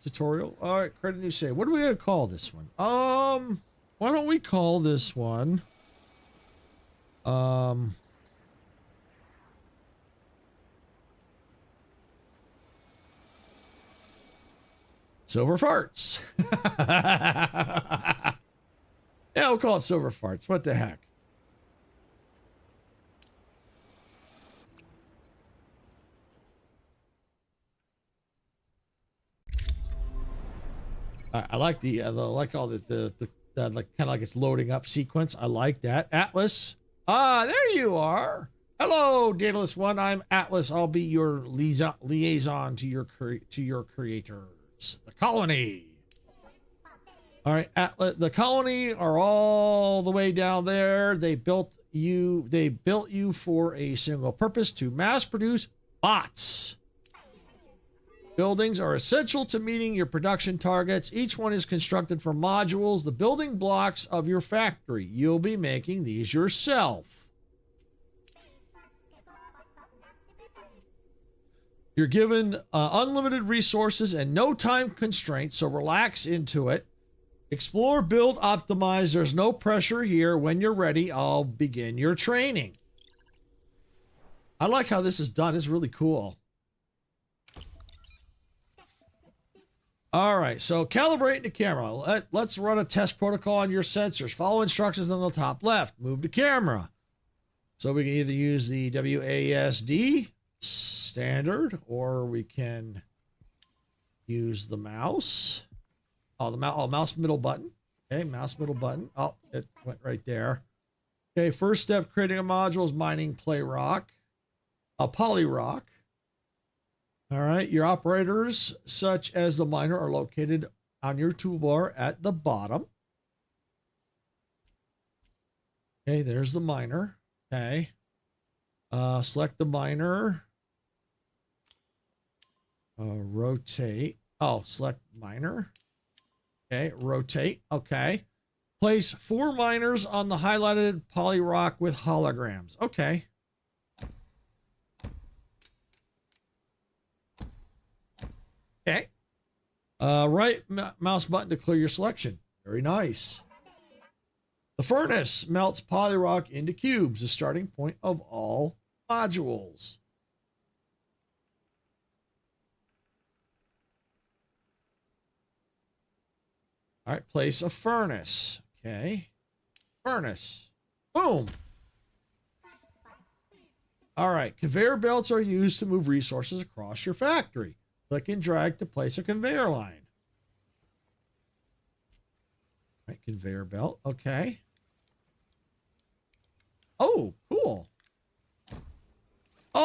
All right, create a new save. What are we gonna call this one? Why don't we call this one? Silver Farts. Yeah, we'll call it Silver Farts. What the heck? I like the like all the like kind of like it's loading up sequence. I like that. Atlas. Ah, there you are. Hello, Daedalus One. I'm Atlas. I'll be your liaison to your creators. The colony. All right, Atlas. The colony are all the way down there. They built you for a single purpose: to mass produce bots. Buildings are essential to meeting your production targets. Each one is constructed from modules, the building blocks of your factory. You'll be making these yourself. You're given unlimited resources and no time constraints, so relax into it. Explore, build, optimize. There's no pressure here. When you're ready, I'll begin your training. I like how this is done. It's really cool. All right, so calibrate the camera. Let's run a test protocol on your sensors. Follow instructions on the top left. Move the camera. So we can either use the WASD standard or we can use the mouse. Oh, mouse middle button. Okay, mouse middle button. Oh, it went right there. Okay, first step, creating a module is mining poly rock. All right, your operators, such as the miner, are located on your toolbar at the bottom. Okay, there's the miner. Okay. Select the miner. Rotate. Oh, select miner. Okay, rotate. Okay. Place 4 miners on the highlighted poly rock with holograms. Okay. Okay. Right mouse button to clear your selection. Very nice. The furnace melts polyrock into cubes, the starting point of all modules. All right, place a furnace. Okay. Furnace. Boom. All right, conveyor belts are used to move resources across your factory. Click and drag to place a conveyor line. All right, conveyor belt. Okay. Oh, cool.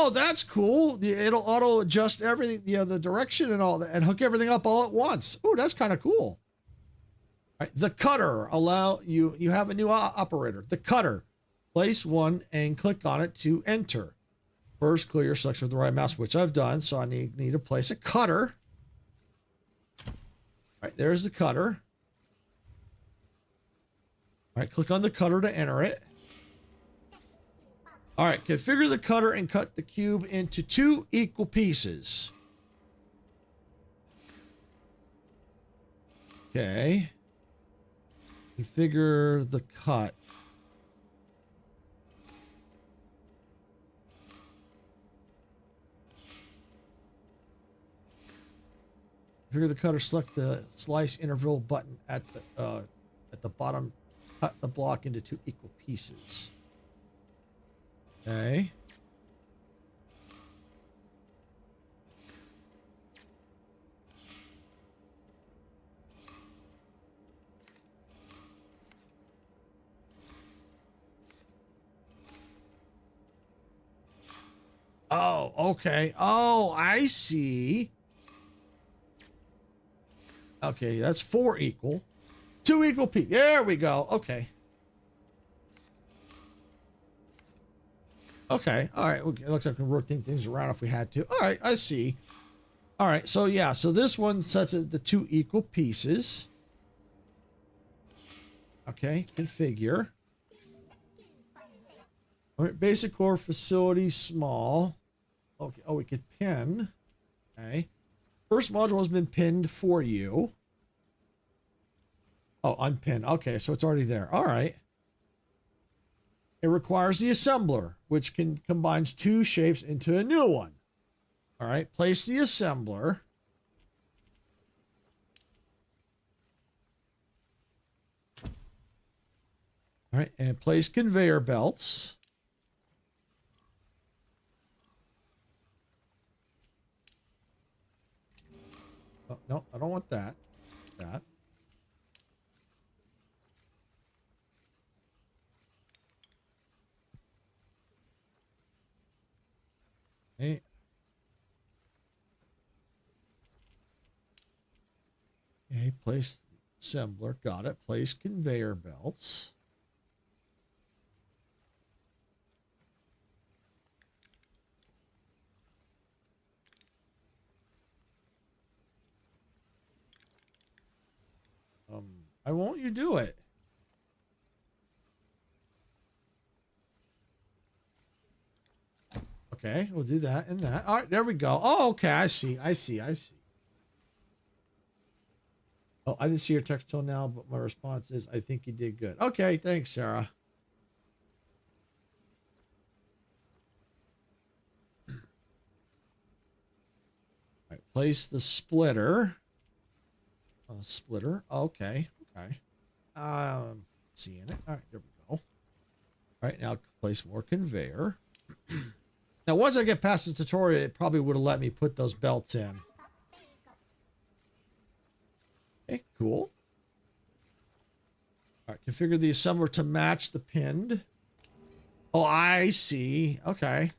Oh, that's cool. It'll auto adjust everything, the direction and all that, and hook everything up all at once. Oh, that's kind of cool. All right, the cutter you have a new operator. The cutter. Place one and click on it to enter. First, clear your selection with the right mouse, which I've done. So I need to place a cutter. All right, there's the cutter. All right, click on the cutter to enter it. All right, configure the cutter and cut the cube into 2 equal pieces. Okay. Configure the cut. Configure the cutter, select the slice interval button at the bottom. Cut the block into 2 equal pieces. Okay. Oh, okay. Oh, I see. Okay, that's 4 equal. 2 equal pieces. There we go. Okay. Okay. All right. It looks like we can rotate things around if we had to. All right. I see. All right. So, yeah. So this one sets it to 2 equal pieces. Okay. Configure. All right. Basic core facility small. Okay. Oh, we could pin. Okay. First module has been pinned for you. Oh, unpin. Okay, so it's already there. All right. It requires the assembler, which combines 2 shapes into a new one. All right, place the assembler. All right, and place conveyor belts. Oh, no, I don't want that. That. Okay. Okay, place assembler. Got it. Place conveyor belts. Why won't you do it? Okay, we'll do that and that. All right, there we go. Oh, okay, I see. Oh, I didn't see your text till now, but my response is, I think you did good. Okay, thanks, Sarah. All right, place the splitter. Splitter. Okay. Seeing it. All right, there we go. All right, now place more conveyor. Now, once I get past this tutorial, it probably would have let me put those belts in. Okay, cool. All right, configure the assembler to match the pinned. Oh, I see. Okay.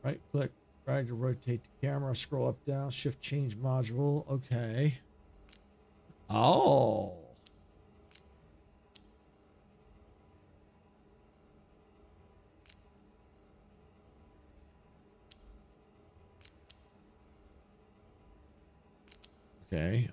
Right click, drag to rotate the camera, scroll up, down, shift, change module. Okay. Oh. Okay.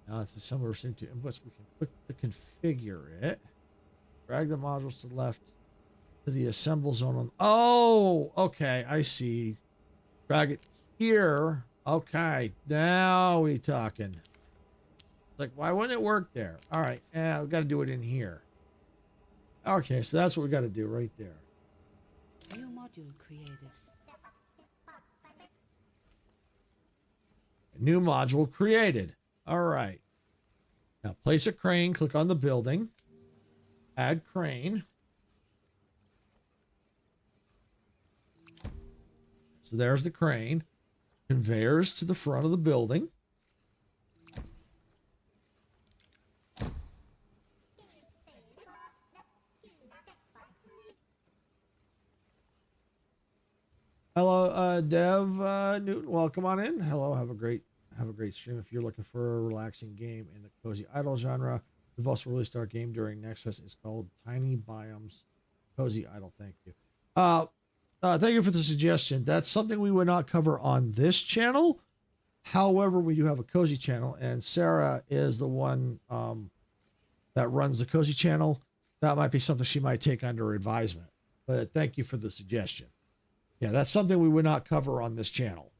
Now it's a similar thing to inputs. We can click to configure it. Drag the modules to the left to the assemble zone. Oh, okay. I see. Drag it here. Okay. Now we talking. Like, why wouldn't it work there? All right. Yeah, we got to do it in here. Okay. So that's what we got to do right there. New module created. New module created. All right. Now place a crane, click on the building, add crane. So there's the crane. Conveyors to the front of the building. Hello, Dev Newton. Welcome on in. Hello. Have a great stream. If you're looking for a relaxing game in the cozy idle genre, we've also released our game during Next Fest. It's called Tiny Biomes Cozy Idle. Thank you. Thank you for the suggestion. That's something we would not cover on this channel. However, we do have a cozy channel, and Sarah is the one that runs the cozy channel. That might be something she might take under advisement. But thank you for the suggestion. Yeah, that's something we would not cover on this channel.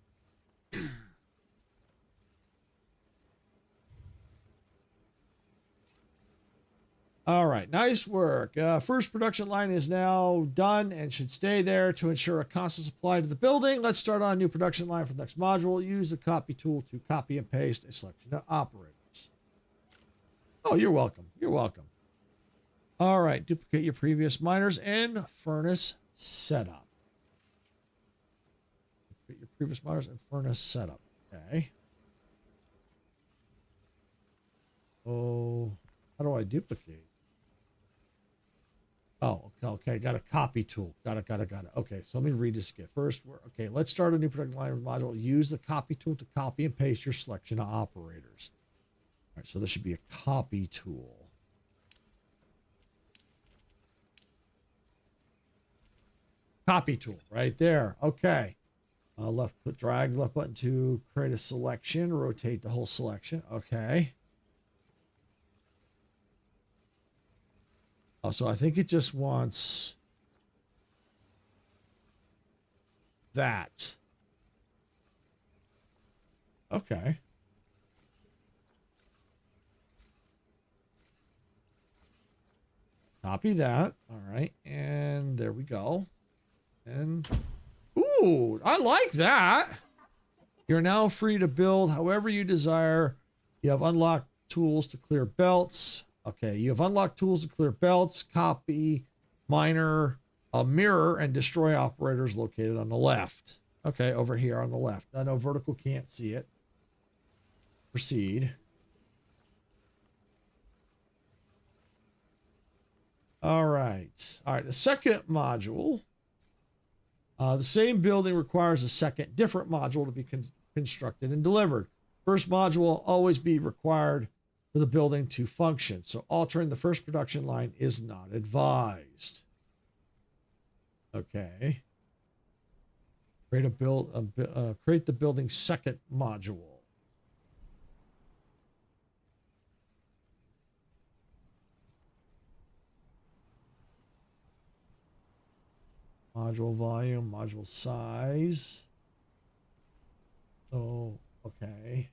All right, nice work. First production line is now done and should stay there to ensure a constant supply to the building. Let's start on a new production line for the next module. Use the copy tool to copy and paste a selection of operators. Oh, you're welcome. You're welcome. All right, duplicate your previous miners and furnace setup. Duplicate your previous miners and furnace setup. Okay. Oh, how do I duplicate? Oh, okay. Got a copy tool. Got it. Okay, so let me read this again. First, okay, let's start a new production line module. Use the copy tool to copy and paste your selection of operators. All right, so this should be a copy tool. Copy tool right there. Okay. Left click, drag left button to create a selection. Rotate the whole selection. Okay. Oh, so I think it just wants that. Okay. Copy that. All right. And there we go. And, ooh, I like that. You're now free to build however you desire. You have unlocked tools to clear belts. Okay, you have unlocked tools to clear belts, copy, miner, a mirror, and destroy operators located on the left. Okay, over here on the left. I know vertical can't see it. Proceed. All right. All right, the second module. The same building requires a second different module to be constructed and delivered. First module will always be required for the building to function, so altering the first production line is not advised. Okay. Create the building's second module. Module volume, module size. So, okay.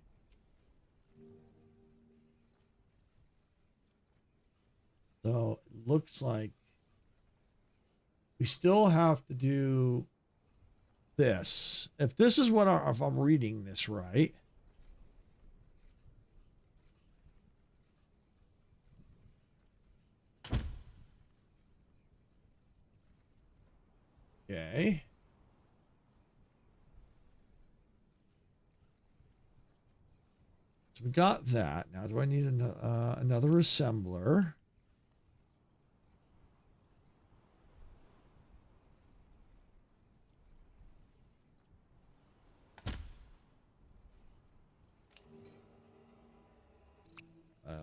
So it looks like we still have to do this. If this is what if I'm reading this right. Okay. So we got that. Now, do I need another assembler?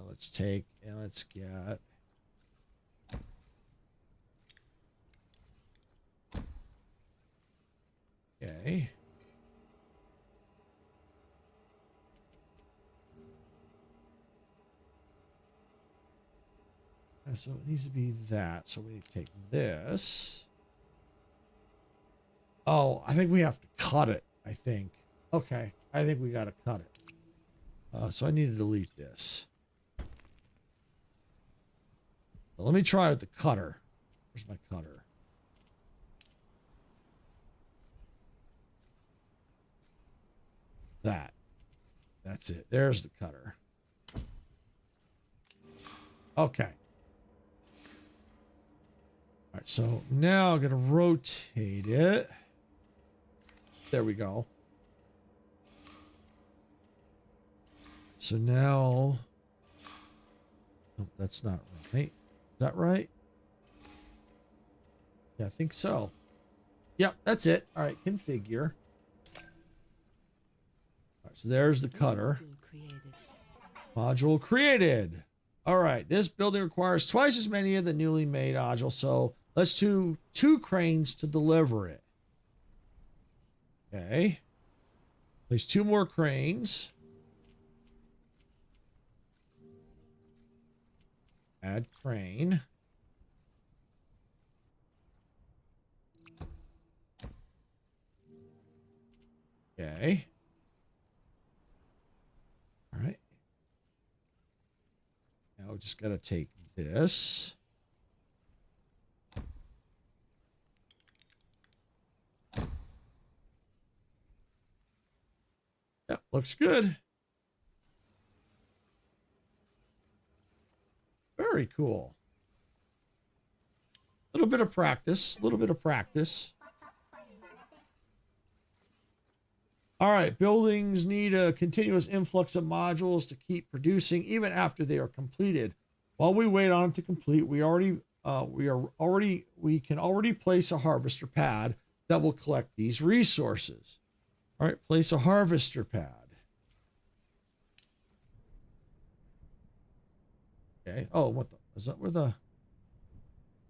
Let's take and let's get. Okay. So it needs to be that. So we need to take this. Oh, I think we have to cut it, I think. Okay. I think we got to cut it. So I need to delete this. So let me try with the cutter. Where's my cutter? That's it. There's the cutter. Okay. All right, so now I'm going to rotate it there we go. So now, oh, that's not right. Is that right? Yeah, I think so. Yep, that's it. All right, configure. All right, so there's the cutter. Module created. Module created. All right, this building requires twice as many of the newly made modules, so let's do 2 cranes to deliver it. Okay. Place 2 more cranes. Add crane. Okay. All right. Now we just got to take this. Yep, looks good. Very cool. A little bit of practice. A little bit of practice. All right, buildings need a continuous influx of modules to keep producing even after they are completed. While we wait on it to complete, we can already place a harvester pad that will collect these resources. All right, place a harvester pad. Okay. Oh, what the is that? Where the?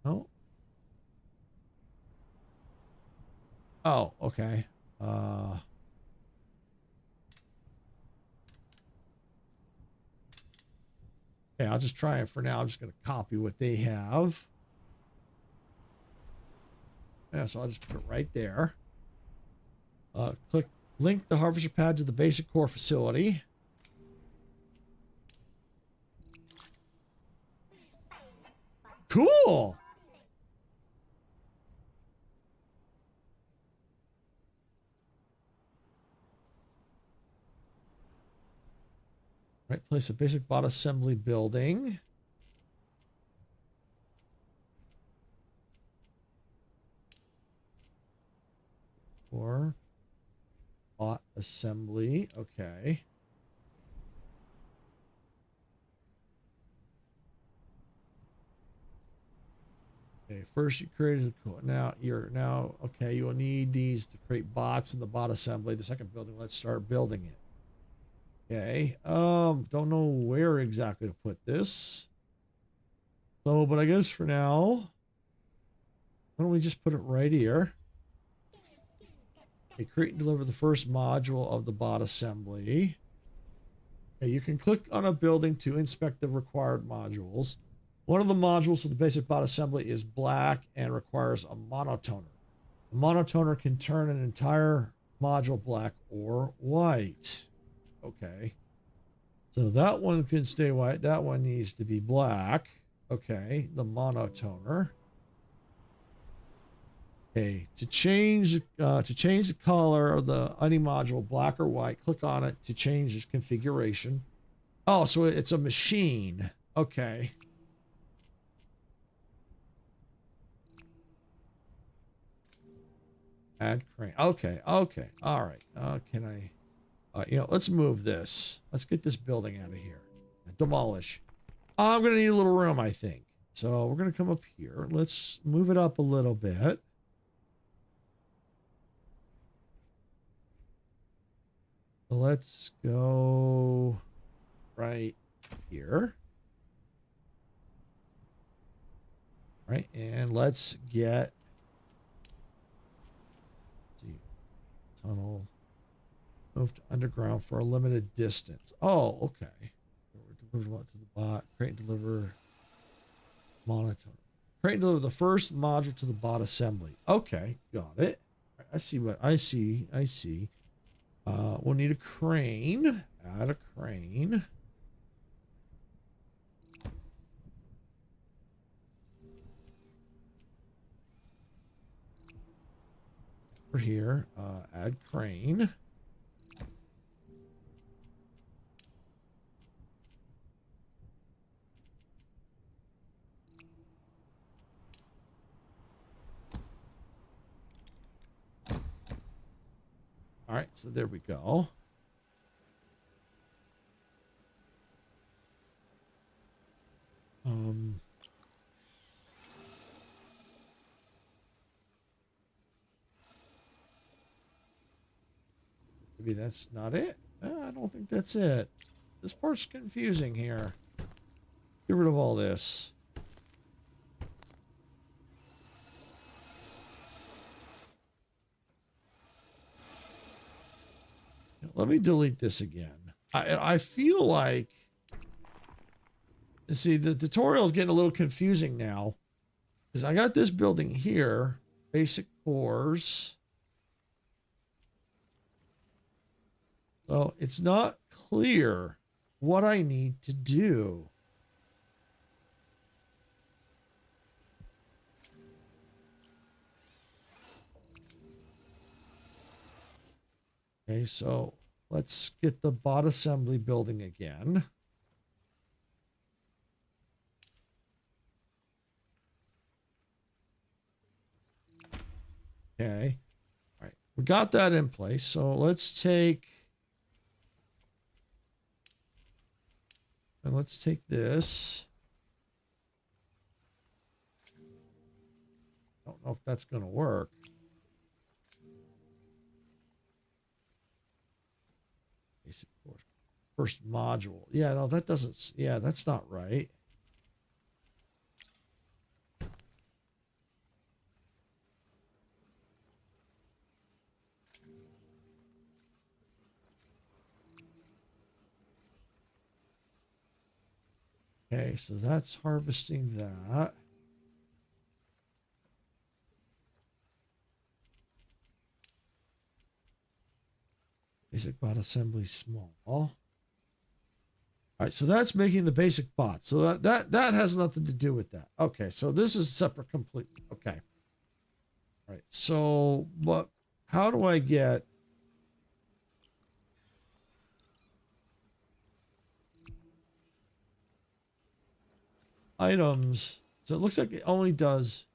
Oh. Oh, okay. Okay, I'll just try it for now. I'm just going to copy what they have. Yeah, so I'll just put it right there. Link the harvester pad to the basic core facility. Cool. Right, place a basic bot assembly building. Or bot assembly. Okay. Okay, first you created now okay, you will need these to create bots in the bot assembly. The second building, let's start building it. Okay. Don't know where exactly to put this. So, but I guess for now, why don't we just put it right here? Okay, create and deliver the first module of the bot assembly. Okay, you can click on a building to inspect the required modules. One of the modules for the basic bot assembly is black and requires a monotoner. A monotoner can turn an entire module black or white. Okay. So that one can stay white. That one needs to be black. Okay. The monotoner. Okay. To change the color of the any module, black or white, click on it to change its configuration. Oh, so it's a machine. Okay. Add crane. Okay. Okay. All right. Can I? Let's move this. Let's get this building out of here. Demolish. I'm going to need a little room, I think. So we're going to come up here. Let's move it up a little bit. So let's go right here. Right. And let's get, tunnel. Move to underground for a limited distance. Oh, okay. Deliver what to the bot. Create and deliver monotone. Create and deliver the first module to the bot assembly. Okay, got it. I see what I see. I see. We'll need a crane. Add a crane. Over here, add crane. All right, so there we go. Maybe that's not it. I don't think that's it. This part's confusing here. Get rid of all this. Let me delete this again. I feel like, see, the tutorial is getting a little confusing now, because I got this building here, basic cores. So it's not clear what I need to do. Okay, so let's get the bot assembly building again. Okay. All right. We got that in place. So let's take this. Don't know if that's going to work. Basic course. First module. Yeah, no, that doesn't. Yeah, that's not right. Okay, so that's harvesting that. Basic bot assembly small. All right, so that's making the basic bot. So that has nothing to do with that. Okay, so this is separate completely. Okay. All right, so how do I get items? So it looks like it only does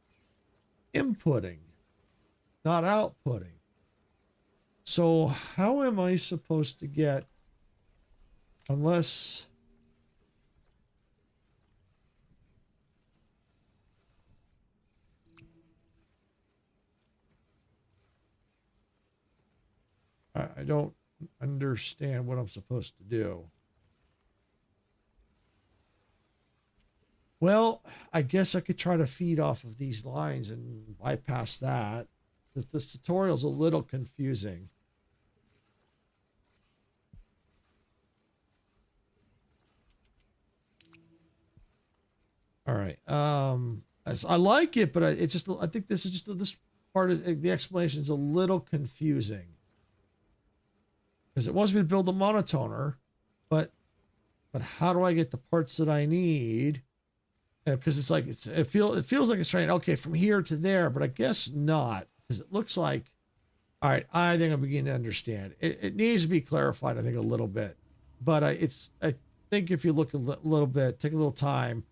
inputting, not outputting. So how am I supposed to get, unless I don't understand what I'm supposed to do. Well, I guess I could try to feed off of these lines and bypass that. This tutorial's a little confusing. All right. I like it, but it's just, I think this is just, this part is, the explanation is a little confusing. Because it wants me to build a monotoner, but how do I get the parts that I need? Because it's like, it feels like it's trying, okay, from here to there, but I guess not. Because it looks like, all right, I think I'm beginning to understand. It needs to be clarified, I think, a little bit. But I think if you look a little bit, take a little time,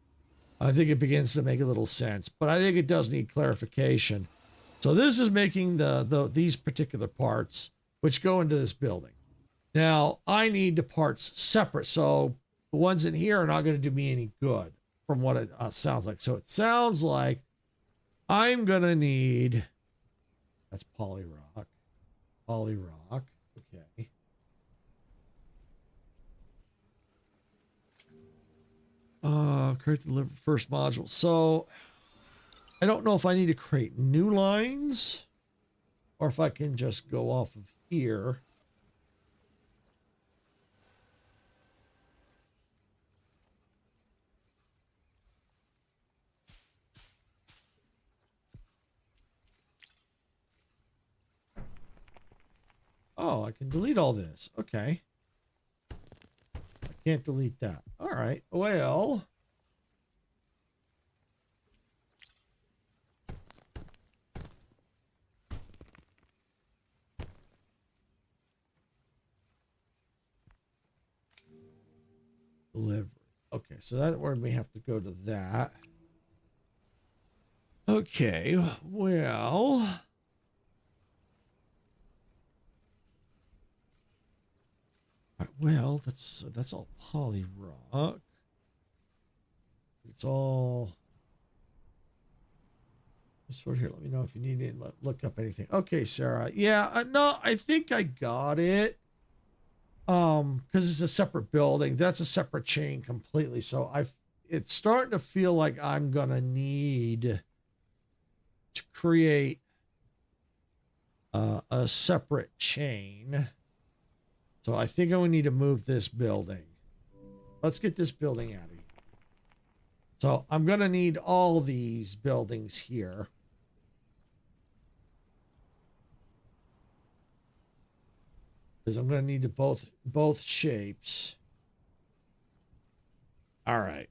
I think it begins to make a little sense. But I think it does need clarification. So this is making these particular parts, which go into this building. Now, I need the parts separate. So the ones in here are not going to do me any good from what it sounds like. So it sounds like I'm going to need, that's polyrock. Polyrock. Okay. Create the first module. So I don't know if I need to create new lines or if I can just go off of here. Oh, I can delete all this. Okay. I can't delete that. All right. Well. Delivery. Okay, so that's where we have to go to that. Okay, well. well, that's all poly rock. It's all. Sort here. Let me know if you need to look up anything. Okay, Sarah. Yeah, no, I think I got it. Because it's a separate building. That's a separate chain completely. So it's starting to feel like I'm gonna need to create a separate chain. So I think I would need to move this building. Let's get this building out of here. So I'm gonna need all these buildings here. Because I'm going to need to both shapes. All right.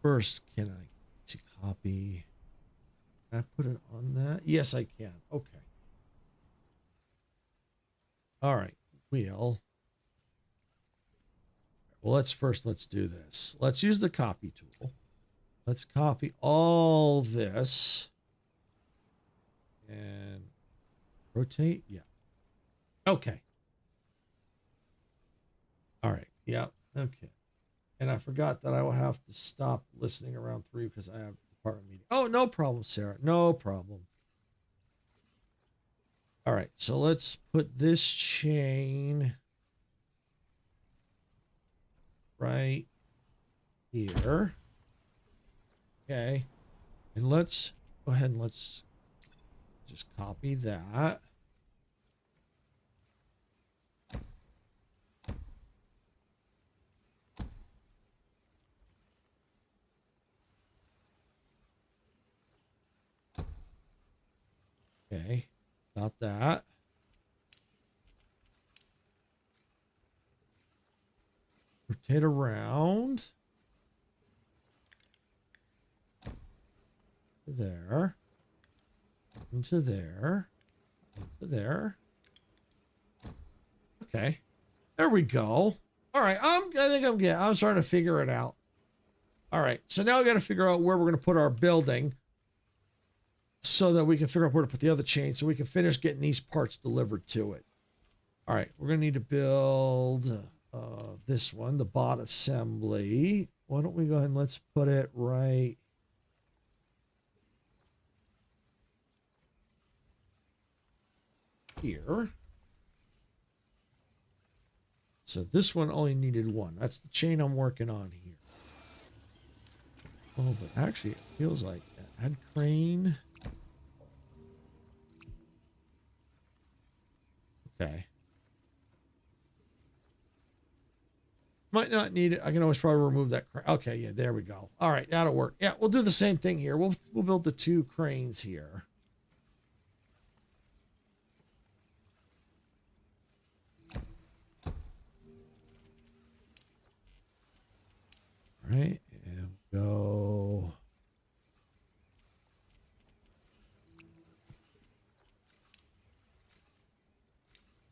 First, can I copy? Can I put it on that? Yes, I can. Okay. All right. Well, let's do this. Let's use the copy tool. Let's copy all this. And rotate. Yeah. Okay. All right. Yeah. Okay. And I forgot that I will have to stop listening around 3 because I have department meeting. Oh, no problem, Sarah. No problem. All right. So let's put this chain right here. Okay. And let's go ahead and let's just copy that. Okay, got that. Rotate around. There. Into there. Into there. Okay. There we go. All right. I think I'm starting to figure it out. All right. So now we got to figure out where we're going to put our building so that we can figure out where to put the other chain so we can finish getting these parts delivered to it. All right. We're going to need to build this one, the bot assembly. Why don't we go ahead and let's put it right here. So this one only needed one. That's the chain I'm working on here. Oh, but actually it feels like add crane. Okay. Might not need it. I can always probably remove that crane. Okay, yeah, there we go. All right, that'll work. Yeah, we'll do the same thing here. We'll build the 2 cranes here. All right, and go.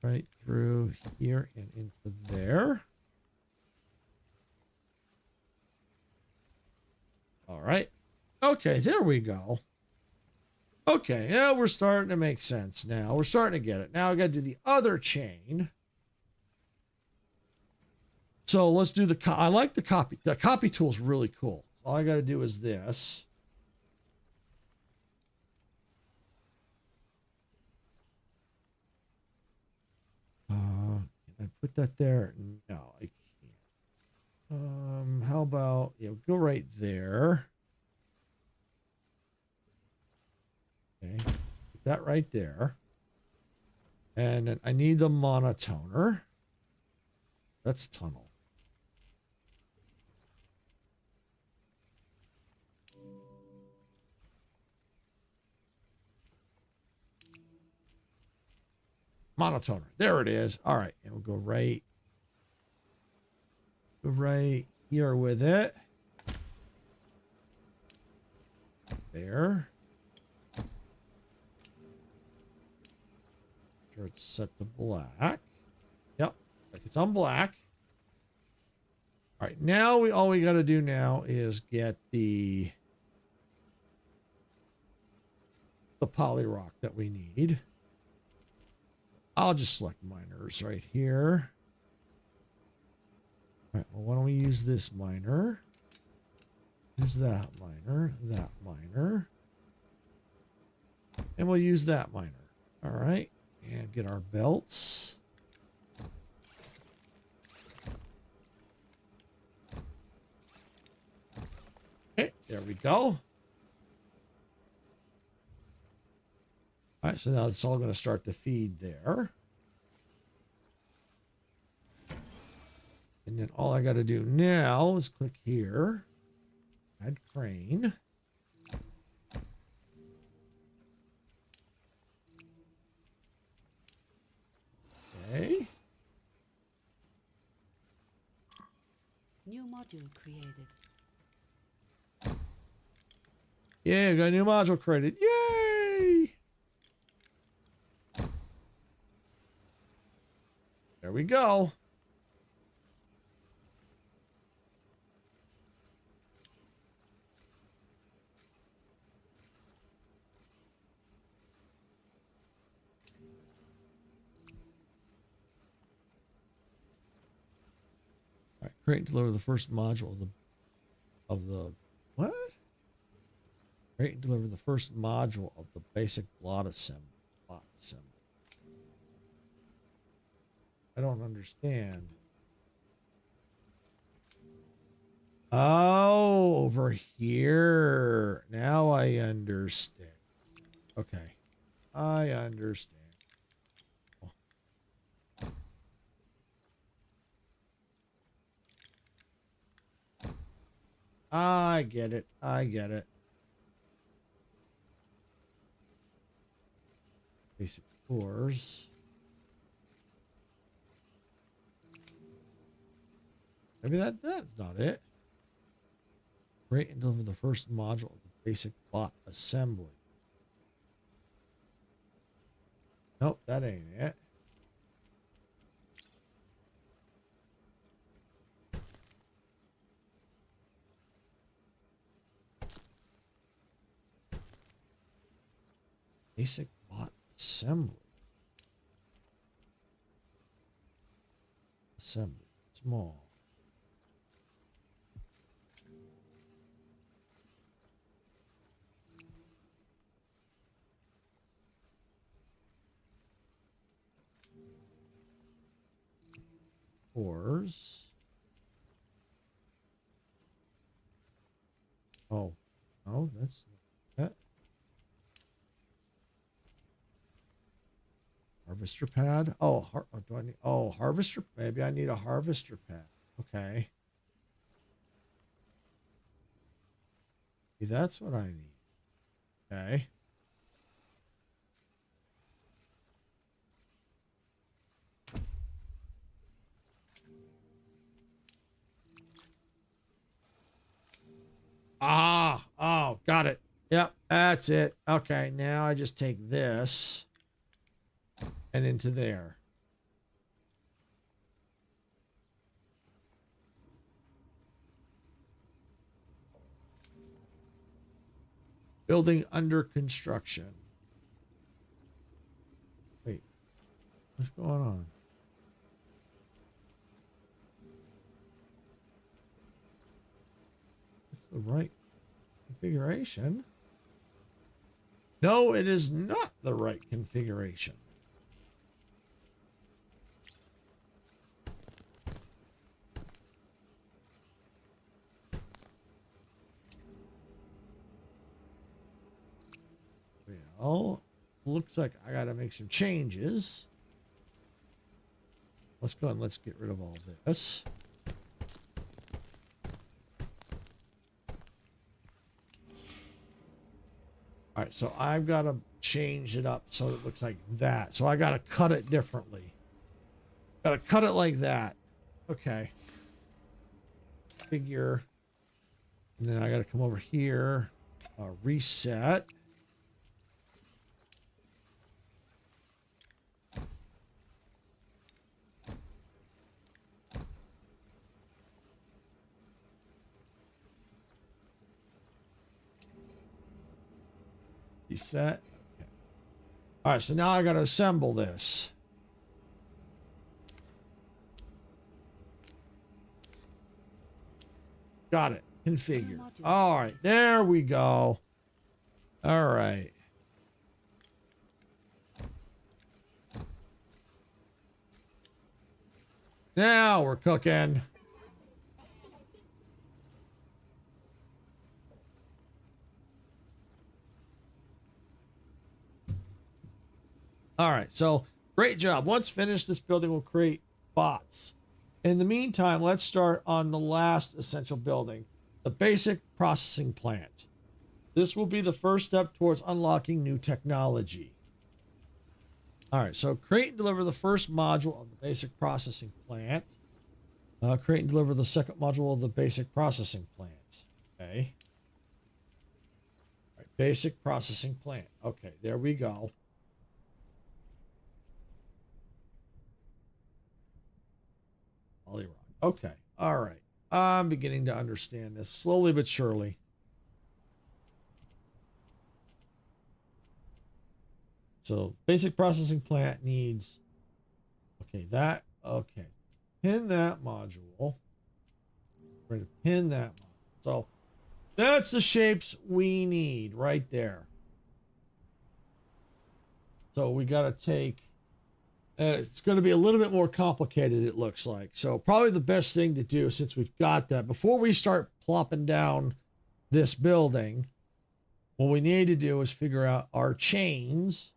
Right through here and into there. All right. Okay, there we go. Okay, yeah, we're starting to make sense now. We're starting to get it. Now I got to do the other chain. So let's do I like the copy. The copy tool is really cool. All I got to do is this. Can I put that there? No, I can't. How about, go right there. Okay, put that right there. And then I need the monotoner. That's tunnel. Monotoner. There it is. All right. And we'll go right here with it. There. Sure it's set to black. Yep. Like it's on black. All right. Now all we got to do now is get the poly rock that we need. I'll just select miners right here. All right, well, why don't we use this miner? Use that miner. And we'll use that miner. All right, and get our belts. Okay, there we go. All right, so now it's all going to start to feed there. And then all I got to do now is click here. Add crane. Okay. New module created. Yeah, got a new module created. Yay! There we go. All right, create and deliver the first module of the what? Create and deliver the first module of the basic plot assembly. I don't understand. Oh, over here. Now I understand. Okay. I understand. I get it. I get it. Basic cores. Maybe that's not it. Create and deliver the first module of the basic bot assembly. Nope, that ain't it. Basic bot assembly. Assembly. Small. Cores. Oh, no, that's not that. Harvester pad. Oh, do I need? Oh, harvester. Maybe I need a harvester pad. Okay. See, that's what I need. Okay. Oh, got it. Yep, that's it. Okay, now I just take this and into there. Building under construction. Wait, what's going on? It's the right configuration. No, it is not the right configuration. Well, looks like I gotta make some changes. Let's go and let's get rid of all this. All right, so I've got to change it up so it looks like that. So I got to cut it differently. Got to cut it like that. Okay. Figure. And then I got to come over here. Reset. Reset. Okay. All right, so now I got to assemble this. Got it. Configured. All right. There we go. All right. Now we're cooking. All right, so great job. Once finished, this building will create bots. In the meantime, let's start on the last essential building, the basic processing plant. This will be the first step towards unlocking new technology. All right, so create and deliver the first module of the basic processing plant. Create and deliver the second module of the basic processing plant. Okay. All right, basic processing plant. Okay, there we go. Polyrock. Okay. All right. I'm beginning to understand this slowly but surely. So basic processing plant needs, okay, that, okay. Pin that module. We're going to pin that module. So that's the shapes we need right there. So we got to take, it's going to be a little bit more complicated, it looks like. So probably the best thing to do, since we've got that, before we start plopping down this building, what we need to do is figure out our chains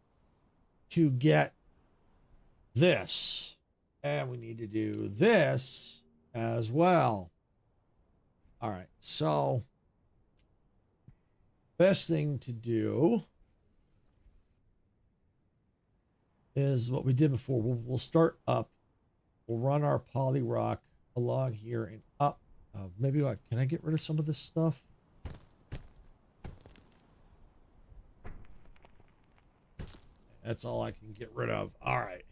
to get this. And we need to do this as well. All right, so best thing to do is what we did before. We'll start up. We'll run our poly rock along here and up. Maybe what? Can I get rid of some of this stuff? That's all I can get rid of. All right.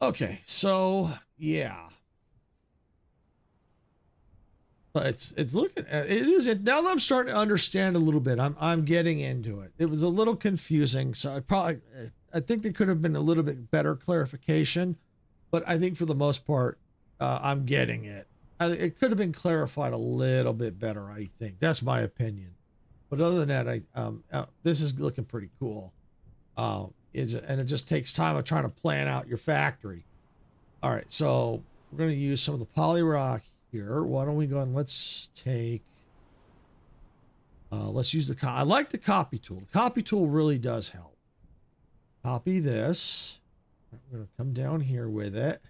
Okay, so yeah. It's looking at it is it now that I'm starting to understand a little bit. I'm getting into it. It was a little confusing, so I think there could have been a little bit better clarification, but I think for the most part, I'm getting it. It could have been clarified a little bit better. I think that's my opinion, but other than that, this is looking pretty cool. And it just takes time of trying to plan out your factory. All right, so we're going to use some of the poly rock here. Why don't we go and let's take, let's use I like the copy tool. The copy tool really does help. Copy this. We're going to come down here with it.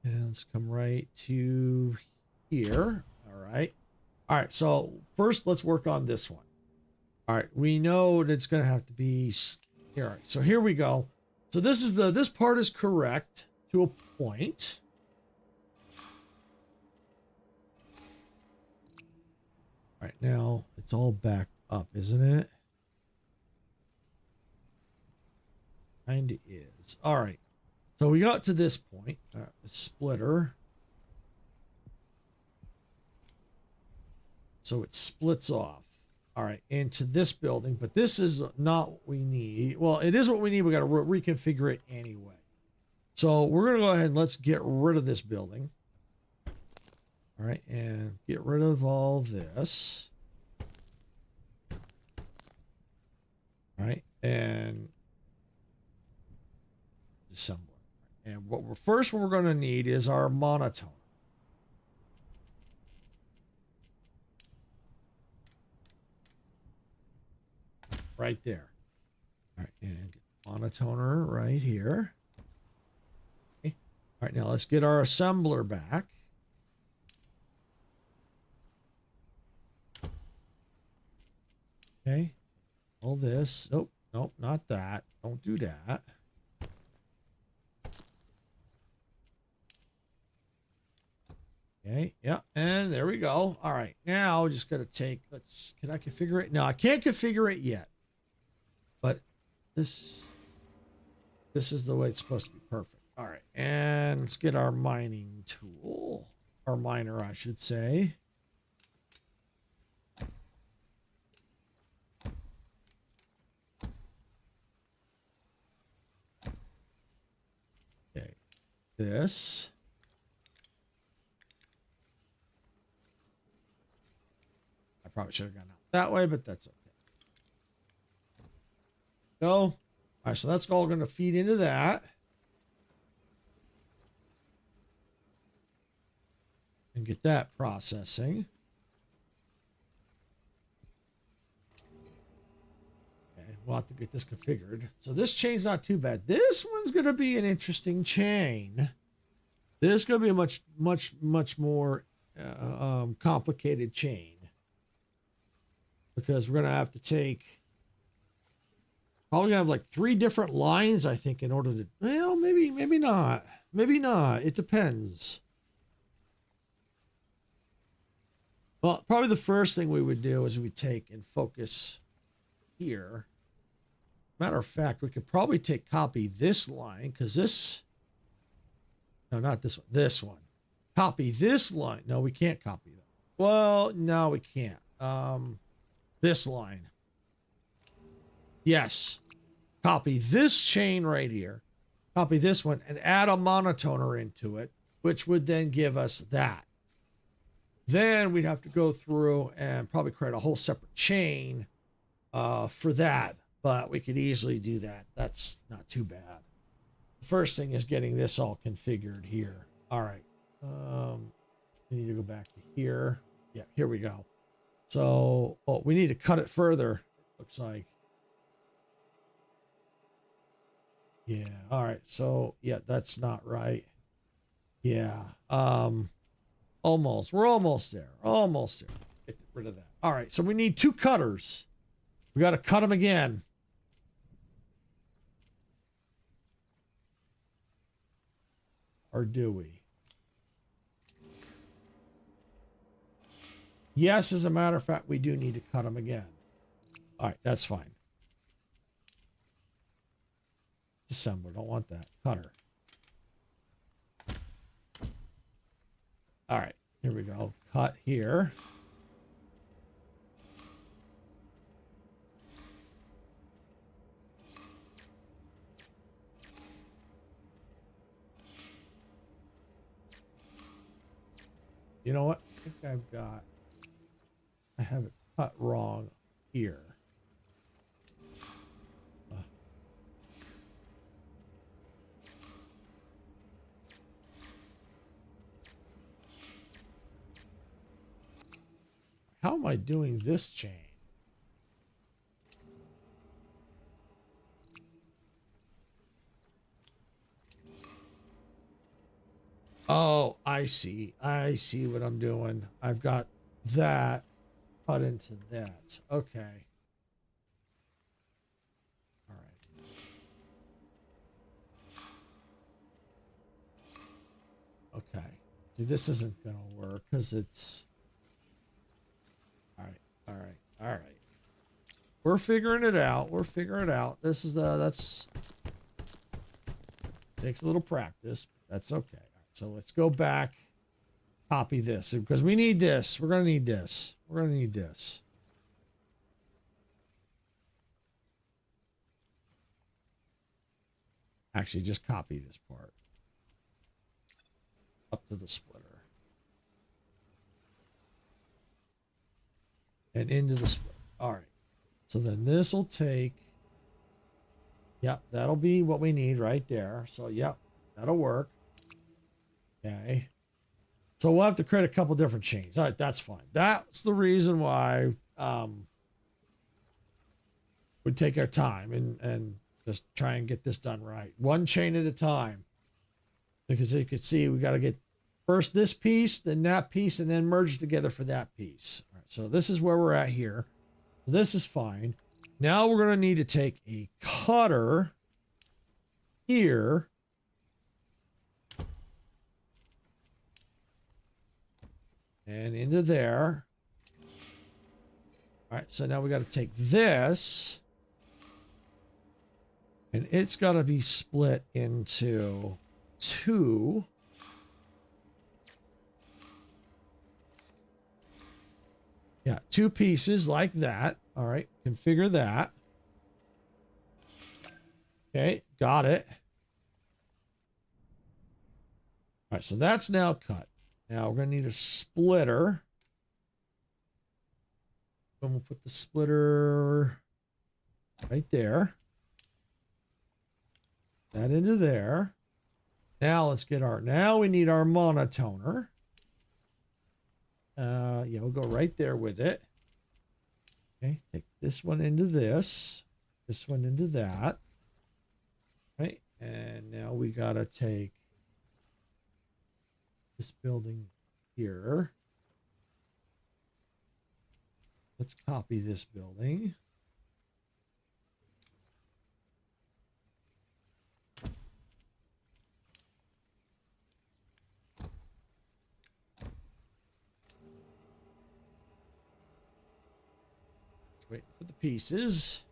And let's come right to here. All right. All right, so first let's work on this one. All right, we know that it's going to have to be here. All right, so here we go. So this part is correct to a point. All right, now it's all backed up, isn't it? Kind of is. All right, so we got to this point. The splitter. So it splits off. All right, into this building, but this is not what we need. Well, it is what we need. We got to reconfigure it anyway. So we're going to go ahead and let's get rid of this building. All right, and get rid of all this. All right, and assembler. And what we're going to need is our monotone. Right there. All right, and monotoner right here. Okay. All right, now let's get our assembler back. Okay. All this. Oh, nope, not that. Don't do that. Okay, yeah, and there we go. All right, now just gotta take, can I configure it? No, I can't configure it yet. But this is the way it's supposed to be. Perfect. All right, and let's get our mining tool, our miner, I should say. this. I probably should have gone out that way, but that's okay. Go. All right, so that's all going to feed into that. And get that processing. Okay, we'll have to get this configured. So this chain's not too bad. This one's going to be an interesting chain. This is going to be a much more complicated chain. Because we're going to have to take... Probably going to have like 3 different lines, I think, in order to... Well, maybe not. Maybe not. It depends. Well, probably the first thing we would do is we take and focus here. Matter of fact, we could probably copy this line, because this... No, not this one. This one. Copy this line. No, we can't copy that. Well, no, we can't. This line. Yes. Copy this chain right here. Copy this one and add a monotoner into it, which would then give us that. Then we'd have to go through and probably create a whole separate chain for that. But we could easily do that. That's not too bad. The first thing is getting this all configured here. All right. We need to go back to here. Yeah, here we go. So, oh, we need to cut it further. Looks like. Yeah. All right. So, yeah, that's not right. Yeah. Almost. We're almost there. Almost there. Get rid of that. All right. So we need 2 cutters. We got to cut them again. Or do we? Yes, as a matter of fact, we do need to cut them again. All right. That's fine. Assembler. Don't want that. Cutter. All right, here we go. Cut here. You know what? I think I have it cut wrong here. How am I doing this chain? Oh, I see. I see what I'm doing. I've got that cut into that. Okay. All right. Okay. See, this isn't going to work because it's... All right. We're figuring it out. This is that's takes a little practice. That's okay. All right, so let's go back. Copy this because we need this. We're gonna need this. Actually, just copy this part up to the splitter. And into the split. All right. So then this will take. Yep, that'll be what we need right there. So, yep, that'll work. Okay. So we'll have to create a couple different chains. All right, that's fine. That's the reason why we take our time and just try and get this done right. 1 chain at a time. Because you can see we got to get first this piece, then that piece, and then merge together for that piece. So this is where we're at here. This is fine. Now we're going to need to take a cutter here. And into there. All right, so now we got to take this. And it's got to be split into 2. Yeah, 2 pieces like that. All right, configure that. Okay, got it. right, so that's now cut. Now we're going to need a splitter. And we'll put the splitter right there. That into there. Now let's get our, now we need our monotoner. Yeah, we'll go right there with it. Okay, take this one into this one into that. Right, and now we gotta take this building here. Let's copy this building. Wait for the pieces.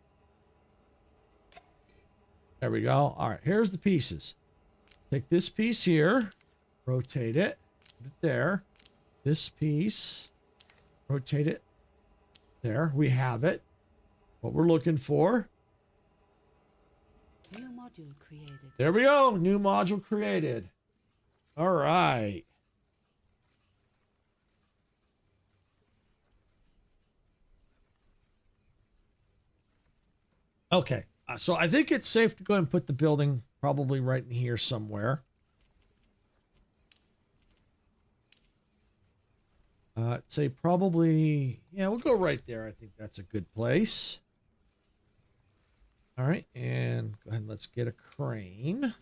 There we go. All right, here's the pieces. Take this piece here, rotate it, put it there. This piece, rotate it. There, we have it. What we're looking for. New module created. There we go. New module created. All right. Okay. So I think it's safe to go ahead and put the building probably right in here somewhere. I'd say probably, yeah, we'll go right there. I think that's a good place. All right, and go ahead and let's get a crane.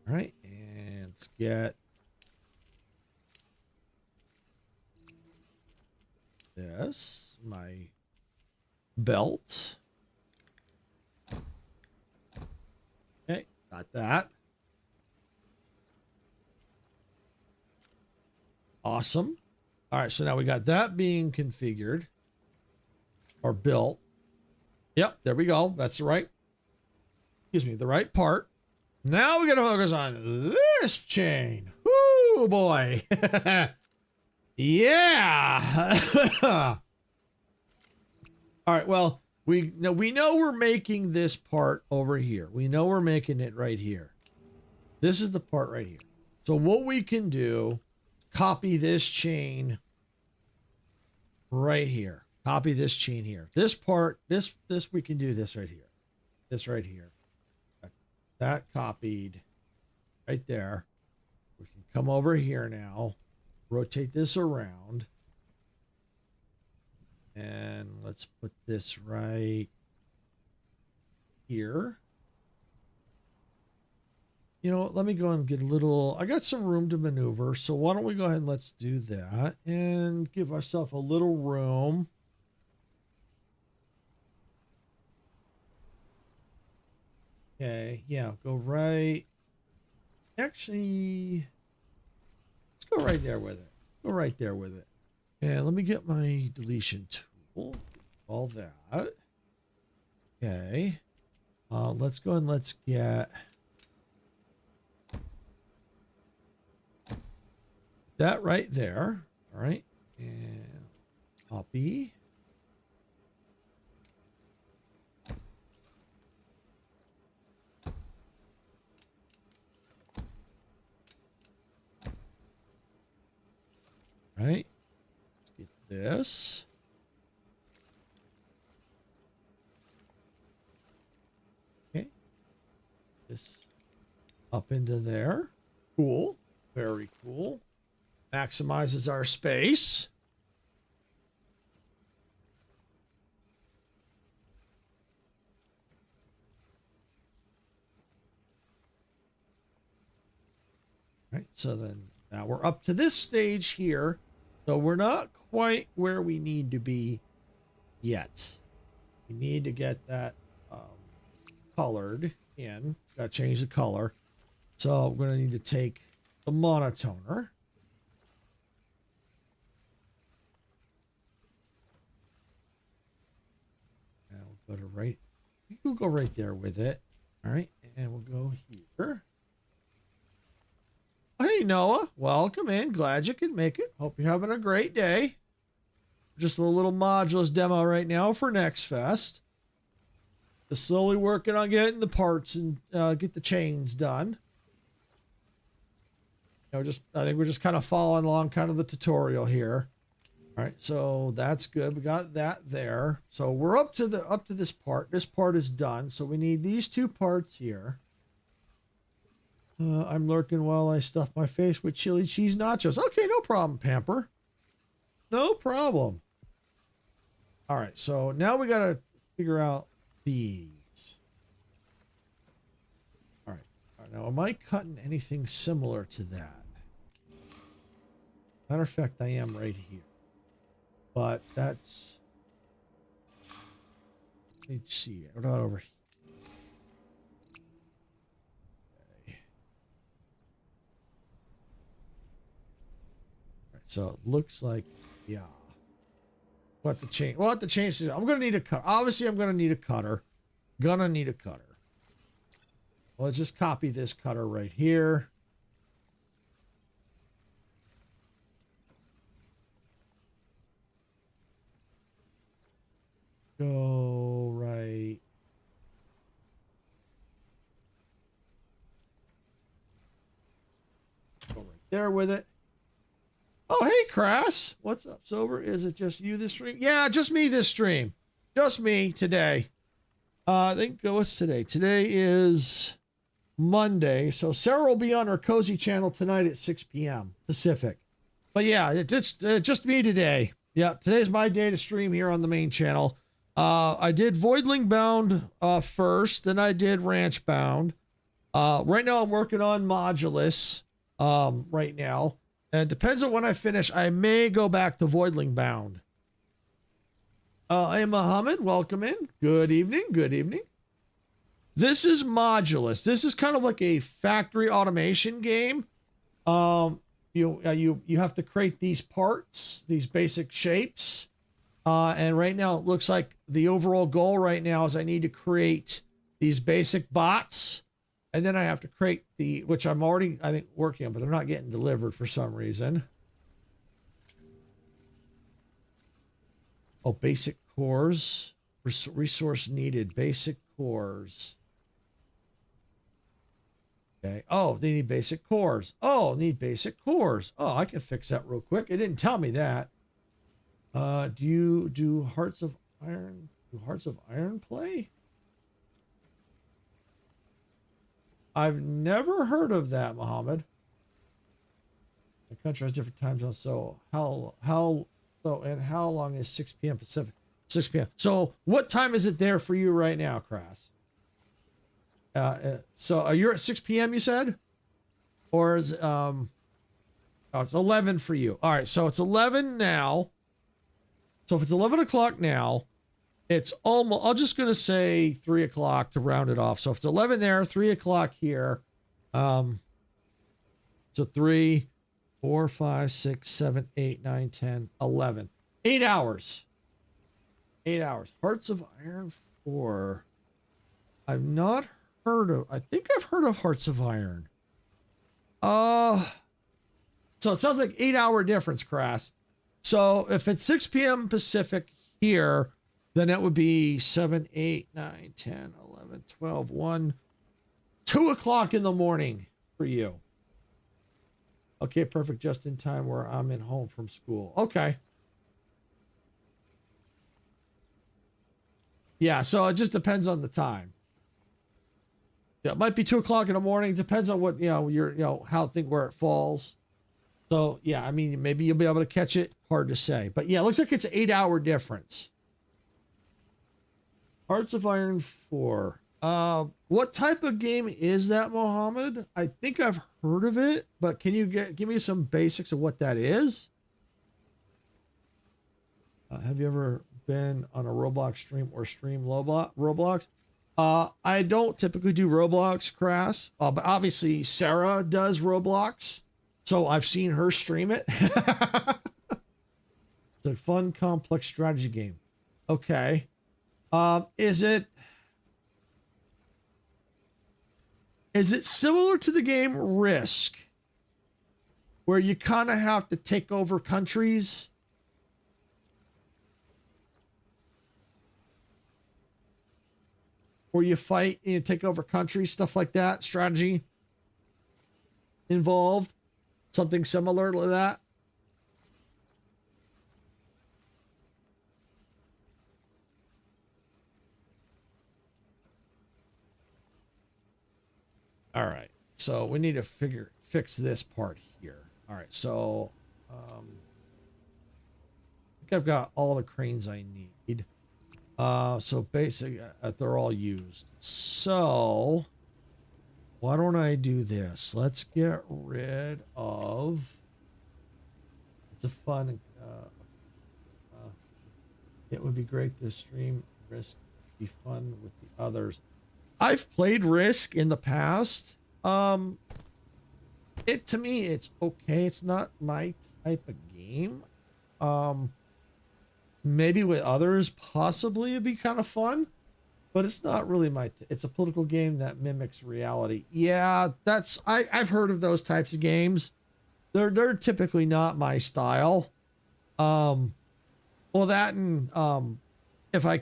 All right, and let's get this, my belt. Okay, got that. Awesome. All right, so now we got that being configured or built. Yep, there we go. That's the right, excuse me, the right part. Now we got to focus on this chain. Woo, boy. Yeah. All right, well, we know we're making this part over here. We know we're making it right here. This is the part right here. So what we can do, copy this chain right here. Copy this chain here. This part, this we can do this right here. This right here. That copied right there. We can come over here now, rotate this around, and let's put this right here. You know what? Let me go and get a little, I got some room to maneuver. So why don't we go ahead and let's do that and give ourselves a little room. Okay. Yeah. Go right. Actually, let's go right there with it. Go right there with it. And let me get my deletion tool. All that. Okay. Let's go and let's get that right there. All right. And copy. Right. Let's get this. Okay. This up into there. Cool. Very cool. Maximizes our space. Right. So then now we're up to this stage here. So we're not quite where we need to be yet. We need to get that colored in. Got to change the color. So we're going to need to take the monotoner. And we'll go to right. We'll go right there with it. All right. And we'll go here. Hey, Noah, welcome in. Glad you could make it. Hope you're having a great day. Just a little Modulus demo right now for Next Fest. Just slowly working on getting the parts and get the chains done. You know, I think we're just kind of following along kind of the tutorial here. All right, so that's good. We got that there. So we're up to this part. This part is done. So we need these two parts here. I'm lurking while I stuff my face with chili cheese nachos. Okay, no problem, Pamper. No problem. All right, so now we got to figure out these. All right. Now, am I cutting anything similar to that? Matter of fact, I am right here. But that's... Let's see. What about over here? So it looks like, yeah. We'll have to change. We'll have to change this. I'm going to need a cutter. Obviously, I'm going to need a cutter. Gonna need a cutter. Well, let's just copy this cutter right here. Go right. Go right there with it. Oh, hey, Crass. What's up, Sober? Is it just you this stream? Yeah, just me this stream. Just me today. I think, what's today? Today is Monday. So Sarah will be on her cozy channel tonight at 6 p.m. Pacific. But yeah, it's just me today. Yeah, today's my day to stream here on the main channel. I did Voidling Bound first, then I did Ranchbound. Right now I'm working on Modulus right now. And it depends on when I finish. I may go back to Voidling Bound. Hey, Muhammad, welcome in. Good evening. Good evening. This is Modulus. This is kind of like a factory automation game. You have to create these parts, these basic shapes. And right now it looks like the overall goal right now is I need to create these basic bots. And then I have to create which I'm already, I think, working on, but they're not getting delivered for some reason. Oh, basic cores. Resource needed. Basic cores. Okay. Oh, they need basic cores. Oh, need basic cores. Oh, I can fix that real quick. It didn't tell me that. Do you do Hearts of Iron? Do Hearts of Iron play? I've never heard of that, Muhammad. The country has different time zones, so how long is 6 p.m. Pacific? 6 p.m. So what time is it there for you right now, Crass? So you're at 6 p.m. you said? Or is oh, it's 11 for you. All right, so it's 11 now. So if it's 11 o'clock now, it's almost, I'm just going to say 3 o'clock to round it off. So if it's 11 there, 3 o'clock here. So 3, 4, 5, 6, 7, 8, 9, 10, 11. 8 hours. 8 hours. Hearts of Iron 4. I've not heard of, I think I've heard of Hearts of Iron. So it sounds like 8 hour difference, Crass. So if it's 6 p.m. Pacific here, then that would be 7, 8, 9, 10, 11, 12, 1, 2 o'clock in the morning for you. Okay, perfect. Just in time where I'm in home from school. Okay. Yeah, so it just depends on the time. Yeah, it might be 2 o'clock in the morning. It depends on what, where it falls. So, yeah, I mean, maybe you'll be able to catch it. Hard to say. But, yeah, it looks like it's an 8 hour difference. Hearts of Iron 4. What type of game is that, Mohammed? I think I've heard of it, but can you give me some basics of what that is? Have you ever been on a Roblox stream or stream Roblox? I don't typically do Roblox, Crass, but obviously Sarah does Roblox, so I've seen her stream it. It's a fun, complex strategy game. Okay. Is it similar to the game Risk, where you kind of have to take over countries? where you fight and take over countries, stuff like that, strategy involved, something similar to that. All right, so we need to fix this part here. All right, so I think I've got all the cranes I need. So basically, they're all used. So why don't I do this? Let's get rid of. It's a fun. It would be great to stream Risk. Be fun with the others. I've played Risk in the past. To me, it's okay. It's not my type of game. Maybe with others, possibly it'd be kind of fun, but it's not really it's a political game that mimics reality. Yeah, I've heard of those types of games. They're typically not my style. Well, that and if I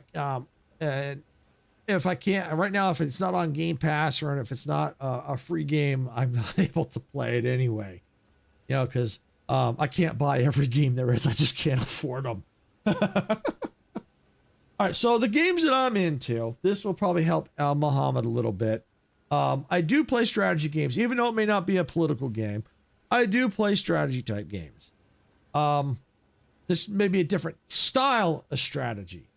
can't right now, if it's not on Game Pass or if it's not a free game, I'm not able to play it anyway. You know, because I can't buy every game there is. I just can't afford them. All right, so the games that I'm into, this will probably help Muhammad a little bit. I do play strategy games, even though it may not be a political game. I do play strategy type games. This may be a different style of strategy.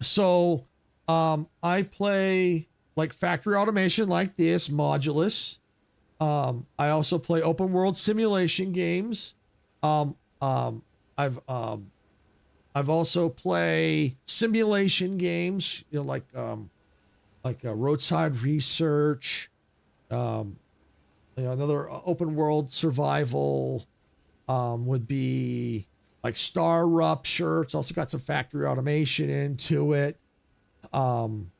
So I play like factory automation like this, Modulus. I also play open world simulation games. I've also play simulation games, you know, like roadside research, you know, another open world survival would be like Star Rupture. It's also got some factory automation into it. Some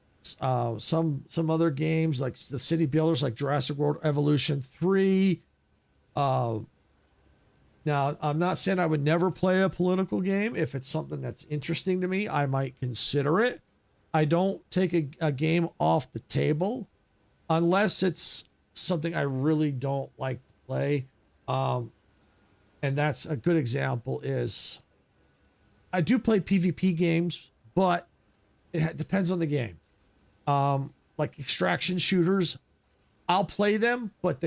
other games like the city builders, like Jurassic World Evolution 3. Now, I'm not saying I would never play a political game. If it's something that's interesting to me, I might consider it. I don't take a game off the table unless it's something I really don't like to play. And that's a good example is I do play PvP games, but it depends on the game. Like extraction shooters, I'll play them, but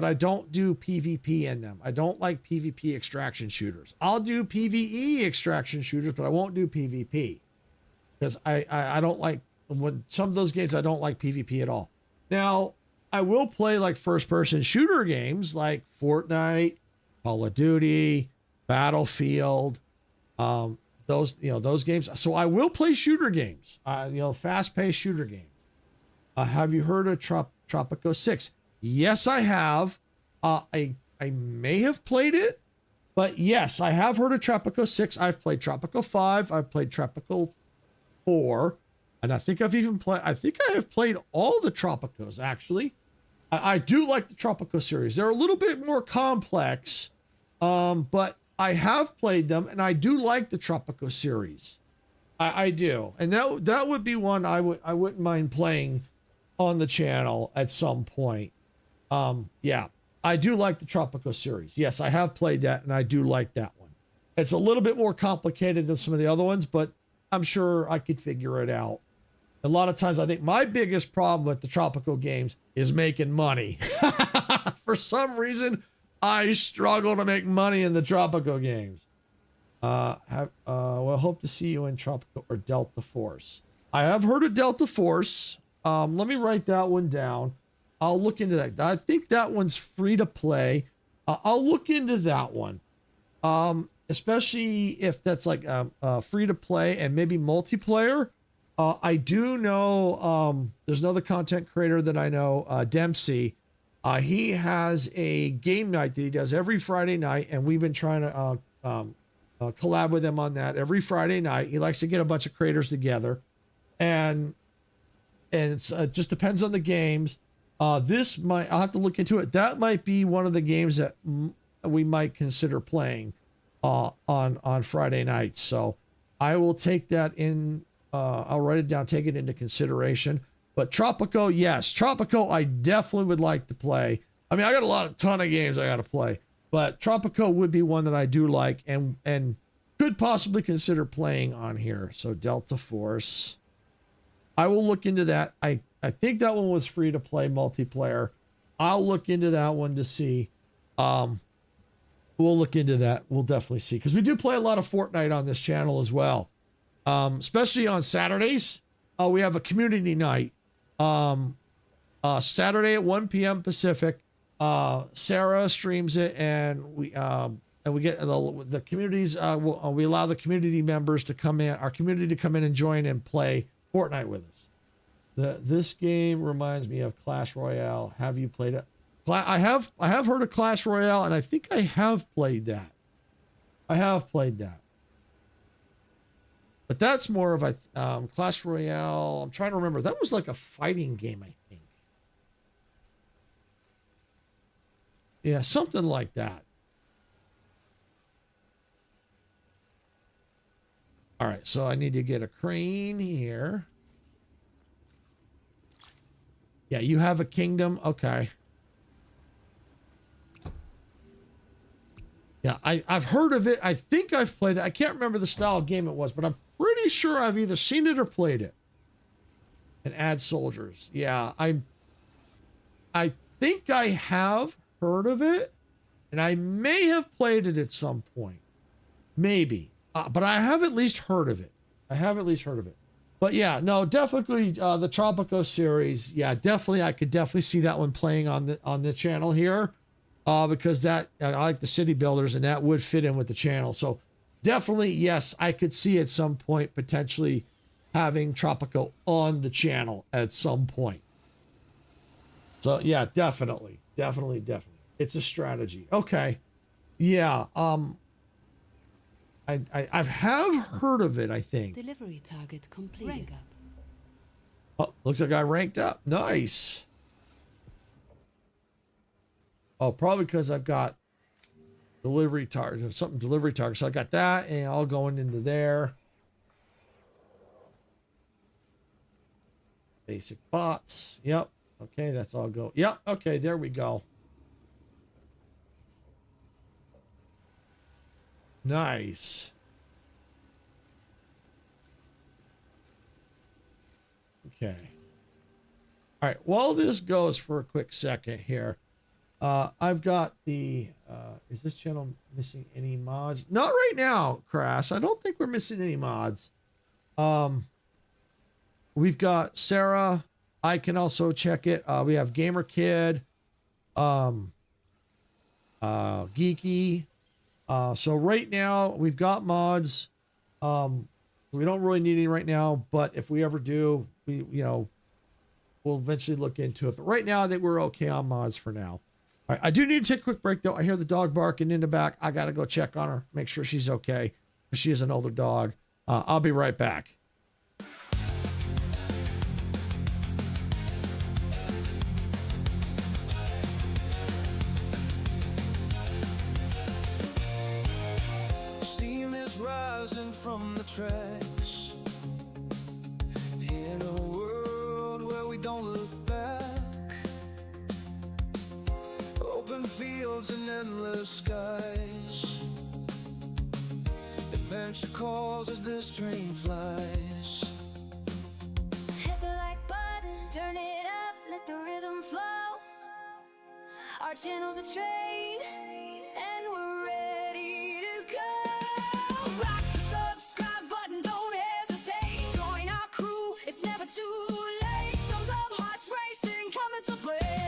I don't do PvP in them. I don't like PvP extraction shooters. I'll do PvE extraction shooters, but I won't do PvP because I don't like when some of those games. I don't like PvP at all. Now I will play like first person shooter games like Fortnite, Call of Duty, Battlefield, those games. So I will play shooter games, fast paced shooter games. Have you heard of Tropico 6? Yes, I have. I may have played it, but yes, I have heard of Tropico 6. I've played Tropico 5. I've played Tropico 4. And I think I have played all the Tropicos, actually. I do like the Tropico series. They're a little bit more complex, but I have played them, and I do like the Tropico series. I do. And that would be one I wouldn't mind playing on the channel at some point. Yeah, I do like the Tropico series. Yes, I have played that, and I do like that one. It's a little bit more complicated than some of the other ones, but I'm sure I could figure it out. A lot of times, I think my biggest problem with the Tropico games is making money. For some reason, I struggle to make money in the Tropico games. Well, hope to see you in Tropico or Delta Force. I have heard of Delta Force. Let me write that one down. I'll look into that. I think that one's free to play. I'll look into that one. Especially if that's like free to play and maybe multiplayer. I do know there's another content creator that I know, Dempsey. He has a game night that he does every Friday night, and we've been trying to collab with him on that every Friday night. He likes to get a bunch of creators together, and it just depends on the games. I'll have to look into it. That might be one of the games that we might consider playing on Friday nights. So I will take that in I'll write it down, take it into consideration. But Tropico, yes, Tropico, I definitely would like to play. I mean, I got a ton of games I got to play, but Tropico would be one that I do like and could possibly consider playing on here. So Delta Force, I will look into that. I think that one was free to play multiplayer. I'll look into that one to see. We'll look into that. We'll definitely see, because we do play a lot of Fortnite on this channel as well, especially on Saturdays. We have a community night Saturday at 1 p.m. Pacific. Sarah streams it, and we get the communities. We allow the community members to come in, our community to come in and join and play Fortnite with us. This game reminds me of Clash Royale. Have you played it? I have heard of Clash Royale, and I think I have played that. But that's more of a Clash Royale. I'm trying to remember. That was like a fighting game, I think. Yeah, something like that. All right, so I need to get a crane here. Yeah, you have a kingdom. Okay. Yeah, I've heard of it. I think I've played it. I can't remember the style of game it was, but I'm pretty sure I've either seen it or played it. And add soldiers. Yeah, I think I have heard of it, and I may have played it at some point. Maybe. But I have at least heard of it. But yeah, no, definitely the Tropico series. Yeah, definitely. I could definitely see that one playing on the channel here. Because that I like the city builders, and that would fit in with the channel. So definitely, yes, I could see at some point potentially having Tropico on the channel at some point. So yeah, definitely. It's a strategy. Okay. Yeah. I've heard of it, I think. Delivery target complete. Rank up. Oh, looks like I ranked up. Nice. Oh, probably because I've got delivery target, something delivery target. So I got that, and all going into there. Basic bots. Yep. Okay, that's all go. Yep. Okay, there we go. Nice. Okay. All right. While this goes for a quick second here, I've got the, is this channel missing any mods? Not right now, Crass. I don't think we're missing any mods. We've got Sarah. I can also check it. We have Gamer Kid, Geeky. So right now we've got mods. We don't really need any right now, but if we ever do, we'll eventually look into it. But right now I think we're okay on mods for now. All right, I do need to take a quick break though. I hear the dog barking in the back. I got to go check on her, make sure she's okay. She is an older dog. I'll be right back. Steam is rising from the trash in a world where we don't look back. Open fields and endless skies. Adventure calls as this train flies. Hit the like button, turn it up, let the rhythm flow. Our channel's a train, and we're ready to go. Rock the subscribe button, don't hesitate. Join our crew, it's never too late. Thumbs up, hearts racing, coming to play.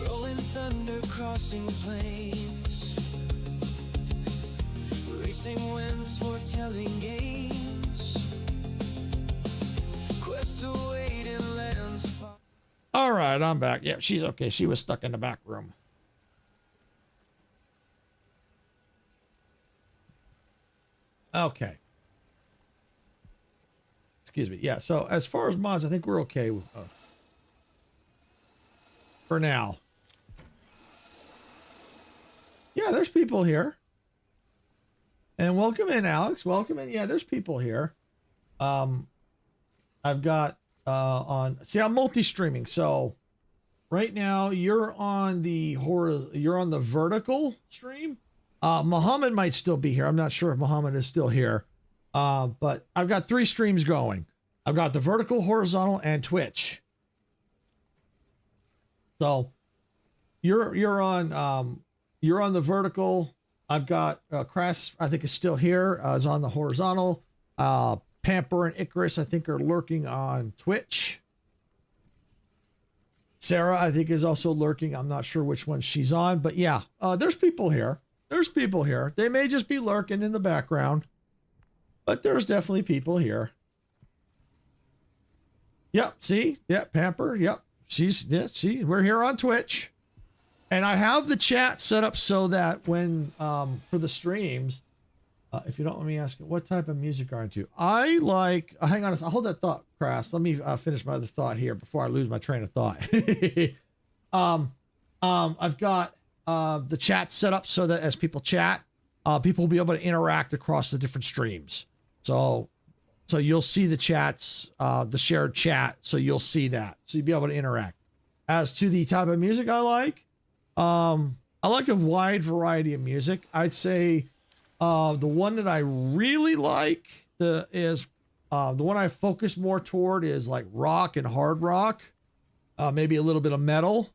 Rolling thunder crossing plains, racing winds foretelling games, quests await in lands far. All right. right, I'm back. Yeah, she's okay. She was stuck in the back room. Okay. Excuse me. Yeah, so as far as mods, I think we're okay with, for now. Yeah, there's people here. And welcome in, Alex. Welcome in. Yeah, there's people here. I've got see, I'm multi-streaming. So right now you're on the vertical stream. Muhammad might still be here. I'm not sure if Muhammad is still here. But I've got 3 streams going. I've got the vertical, horizontal, and Twitch. So you're on the vertical. I've got Crass, I think, is still here, is on the horizontal. Pamper and Icarus, I think, are lurking on Twitch. Sarah, I think, is also lurking. I'm not sure which one she's on, but yeah, there's people here. There's people here. They may just be lurking in the background, but there's definitely people here. Yep, see? Yep, Pamper, yep. We're here on Twitch. And I have the chat set up so that when, for the streams, if you don't let me ask, what type of music are you into? I like, hang on, I'll hold that thought, Crass. Let me finish my other thought here before I lose my train of thought. I've got the chat set up so that as people chat, people will be able to interact across the different streams. So you'll see the chats, the shared chat. So you'll see that. So you'll be able to interact. As to the type of music I like a wide variety of music. I'd say the one that I really like is the one I focus more toward is like rock and hard rock, maybe a little bit of metal,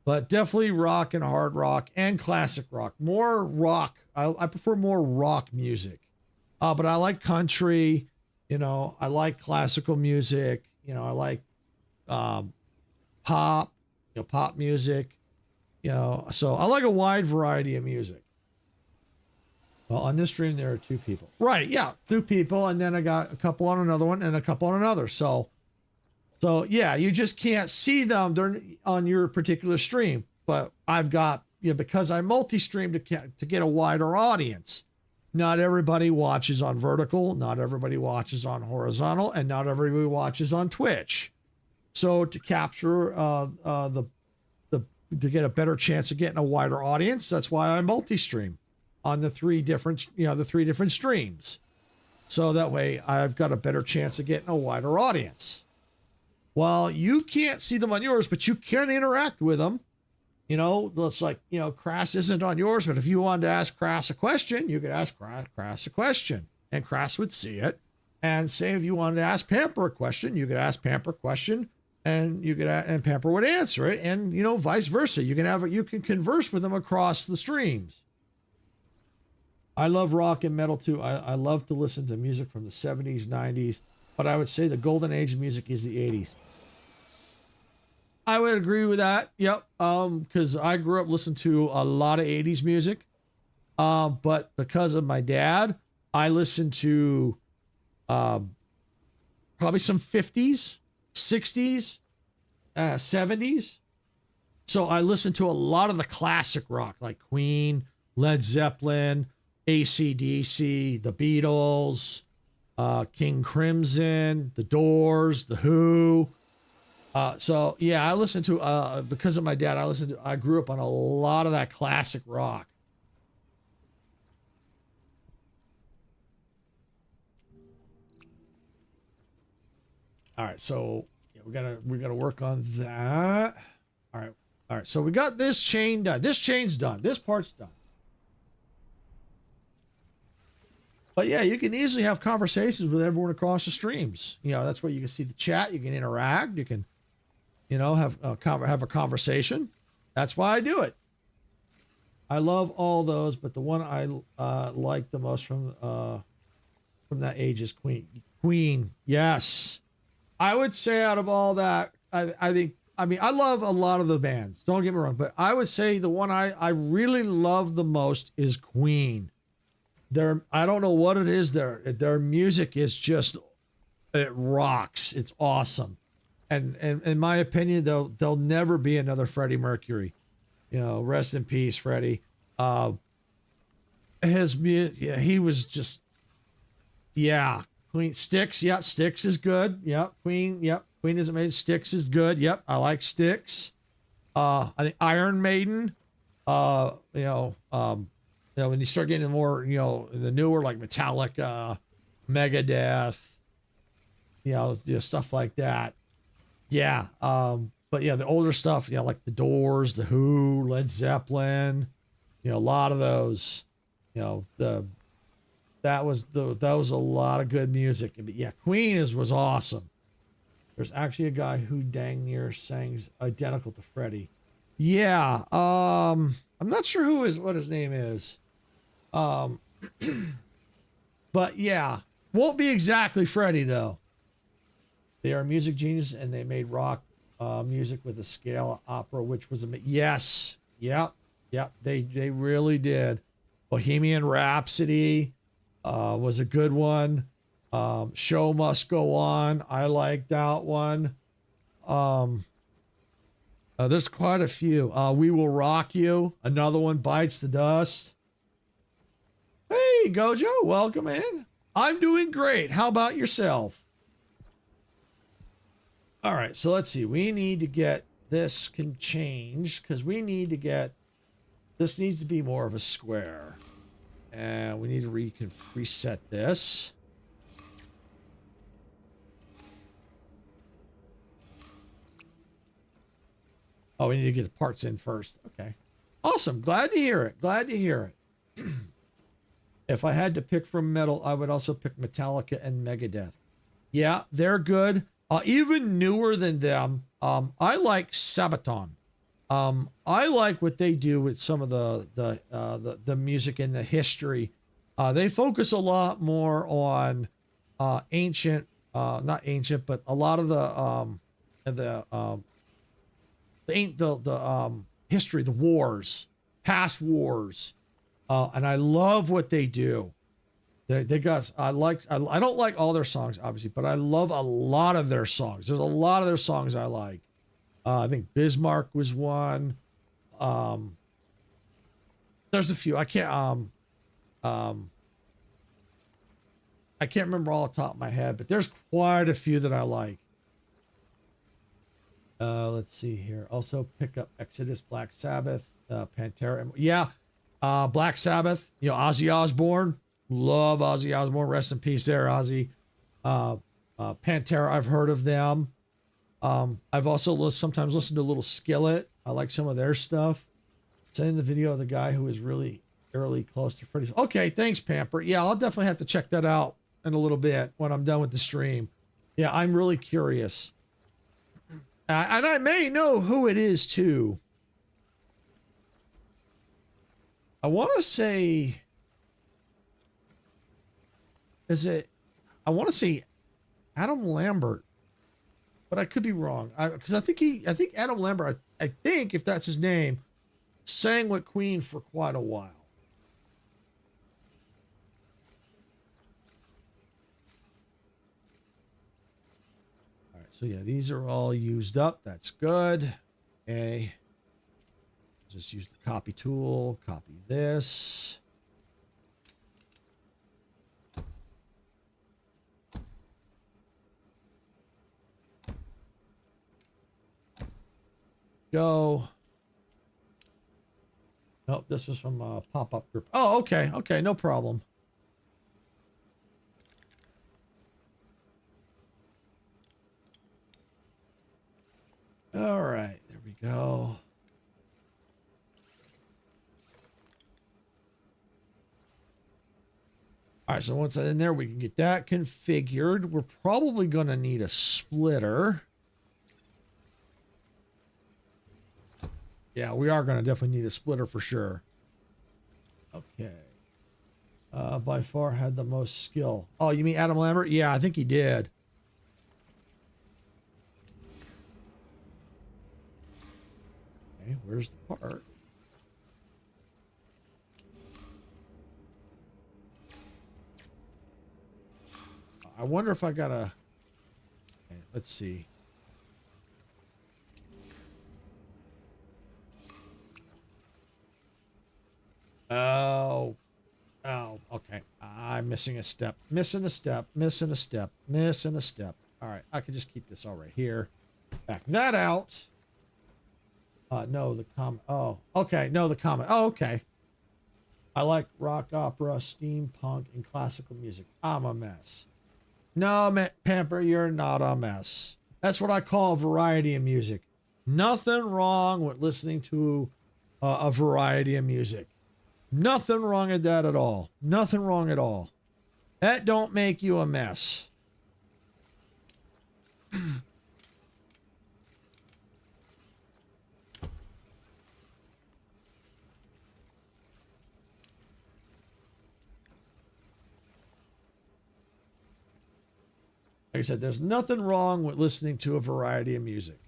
but definitely rock and hard rock and classic rock. More rock. I prefer more rock music, but I like country. I like classical music. I like pop, pop music. So I like a wide variety of music. Well, on this stream, there are 2 people. Right, yeah, 2 people, and then I got a couple on another one and a couple on another. So yeah, you just can't see them on your particular stream. But I've got, because I multi-stream to get a wider audience. Not everybody watches on vertical, not everybody watches on horizontal, and not everybody watches on Twitch. So to capture to get a better chance of getting a wider audience, that's why I multi-stream on the 3 different streams. So that way I've got a better chance of getting a wider audience. Well, you can't see them on yours, but you can interact with them. It's like, Crass isn't on yours, but if you wanted to ask Crass a question, you could ask Crass a question and Crass would see it. And say if you wanted to ask Pamper a question, you could ask Pamper a question and and Pamper would answer it, and vice versa. You can converse with them across the streams. I love rock and metal too. I love to listen to music from the 70s, 90s, but I would say the golden age of music is the 80s. I would agree with that. Yep. Because I grew up listening to a lot of 80s music. But because of my dad, I listened to probably some 50s, 60s, 70s. So I listened to a lot of the classic rock like Queen, Led Zeppelin, AC/DC, the Beatles, King Crimson, the Doors, the Who. So yeah, I listened to, because of my dad, I grew up on a lot of that classic rock. All right. So yeah, we gotta work on that. All right. All right. So we got this chain done. This chain's done. This part's done. But yeah, you can easily have conversations with everyone across the streams. That's where you can see the chat. You can interact. You can, have a conversation. That's why I do it. I love all those, but the one I like the most from that age is Queen. Queen, yes. I would say out of all that, I love a lot of the bands. Don't get me wrong, but I would say the one I really love the most is Queen. I don't know what it is. Their music is just, it rocks. It's awesome. and in my opinion, there'll never be another Freddie Mercury. You know, rest in peace, Freddie. Yeah, he was just, yeah. Queen Styx, yep. Styx is good, yep. Queen, yep. Queen isn't made. Styx is good, yep. I like Styx. I think Iron Maiden. When you start getting more, the newer like Metallica, Megadeth, stuff like that. Yeah. But yeah, the older stuff, like the Doors, the Who, Led Zeppelin, a lot of those, that was a lot of good music. But yeah, Queen was awesome. There's actually a guy who dang near sings identical to Freddie. Yeah. I'm not sure what his name is. But yeah, won't be exactly Freddie though. They are music genius and they made rock music with a scale opera, which was yes, yep, they really did. Bohemian Rhapsody was a good one. Show Must Go On, I like that one. There's quite a few. We Will Rock You, another one. Bites the Dust. Hey, Gojo, welcome in. I'm doing great. How about yourself? All right, so let's see. We need to get this can change because we need to get this needs to be more of a square, and we need to reset this. Oh, we need to get the parts in first. Okay, awesome. Glad to hear it. Glad to hear it. If I had to pick from metal, I would also pick Metallica and Megadeth. Yeah, they're good. Even newer than them, I like Sabaton. I like what they do with some of the music and the history. They focus a lot more on ancient, not ancient, but a lot of the history, the wars, past wars. And I love what they do. I don't like all their songs, obviously, but I love a lot of their songs. There's a lot of their songs I like. I think Bismarck was one. There's a few. I can't remember all off the top of my head, but there's quite a few that I like. Let's see here. Also pick up Exodus, Black Sabbath, Pantera. Yeah. Black Sabbath, Ozzy Osbourne. Love Ozzy Osbourne. Rest in peace there, Ozzy. Pantera, I've heard of them. I've also sometimes listened to Little Skillet. I like some of their stuff. Sending the video of the guy who is really close to Freddie's. Okay, thanks, Pamper. Yeah, I'll definitely have to check that out in a little bit when I'm done with the stream. Yeah, I'm really curious. And I may know who it is, too. I want to say... I want to say Adam Lambert, but I could be wrong. Because I think Adam Lambert, I think if that's his name, sang with Queen for quite a while. All right, so yeah, these are all used up. That's good. Okay. Just use the copy tool, copy this. Go. Nope, this was from a pop-up group. Oh, okay. Okay, no problem. All right, there we go. All right, so once that's in there, we can get that configured. We're probably going to need a splitter. Yeah, we are going to definitely need a splitter for sure. Okay. By far had the most skill. Oh, you mean Adam Lambert? Yeah, I think he did. Okay, where's the part? I wonder if I got a... Okay, let's see. Oh. Oh, okay. I'm missing a step. Missing a step. Missing a step. Missing a step. All right. I can just keep this all right here. Back that out. No, the comment. Oh, okay. No, the comment. Oh, okay. I like rock opera, steampunk, and classical music. I'm a mess. No, Pamper, you're not a mess. That's what I call a variety of music. Nothing wrong with listening to a variety of music. Nothing wrong with that at all. Nothing wrong at all. That don't make you a mess. Like I said, there's nothing wrong with listening to a variety of music.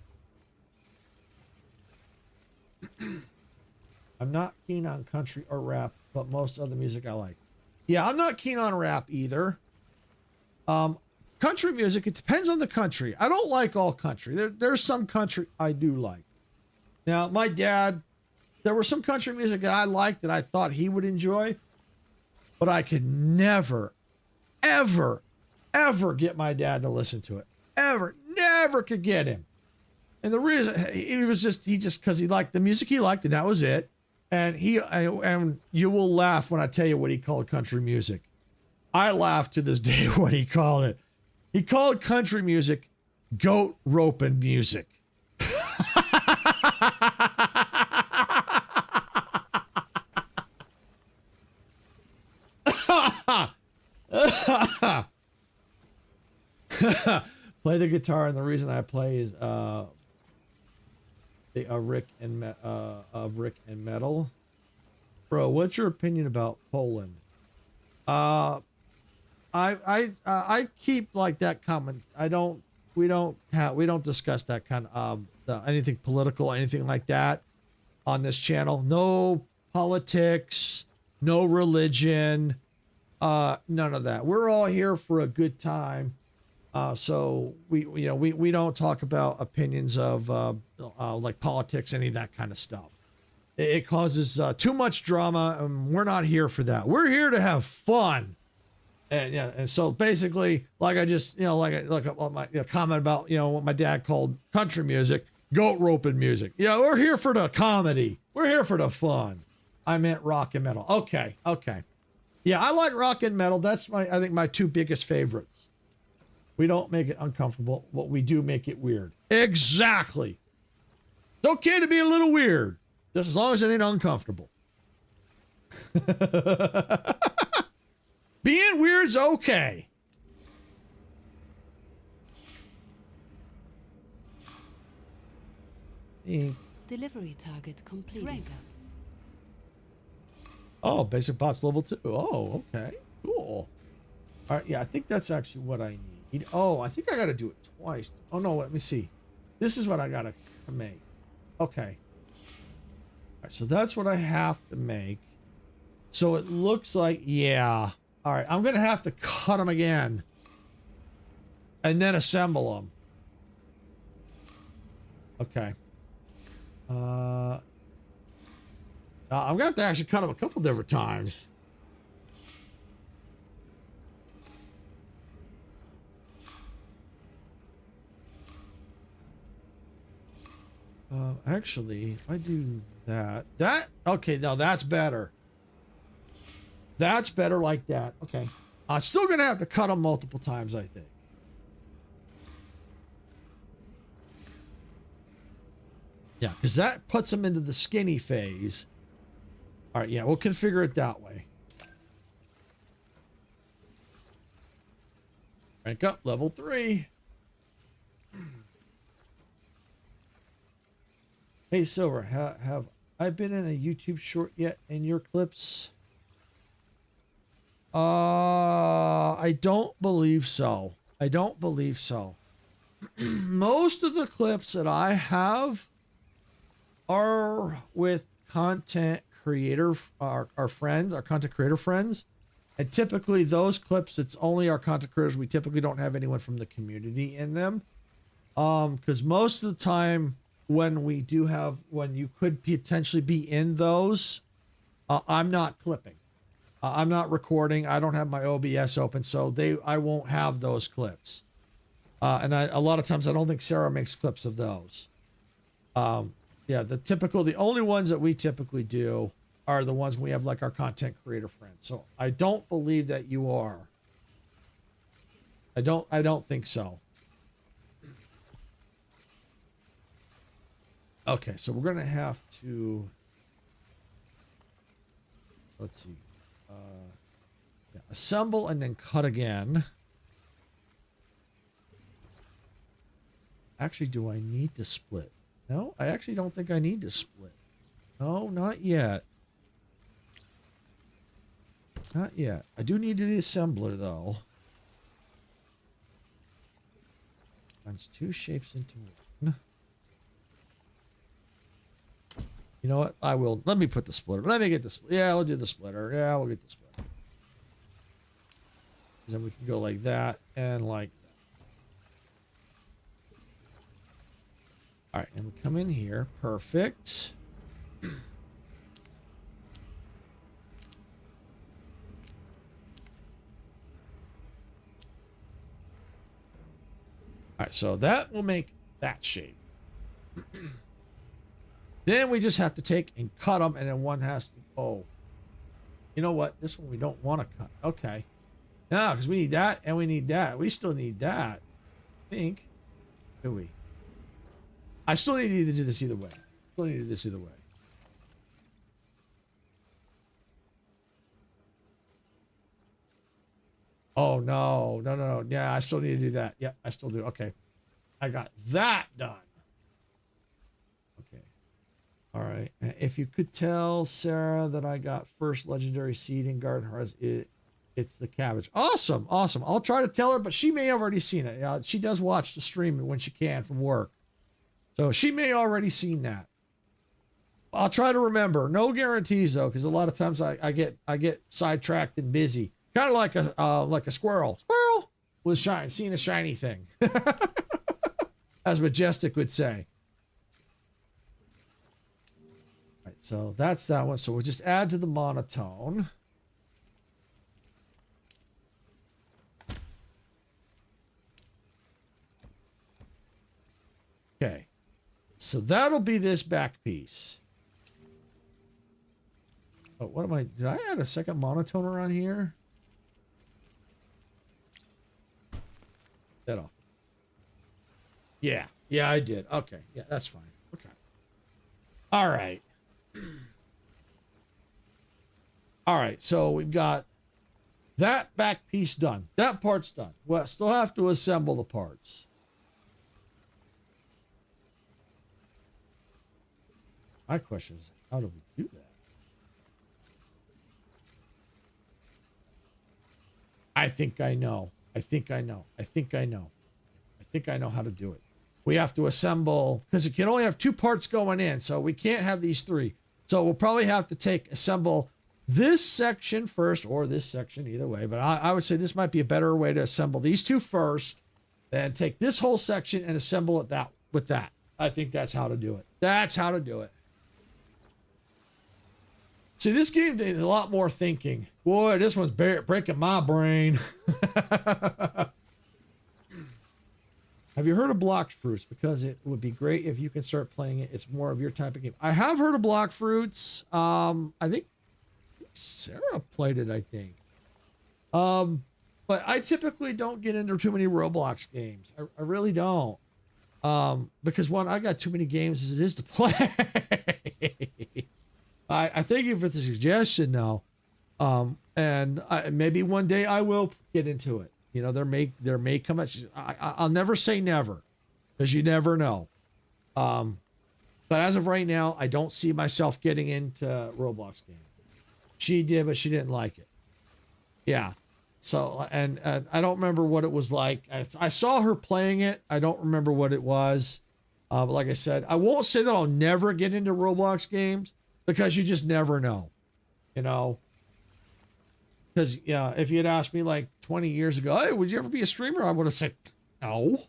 I'm not keen on country or rap, but most other music I like. Yeah, I'm not keen on rap either. Country music, it depends on the country. I don't like all country. There's some country I do like. Now, my dad, there was some country music that I liked that I thought he would enjoy, but I could never, ever, ever get my dad to listen to it. Ever. Never could get him. And the reason, because he liked the music he liked, and that was it. And and you will laugh when I tell you what he called country music. I laugh to this day what he called it. He called country music goat roping music. Play the guitar, and the reason I play is Rick and Metal. Bro, what's your opinion about Poland? I keep like that comment. We don't discuss that kind of anything political, anything like that on this channel. No politics, no religion, none of that. We're all here for a good time. So we don't talk about opinions of like politics, any of that kind of stuff. It causes too much drama, and we're not here for that. We're here to have fun. And yeah, and so basically, like I just my comment about what my dad called country music, goat roping music. Yeah, we're here for the comedy. We're here for the fun. I meant rock and metal. Okay. Yeah, I like rock and metal. That's I think my two biggest favorites. We don't make it uncomfortable, but we do make it weird. Exactly. It's okay to be a little weird, just as long as it ain't uncomfortable. Being weird's okay. Delivery target complete. Rank up. Oh, basic bots level 2. Oh, okay. Cool. All right, yeah, I think that's actually what I need. Oh, I think I got to do it twice. Oh, no, let me see. This is what I got to make. Okay. All right, so that's what I have to make. So it looks like, yeah. All right, I'm going to have to cut them again. And then assemble them. Okay. I'm going to have to actually cut them a couple different times. Actually, if I do that, okay, now that's better. That's better like that. Okay. I'm still going to have to cut them multiple times, I think. Yeah, because that puts them into the skinny phase. All right, yeah, we'll configure it that way. Rank up, level 3. Hey, Silver, have I been in a YouTube short yet in your clips? I don't believe so. I don't believe so. Most of the clips that I have are with content creator, our friends, our content creator friends. And typically those clips, it's only our content creators. We typically don't have anyone from the community in them. Because most of the time when we do have, when you could potentially be in those, I'm not clipping. I'm not recording. I don't have my OBS open, so I won't have those clips. And a lot of times I don't think Sarah makes clips of those. Yeah, the only ones that we typically do are the ones we have like our content creator friends. So I don't believe that you are. I don't think so. Okay, so we're gonna have to, let's see, yeah, assemble and then cut again. Actually, do I need to split? No, I actually don't think I need to split. No, not yet. Not yet. I do need the assembler though. Turns two shapes into one. You know what? I will. Let me put the splitter. Let me get the splitter. Yeah, I'll do the splitter. Yeah, we'll get the splitter. Then we can go like that and like that. All right, and we come in here. Perfect. All right, so that will make that shape. Then we just have to take and cut them, and then one has to, oh, you know what? This one we don't want to cut. Okay. No, because we need that, and we need that. We still need that. I think. Do we? I still need to either do this either way. Still need to do this either way. Oh, no. No, no, no. Yeah, I still need to do that. Yeah, I still do. Okay. I got that done. Okay. All right. If you could tell Sarah that I got first legendary seed in Garden Hearts, it's the cabbage. Awesome. Awesome. I'll try to tell her, but she may have already seen it. She does watch the stream when she can from work. So she may already seen that. I'll try to remember. No guarantees though, because a lot of times I get sidetracked and busy. Kind of like a squirrel. Squirrel was seeing a shiny thing. As Majestic would say. All right, so that's that one. So we'll just add to the monotone. Okay. So that'll be this back piece. Oh, what am I? Did I add a second monotone around here? That off. Yeah. Yeah, I did. Okay. Yeah, that's fine. Okay. All right. All right. So we've got that back piece done. That part's done. We'll still have to assemble the parts. My question is, how do we do that? I think I know. I think I know. I think I know. I think I know how to do it. We have to assemble, because it can only have two parts going in, so we can't have these three. So we'll probably have to assemble this section first, or this section, either way. But I would say this might be a better way to assemble these two first, then take this whole section and assemble it with that. I think that's how to do it. That's how to do it. See, this game did a lot more thinking. Boy, this one's breaking my brain. Have you heard of Blocked Fruits? Because it would be great if you can start playing it. It's more of your type of game. I have heard of Blocked Fruits. I think Sarah played it, I think. But I typically don't get into too many Roblox games. I really don't. Because one, I got too many games as it is to play. I thank you for the suggestion, though. And maybe one day I will get into it. You know, there may come a, I'll never say never, because you never know. But as of right now, I don't see myself getting into Roblox game. She did, but she didn't like it. Yeah. So, and I don't remember what it was like. I saw her playing it. I don't remember what it was. But like I said, I won't say that I'll never get into Roblox games, because you just never know, you know. Because, yeah, if you had asked me like 20 years ago, hey, would you ever be a streamer? I would have said, no.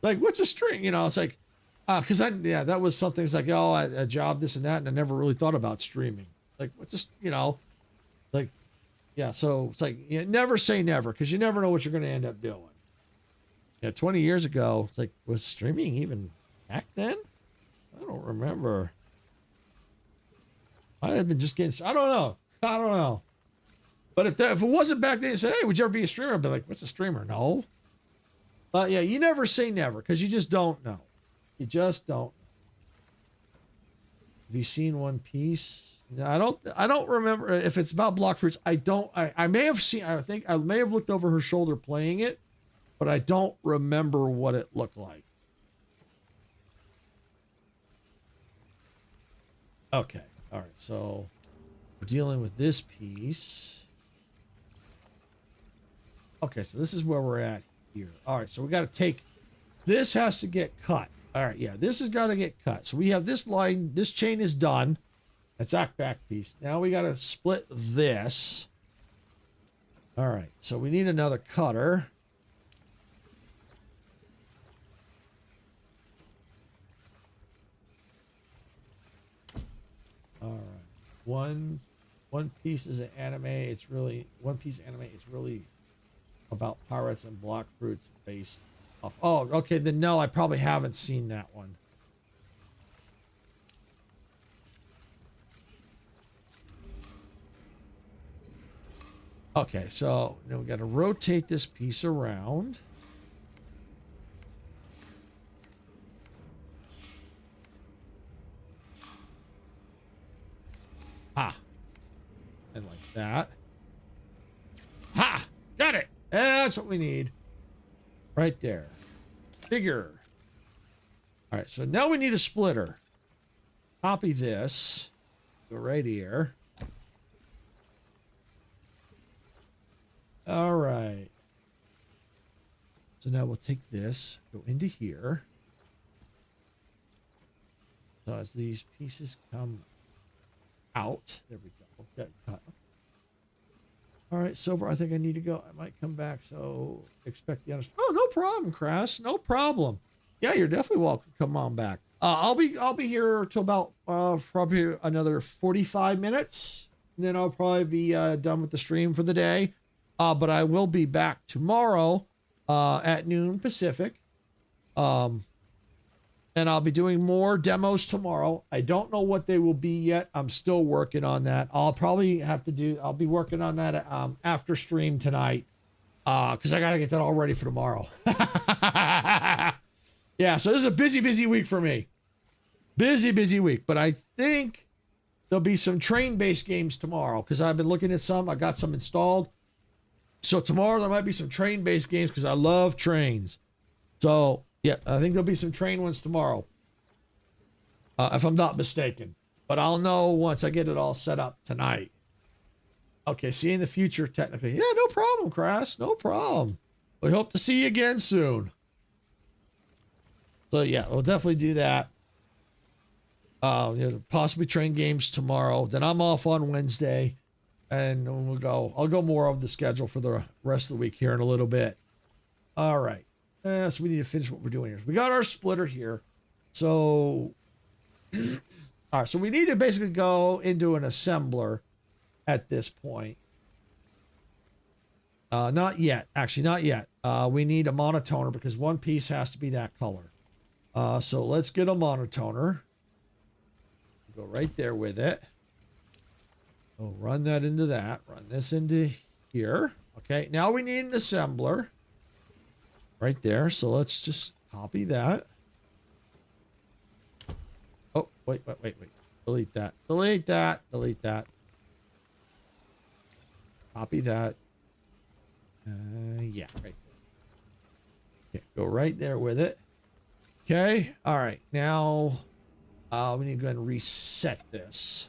Like, what's a stream? You know, it's like, Because yeah, that was something. It's like, oh, a job, this and that, and I never really thought about streaming. Like, what's just, like, yeah. So it's like, never say never, because you never know what you're going to end up doing. Yeah, 20 years ago, it's like, was streaming even back then? I don't remember. I had been just getting. I don't know. But if it wasn't back then, you said, hey, would you ever be a streamer? I'd be like, what's a streamer? No. But yeah, you never say never, because you just don't know. You just don't. Have you seen One Piece? No, I don't remember if it's about block fruits. I may have seen, I think I may have looked over her shoulder playing it, but I don't remember what it looked like. Okay. All right. So we're dealing with this piece. Okay. So this is where we're at here. All right. So we got to take, this has to get cut. All right, yeah, this has got to get cut. So we have this line, this chain is done. That's our back piece. Now we got to split this. All right, so we need another cutter. All right, one piece is an anime. It's really, One Piece anime is really about pirates and block fruits based. Oh, okay, then no, I probably haven't seen that one. Okay, so now we got to rotate this piece around. Ha. And like that. Ha! Got it! That's what we need. Right there. Figure. All right, so now we need a splitter. Copy this. Go right here. All right. So now we'll take this, go into here. So as these pieces come out, there we go. Got cut. All right, Silver, I think I need to go. I might come back, so expect the honest. Oh, no problem, Crass. No problem. Yeah, you're definitely welcome. Come on back. I'll be here till about probably another 45 minutes. And then I'll probably be done with the stream for the day. But I will be back tomorrow at noon Pacific. And I'll be doing more demos tomorrow. I don't know what they will be yet. I'm still working on that. I'll be working on that after stream tonight. Because I got to get that all ready for tomorrow. Yeah, so this is a busy week for me. Busy week. But I think there'll be some train-based games tomorrow. Because I've been looking at some. I got some installed. So tomorrow there might be some train-based games because I love trains. So yeah, I think there'll be some train ones tomorrow. If I'm not mistaken. But I'll know once I get it all set up tonight. Okay, see you in the future, technically. Yeah, no problem, Crass. No problem. We hope to see you again soon. So yeah, we'll definitely do that. Possibly train games tomorrow. Then I'm off on Wednesday. And I'll go more of the schedule for the rest of the week here in a little bit. All right. So we need to finish what we're doing here. We got our splitter here. So, all right. So we need to basically go into an assembler at this point. Not yet. Actually, not yet. We need a monotoner because one piece has to be that color. So let's get a monotoner. Go right there with it. Oh, run that into that. Run this into here. Okay, now we need an assembler. Right there. So let's just copy that. Oh, wait. Delete that. Delete that. Copy that. Yeah, right there. Okay, go right there with it. Okay, all right. Now, we need to go ahead and reset this.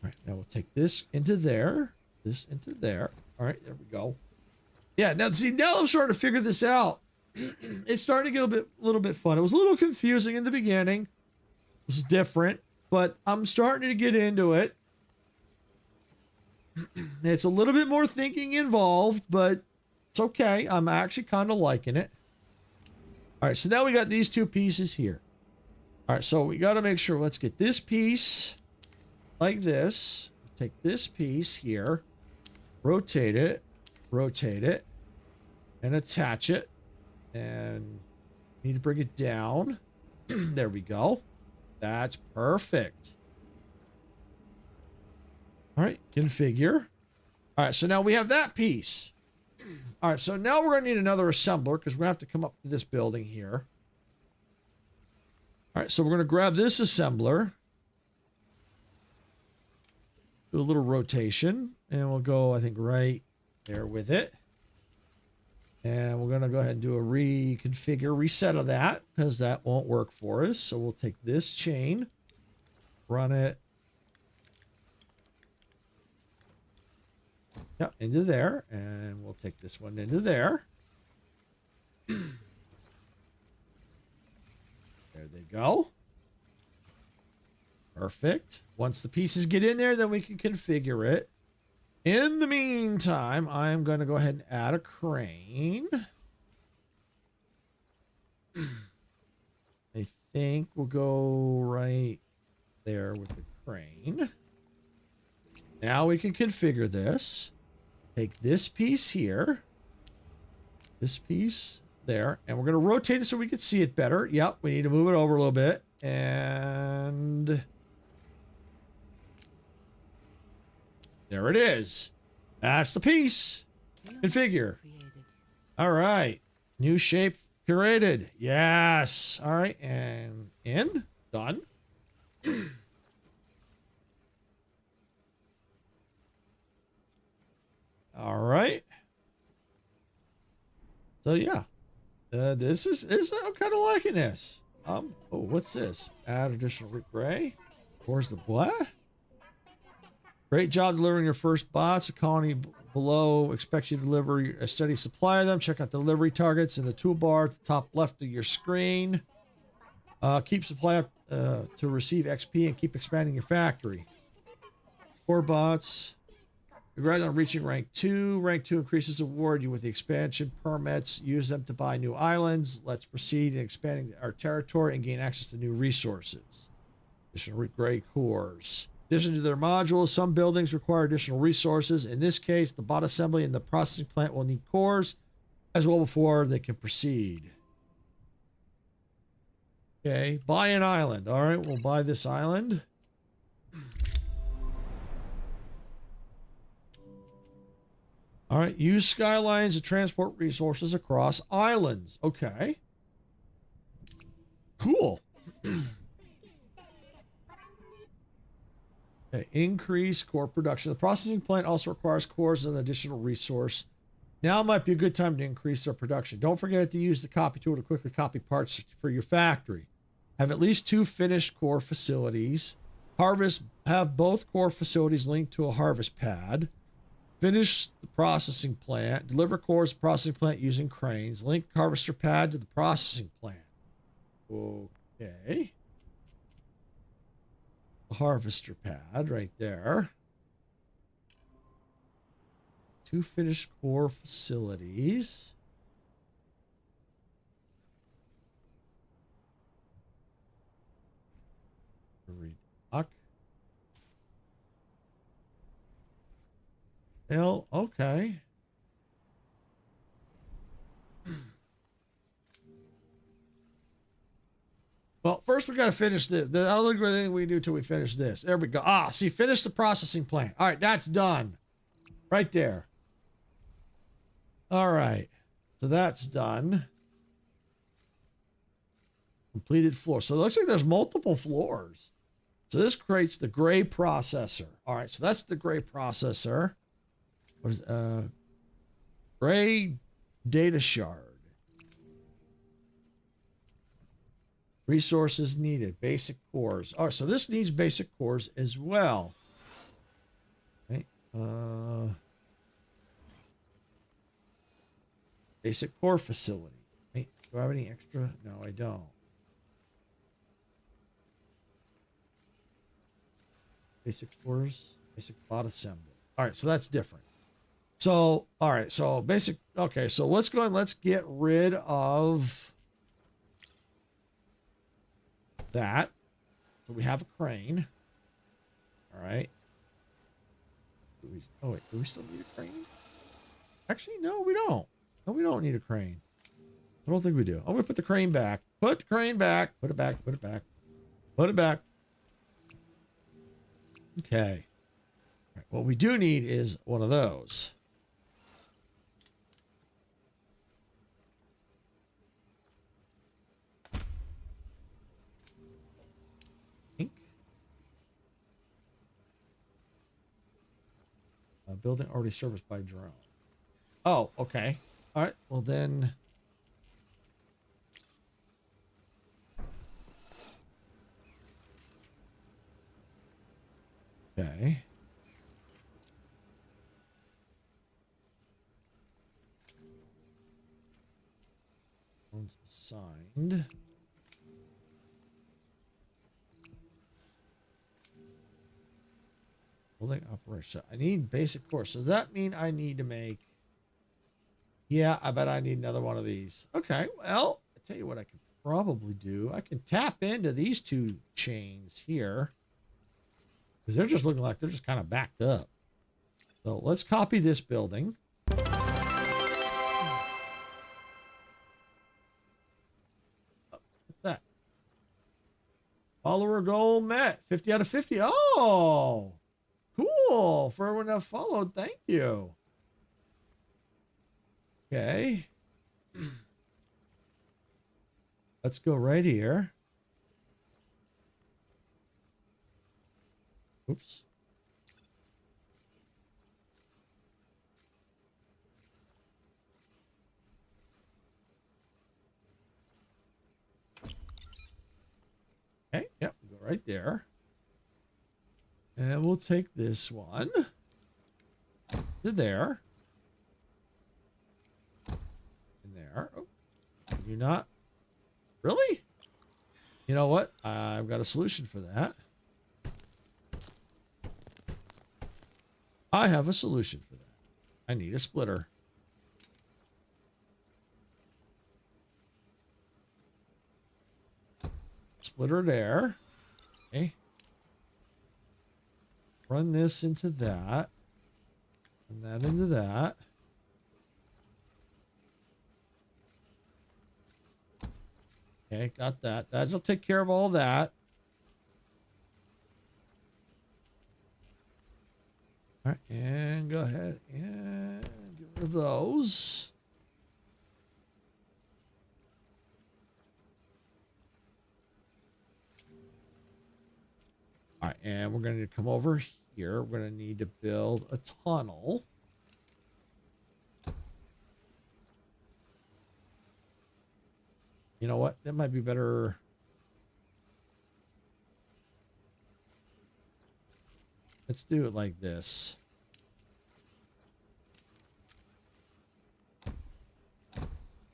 All right, now we'll take this into there, this into there. All right, there we go. Yeah, now see, now I'm starting to figure this out. It's starting to get a little bit fun. It was a little confusing in the beginning. It was different, but I'm starting to get into it. It's a little bit more thinking involved, but it's okay. I'm actually kind of liking it. All right, so now we got these two pieces here. All right, so we got to make sure. Let's get this piece like this. Take this piece here, rotate it, and attach it. And need to bring it down. There we go. That's perfect. All right, configure. All right, so now we have that piece. All right, so now we're going to need another assembler because we're going to have to come up to this building here. All right, so we're going to grab this assembler. Do a little rotation, and we'll go, I think, right there with it. And we're going to go ahead and do a reset of that because that won't work for us. So we'll take this chain, run it. Yep, into there. And we'll take this one into there. There they go. Perfect. Once the pieces get in there, then we can configure it. In the meantime, I'm going to go ahead and add a crane. I think we'll go right there with the crane. Now we can configure this. Take this piece here. This piece there. And we're going to rotate it so we can see it better. Yep, we need to move it over a little bit. And there it is. That's the piece. Configure. All right. New shape created. Yes. All right. And in. Done. All right. So yeah. This is I'm kind of liking this. Oh, what's this? Add additional gray. Where's the what? Great job delivering your first bots. The colony below expects you to deliver a steady supply of them. Check out the delivery targets in the toolbar at the top left of your screen. Keep supply up to receive XP and keep expanding your factory. 4 bots. Congrats on reaching rank 2. Rank 2 increases award you with the expansion permits. Use them to buy new islands. Let's proceed in expanding our territory and gain access to new resources. Additional gray cores. In addition to their modules, some buildings require additional resources. In this case, the bot assembly and the processing plant will need cores as well before they can proceed. Okay, buy an island. All right, we'll buy this island. All right, use skylines to transport resources across islands. Okay. Cool. Okay, increase core production. The processing plant also requires cores as an additional resource. Now might be a good time to increase their production. Don't forget to use the copy tool to quickly copy parts for your factory. Have at least 2 finished core facilities. Have both core facilities linked to a harvest pad. Finish the processing plant. Deliver cores to the processing plant using cranes. Link harvester pad to the processing plant. Okay. Harvester pad right there. 2 finished core facilities. Redock. Well, okay. Well, first we got to finish this. The other thing we do till we finish this. There we go. Ah, see, finish the processing plant. All right, that's done. Right there. All right. So that's done. Completed floor. So it looks like there's multiple floors. So this creates the gray processor. All right, so that's the gray processor. What is gray data shard. Resources needed. Basic cores. All right, so this needs basic cores as well. Okay. Basic core facility. Right. Do I have any extra? No, I don't. Basic cores. Basic bot assembly. All right, so that's different. So, all right, so basic. Okay, so let's go and let's get rid of that. So we have a crane. All right. Oh, wait. Do we still need a crane? Actually, no, we don't. No, we don't need a crane. I don't think we do. I'm going to put the crane back. Put the crane back. Put it back. Put it back. Put it back. Okay. All right, what we do need is one of those. Building already serviced by drone. Oh, okay. All right. Well, then. Okay. Drones assigned. Building operation. I need basic core. So does that mean I need to make... Yeah, I bet I need another one of these. Okay, well, I'll tell you what I could probably do. I can tap into these two chains here. Because they're just looking like they're just kind of backed up. So let's copy this building. What's that? Follower goal met. 50 out of 50. Oh! Cool. For everyone that followed, thank you. Okay. Let's go right here. Oops. Okay, yep, go right there. And we'll take this one to there. And there. Oh, you're not. Really? You know what? I've got a solution for that. I have a solution for that. I need a splitter. Splitter there. Okay. Run this into that. And that into that. Okay, got that. That'll take care of all that. All right, and go ahead and get rid of those. All right, and we're going to come over here. We're going to need to build a tunnel. You know what? That might be better. Let's do it like this.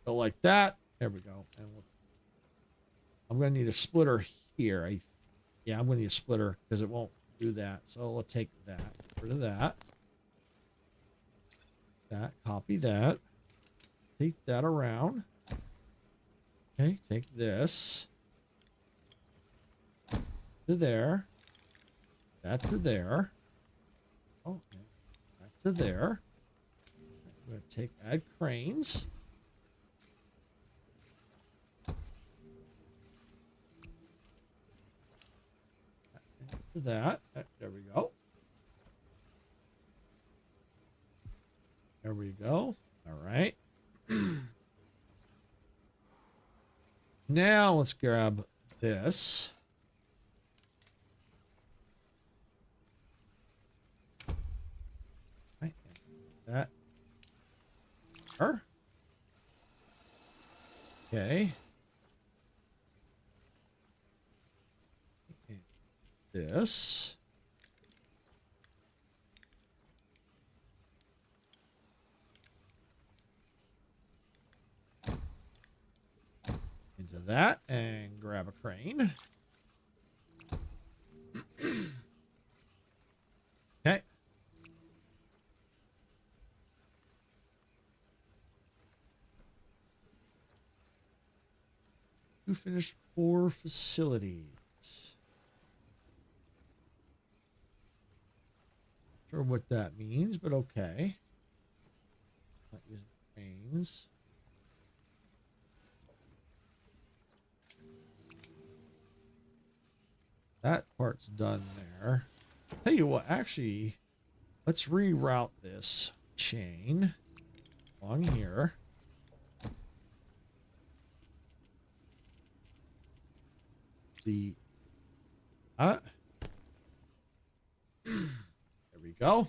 Go like that. There we go. And I'm going to need a splitter here. Yeah, I'm going to need a splitter because it won't do that. So we'll take that. Get rid of that. That. Copy that. Take that around. Okay, take this. To there. That to there. Oh, okay. That to there. I'm going to add cranes. To that. There we go. There we go. All right. Now let's grab this. Right. That. There. Okay. This. Into that and grab a crane. Okay. 2 finished 4 facilities. Sure what that means, but okay. Not using trains. That part's done there. Tell you what, actually, let's reroute this chain along here. There we go.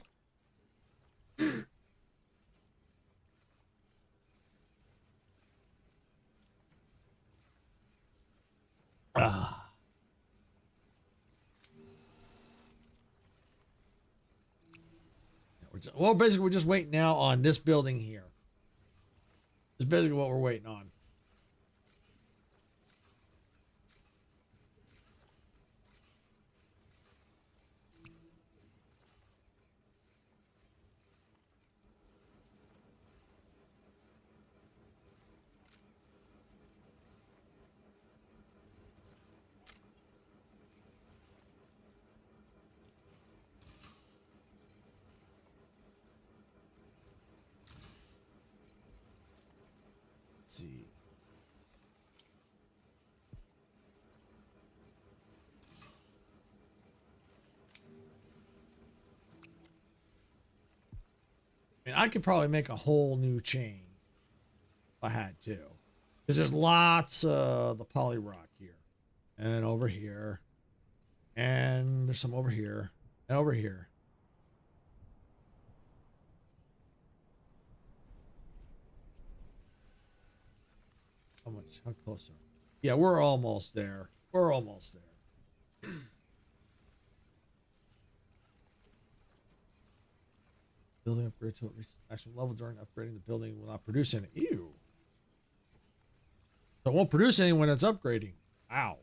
Well, basically, we're just waiting now on this building here. That's basically what we're waiting on. See. I mean, I could probably make a whole new chain if I had to. Because there's lots of the poly rock here. And over here. And there's some over here. And over here. How much? How close are we? Yeah, we're almost there. We're almost there. Building upgrade to maximum level during upgrading the building will not produce any. Ew. So it won't produce any when it's upgrading. Wow.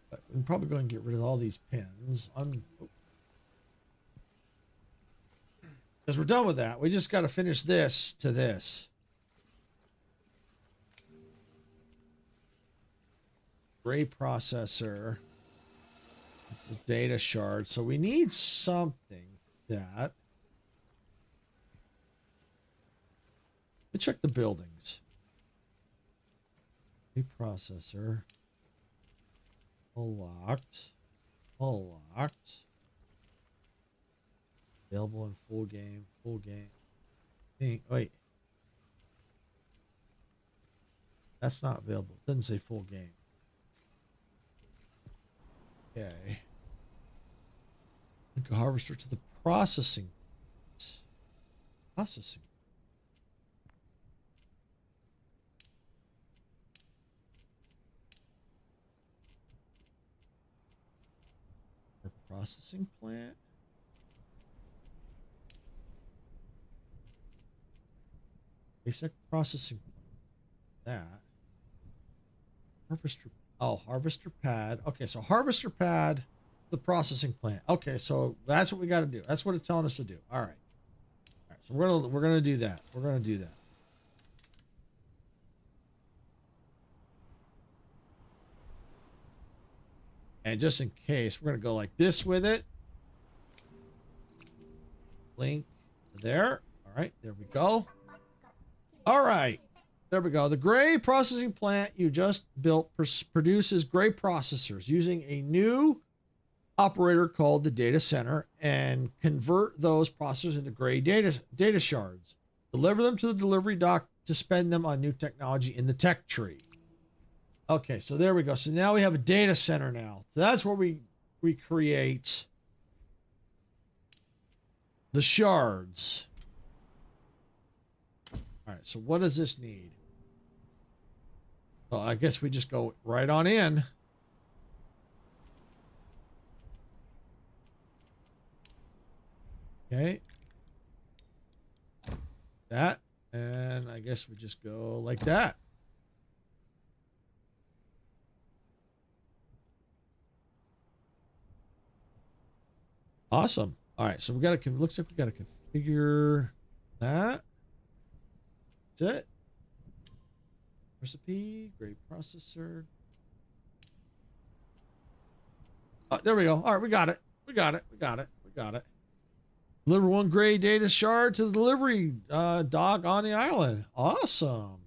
But I'm probably going to get rid of all these pins. Because we're done with that. We just got to finish this to this. Gray processor. It's a data shard. So we need something that. Let's check the buildings. Gray processor. All locked. All locked. Available in full game. Full game. Wait. That's not available. It doesn't say full game. Okay. Link a harvester to the processing. Processing. Our processing plant. Basic processing plant. That. Harvester. Oh, harvester pad. Okay, so harvester pad, the processing plant. Okay, so that's what we got to do. That's what it's telling us to do. All right. All right. So we're gonna do that. We're gonna do that. And just in case, we're gonna go like this with it. Link there. All right, there we go. All right. There we go. The gray processing plant you just built produces gray processors using a new operator called the data center and convert those processors into gray data shards. Deliver them to the delivery dock to spend them on new technology in the tech tree. Okay, so there we go. So now we have a data center now. So that's where we create the shards. All right, so what does this need? Well, I guess we just go right on in. Okay. That. And I guess we just go like that. Awesome. All right, so we got to, looks like we got to configure that. That's it. Recipe, grade processor. Oh, there we go. All right, we got it. We got it. We got it. We got it. Deliver 1 gray data shard to the delivery dock on the island. Awesome.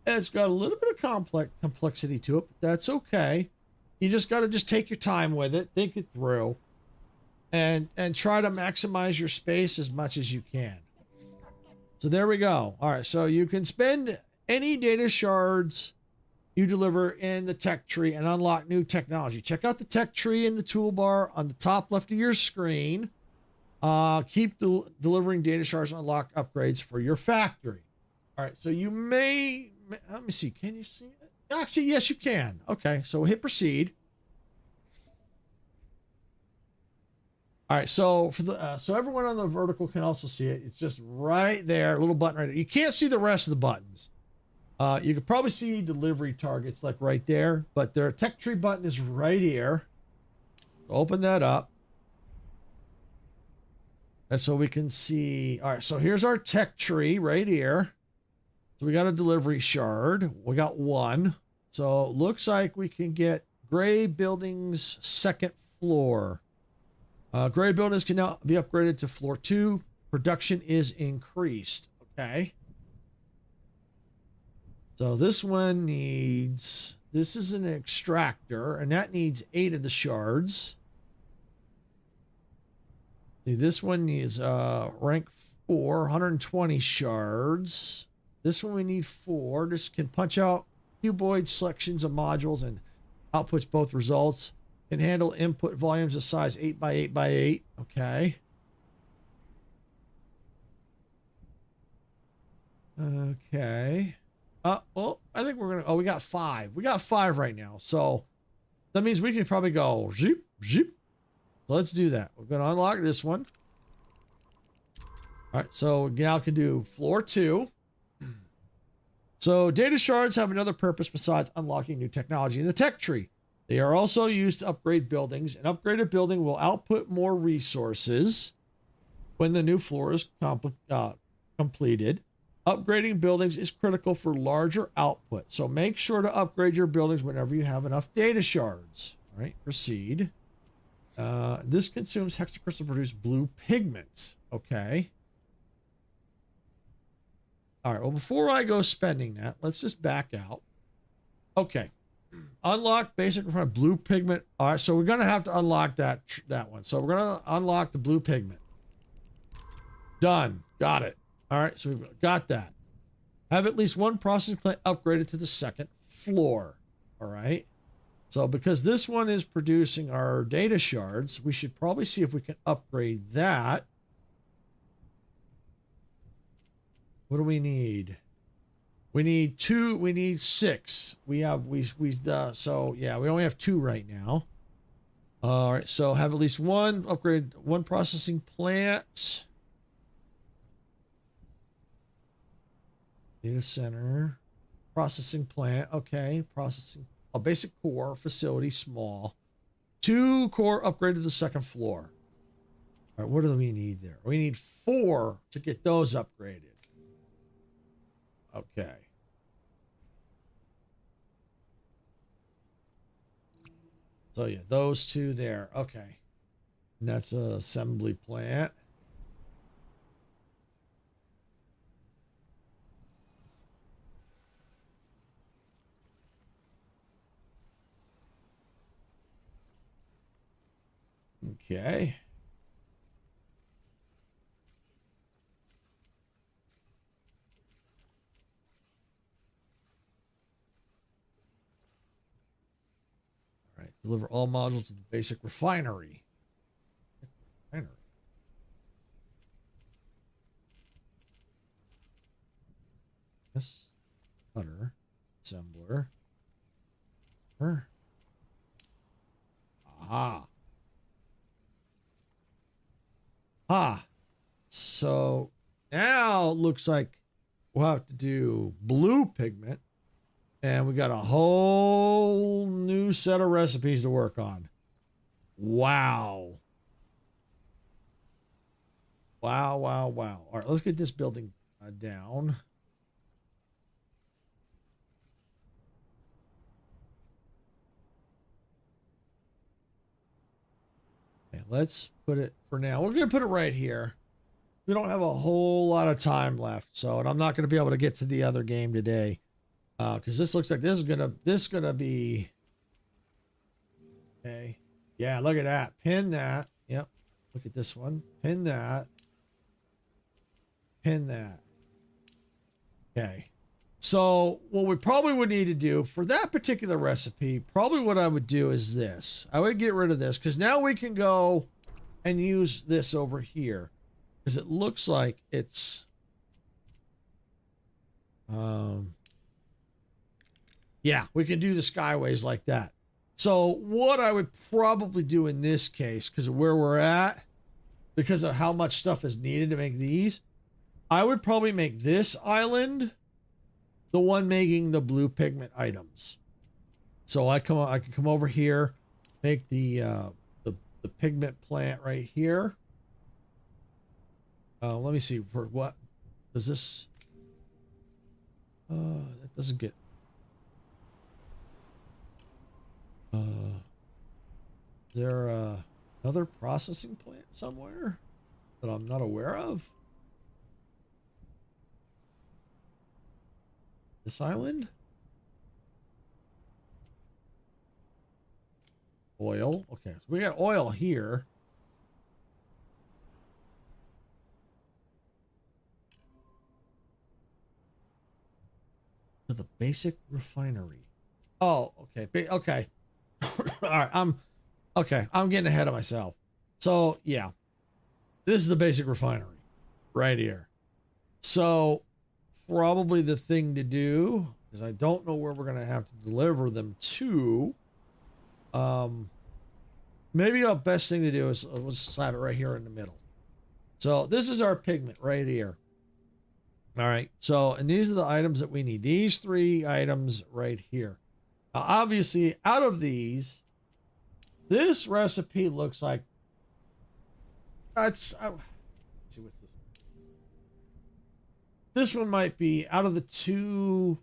It's got a little bit of complexity to it, but that's okay. You just got to just take your time with it, think it through, and try to maximize your space as much as you can. So there we go. All right, so you can spend any data shards you deliver in the tech tree and unlock new technology. Check out the tech tree in the toolbar on the top left of your screen. Keep delivering data shards and unlock upgrades for your factory. All right, so you may, let me see, can you see it? Actually, yes, you can. Okay, so hit proceed. All right, so for the so everyone on the vertical can also see it. It's just right there, a little button right there. You can't see the rest of the buttons. You could probably see delivery targets like right there, but their tech tree button is right here. Open that up. And so we can see, all right, so here's our tech tree right here. So we got a delivery shard. We got 1. So it looks like we can get gray buildings 2nd floor. Gray buildings can now be upgraded to floor 2. Production is increased. Okay. So this one needs, this is an extractor, and that needs 8 of the shards. See, this one needs rank 4, 120 shards. This one we need 4. This can punch out cuboid selections of modules and outputs both results. Can handle input volumes of size 8 by 8 by 8. Okay. Okay. Well, I think we're gonna. Oh, we got 5. We got 5 right now. So that means we can probably go zip, zip. So let's do that. We're gonna unlock this one. All right. So now can do floor 2. So data shards have another purpose besides unlocking new technology in the tech tree. They are also used to upgrade buildings. An upgraded building will output more resources when the new floor is completed. Upgrading buildings is critical for larger output. So make sure to upgrade your buildings whenever you have enough data shards. All right, proceed. This consumes hexacrystal to produce blue pigment. Okay. All right, well, before I go spending that, let's just back out. Okay. Unlock basic requirement blue pigment. All right, so we're going to have to unlock that one. So we're going to unlock the blue pigment. Done. Got it. All right, so we've got that. Have at least 1 processing plant upgraded to the 2nd floor. All right. So because this one is producing our data shards, we should probably see if we can upgrade that. What do we need? We need 2. We need 6. So yeah, we only have 2 right now. All right. So have at least 1 upgrade, 1 processing plant. Data center, processing plant. Okay. Processing, a basic core facility, small. 2 core upgrade to the 2nd floor. All right. What do we need there? We need 4 to get those upgraded. Okay. So yeah, those 2 there. Okay. And that's an assembly plant. Okay. All right. Deliver all modules to the basic refinery. Yes. Cutter. Assembler. Aha. So now it looks like we'll have to do blue pigment, and we got a whole new set of recipes to work on. Wow. Wow. All right, let's get this building down. let's put it for now. We're going to put it right here. We don't have a whole lot of time left. So, and I'm not going to be able to get to the other game today. Because this looks like this is gonna be okay. Yeah, look at that. Pin that. Yep. Look at this one. Pin that. Pin that. Okay. So what we probably would need to do for that particular recipe, probably what I would do is this. I would get rid of this because now we can go and use this over here because it looks like it's yeah, we can do the skyways like that. So what I would probably do in this case, because of where we're at, because of how much stuff is needed to make these, I would probably make this island the one making the blue pigment items. So I can come over here, make the pigment plant right here. Let me see for what does this. That doesn't get. Is there another processing plant somewhere that I'm not aware of? This island? Oil. Okay, so we got oil here. To the basic refinery. Oh, okay. Okay. All right, I'm getting ahead of myself. So yeah, this is the basic refinery right here. So probably the thing to do is I don't know where we're gonna have to deliver them to. Maybe the best thing to do is let's slap it right here in the middle. So this is our pigment right here. All right. So, and these are the items that we need. These 3 items right here. Obviously, out of these, this recipe looks like let's see what's this. This one might be out of the 2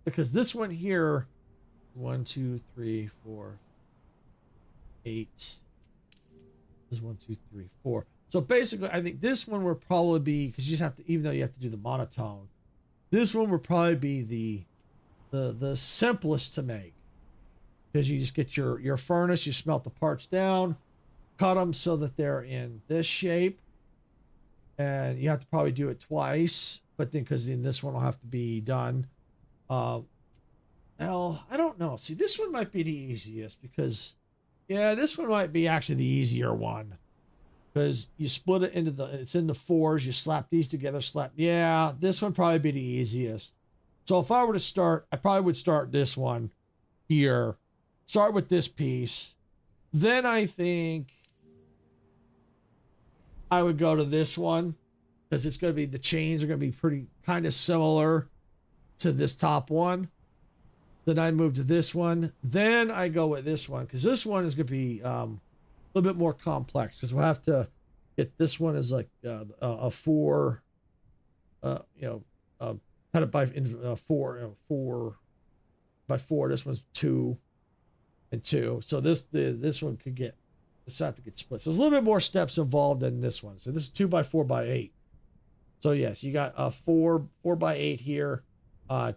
because this one here, 1, 2, 3, 4, 8. This is 1, 2, 3, 4. So basically, I think this one would probably be because you just have to, even though you have to do the monotone, this one would probably be the simplest to make because you just get your furnace, you smelt the parts down, cut them so that they're in this shape, and you have to probably do it twice. But then because then this one will have to be done. Now I don't know. See, this one might be the easiest because yeah, this one might be actually the easier one. Because you split it into it's in the 4s, you slap these together, yeah, this one probably be the easiest. So if I were to start, I probably would start this one here, start with this piece. Then I think I would go to this one because it's going to be, the chains are going to be pretty kind of similar to this top one. Then I move to this one. Then I go with this one because this one is going to be a little bit more complex because we'll have to get this one as like a 4, cut it by 4 by 4. This one's 2 and 2. So this one could get, this have to get split. So there's a little bit more steps involved than this one. So this is 2 by 4 by 8. So yes, you got a 4 by 8 here,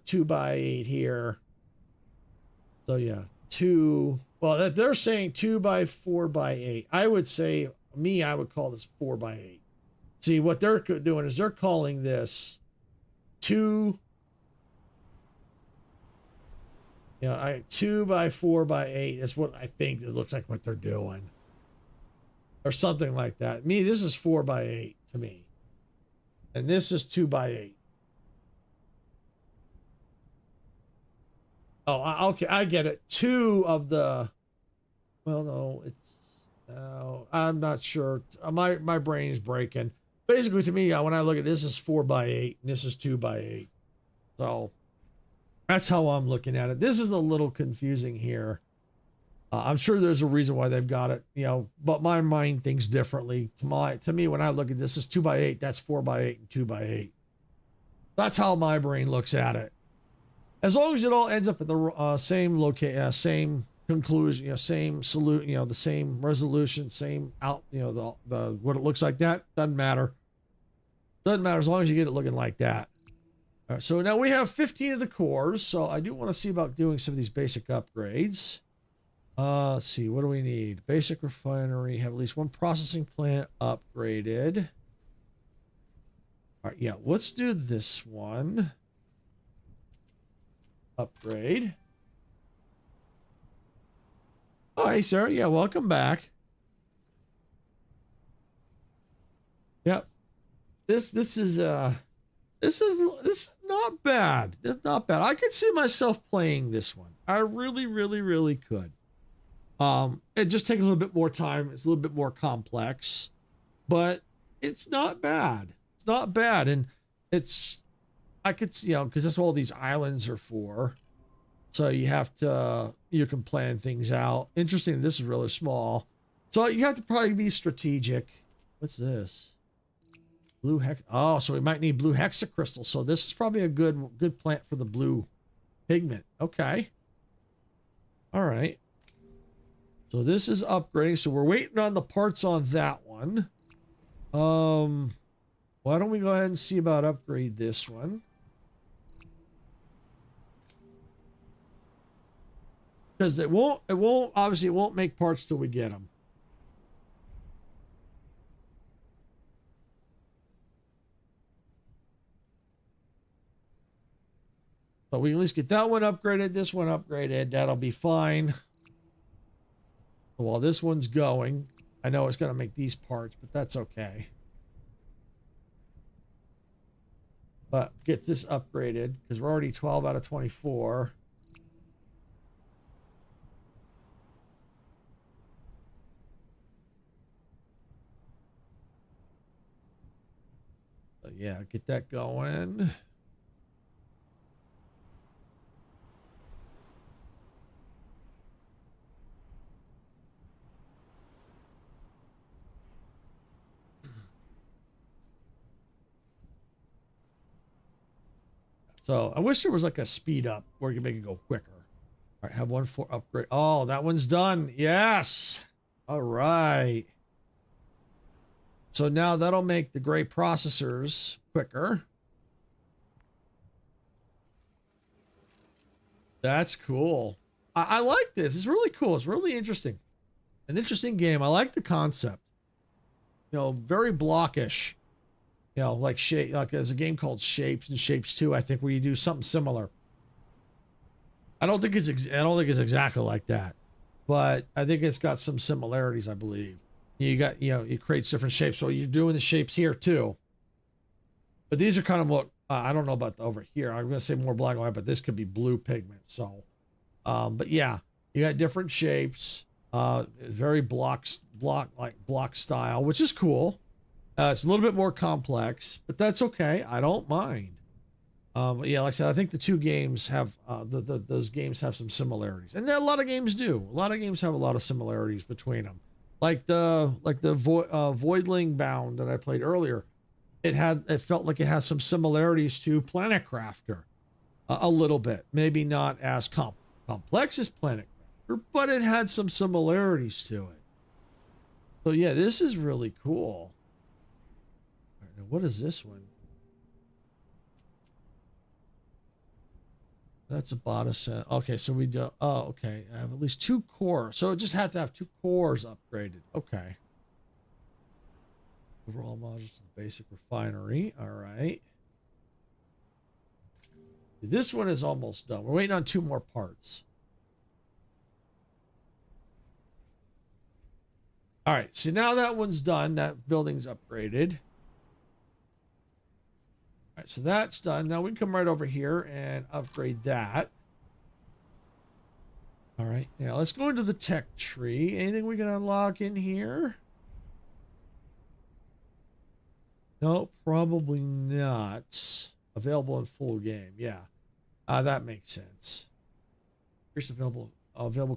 2 by 8 here. So yeah, 2. Well, they're saying 2 by 4 by 8. I would say, I would call this 4 by 8. See, what they're doing is they're calling this 2. 2 by 4 by 8 is what I think it looks like what they're doing. Or something like that. This is 4 by 8 to me. And this is 2 by 8. Oh, okay, I get it. 2 of the, well, no, I'm not sure. My brain is breaking. Basically, to me, when I look at this, is 4 by 8, and this is 2 by 8. So that's how I'm looking at it. This is a little confusing here. I'm sure there's a reason why they've got it, but my mind thinks differently. To me, when I look at this is 2 by 8, that's 4 by 8 and 2 by 8. That's how my brain looks at it. As long as it all ends up at the same conclusion, you know, same salute, you know, the same resolution, same out, you know, the what it looks like. That doesn't matter. Doesn't matter as long as you get it looking like that. All right, so now we have 15 of the cores, so I do want to see about doing some of these basic upgrades. Let's see, what do we need? Basic refinery, have at least one processing plant upgraded. All right, yeah, let's do this one. Upgrade. Oh, hey, sir. Yeah, welcome back. Yep. This is not bad. It's not bad. I could see myself playing this one. I really could. It just takes a little bit more time. It's a little bit more complex, but it's not bad. It's not bad. And it's, I could, you know, because that's what all these islands are for. So you have to, you can plan things out. Interesting. This is really small. So you have to probably be strategic. What's this? Blue hex. Oh, so we might need blue hexacrystal. So this is probably a good plant for the blue pigment. Okay. All right. So this is upgrading. So we're waiting on the parts on that one. Why don't we go ahead and see about upgrade this one? Because obviously it won't make parts till we get them. But we can at least get that one upgraded, this one upgraded. That'll be fine. While this one's going, I know it's going to make these parts, but that's okay. But get this upgraded because we're already 12 out of 24. So yeah, get that going. So I wish there was like a speed up where you can make it go quicker. All right, have one for upgrade. Oh, that one's done. Yes. All right. So now that'll make the gray processors quicker. That's cool. I like this. It's really cool. It's really interesting. An interesting game. I like the concept. You know, very blockish. You know, like shape, like there's a game called Shapes and Shapes 2, I think, where you do something similar. I don't think it's exactly like that, but I think it's got some similarities, I believe. You got, you know, it creates different shapes. So you're doing the shapes here too. But these are kind of what I don't know about over here. I'm going to say more black and white, but this could be blue pigment. So, but yeah, you got different shapes. Very block style, which is cool. It's a little bit more complex, but that's okay. I don't mind. Yeah, like I said, I think the two games have those games have some similarities, and a lot of games do. A lot of games have a lot of similarities between them. Like the Voidling Bound that I played earlier, it felt like it has some similarities to Planet Crafter, a little bit. Maybe not as complex as Planet Crafter, but it had some similarities to it. So yeah, this is really cool. What is this one? That's a bota set. Okay, so we do. Oh, okay. I have at least 2 cores. So it just had to have 2 cores upgraded. Okay. Overall modules to the basic refinery. All right. This one is almost done. We're waiting on 2 more parts. All right. So now that one's done. That building's upgraded. All right, so that's done. Now we can come right over here and upgrade that. All right, now let's go into the tech tree. Anything we can unlock in here? No, probably not. Available in full game, yeah. That makes sense. Increase available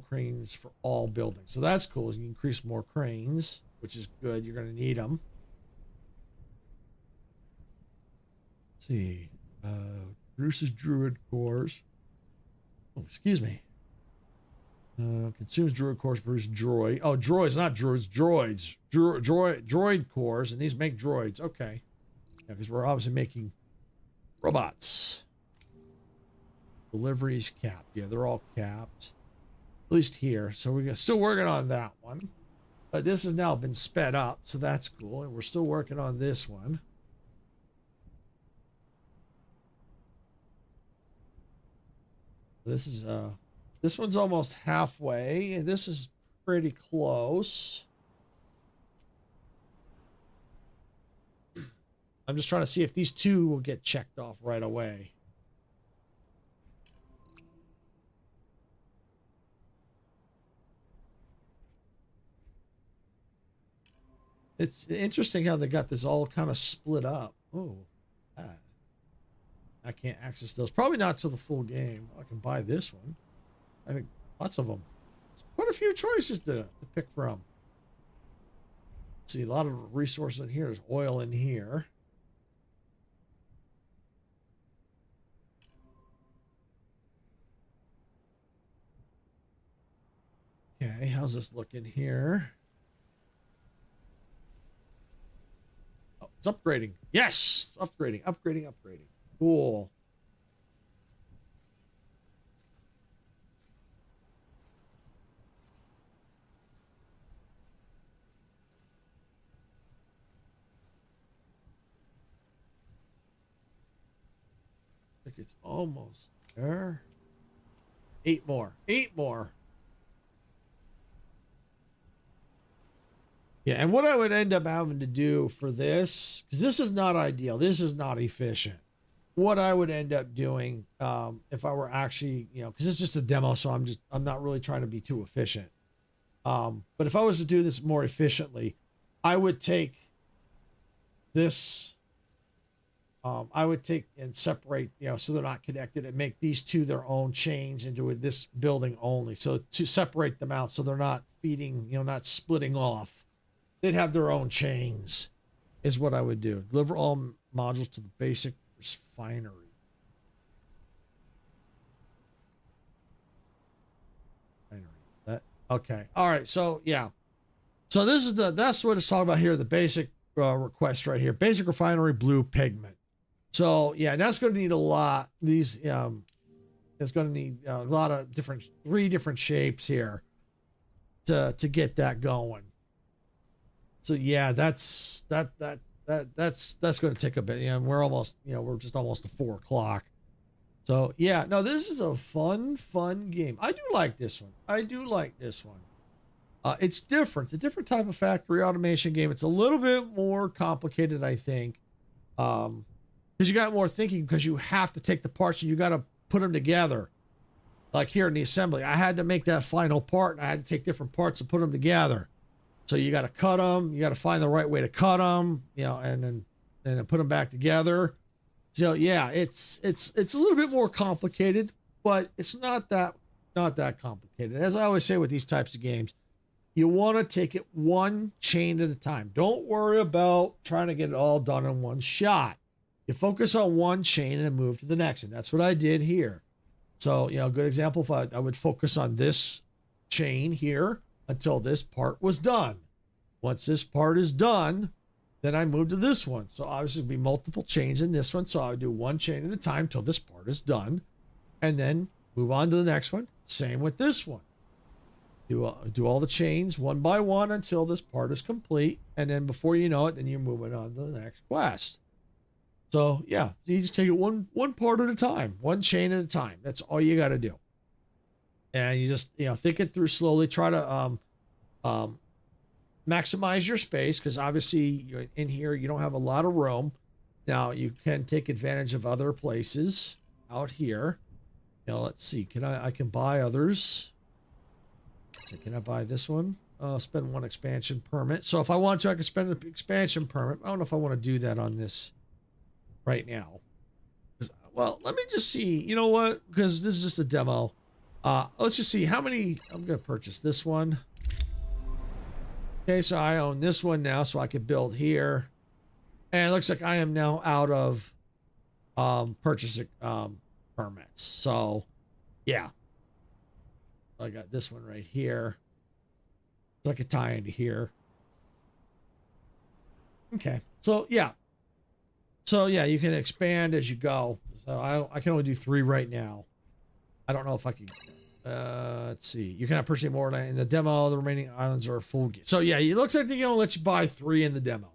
cranes for all buildings. So that's cool. You can increase more cranes, which is good. You're going to need them. See, produces druid cores. Oh, excuse me. Consumes droid cores, produce droid. Oh, droids, not droids, droids. Droid cores, and these make droids. Okay. Yeah, because we're obviously making robots. Deliveries capped. Yeah, they're all capped. At least here. So we're still working on that one. But this has now been sped up, so that's cool. And we're still working on this one. This one's almost halfway. This is pretty close. I'm just trying to see if these two will get checked off right away. It's interesting how they got this all kind of split up. Oh, I can't access those. Probably not till the full game. I can buy this one. I think lots of them. Quite a few choices to pick from. See, a lot of resources in here. There's oil in here. Okay, how's this looking here? Oh, it's upgrading. Yes, it's upgrading, upgrading. Cool. I think it's almost there. 8 more. 8 more. Yeah, and what I would end up having to do for this, because this is not ideal, this is not efficient. What I would end up doing, if I were actually, because it's just a demo, so I'm not really trying to be too efficient. But if I was to do this more efficiently, I would take this, I would take and separate, so they're not connected, and make these two their own chains into this building only. So to separate them out, so they're not feeding, not splitting off. They'd have their own chains, is what I would do. Deliver all modules to the basic refinery. Okay. All right. So yeah. So this is that's what it's talking about here. The basic request right here. Basic refinery blue pigment. So yeah, that's going to need a lot. These it's going to need a lot of three different shapes here to get that going. So yeah, that's going to take a bit. We're almost, we're just almost to 4 o'clock. So yeah, no, this is a fun game. I do like this one. It's different. It's a different type of factory automation game. It's a little bit more complicated, I think, because you got more thinking, because you have to take the parts and you got to put them together. Like here in the assembly, I had to make that final part, and I had to take different parts and put them together. So you got to cut them. You got to find the right way to cut them, and then put them back together. So yeah, it's a little bit more complicated, but it's not that complicated. As I always say with these types of games, you want to take it one chain at a time. Don't worry about trying to get it all done in one shot. You focus on one chain and then move to the next, and that's what I did here. So a good example, if I would focus on this chain here until this part was done. Once this part is done, then I move to this one. So obviously it'll be multiple chains in this one. So I would do one chain at a time till this part is done, and then move on to the next one. Same with this one. Do all the chains one by one until this part is complete, and then before you know it, then you're moving on to the next quest. So yeah, you just take it one part at a time, one chain at a time. That's all you got to do. And you just, think it through slowly. Try to maximize your space, because obviously in here you don't have a lot of room. Now you can take advantage of other places out here. Let's see. I can buy others. So can I buy this one? Spend 1 expansion permit. So if I want to, I can spend an expansion permit. I don't know if I want to do that on this right now. Well, let me just see. You know what? Because this is just a demo. Let's just see how many. I'm going to purchase this one. Okay, so I own this one now, so I can build here. And it looks like I am now out of purchasing permits. So, yeah. I got this one right here. So I could tie into here. Okay. So yeah. So yeah, you can expand as you go. So I can only do 3 right now. I don't know if I can. Let's see. You can have purchase more in the demo. The remaining islands are full. So yeah, it looks like they're gonna let you buy 3 in the demo.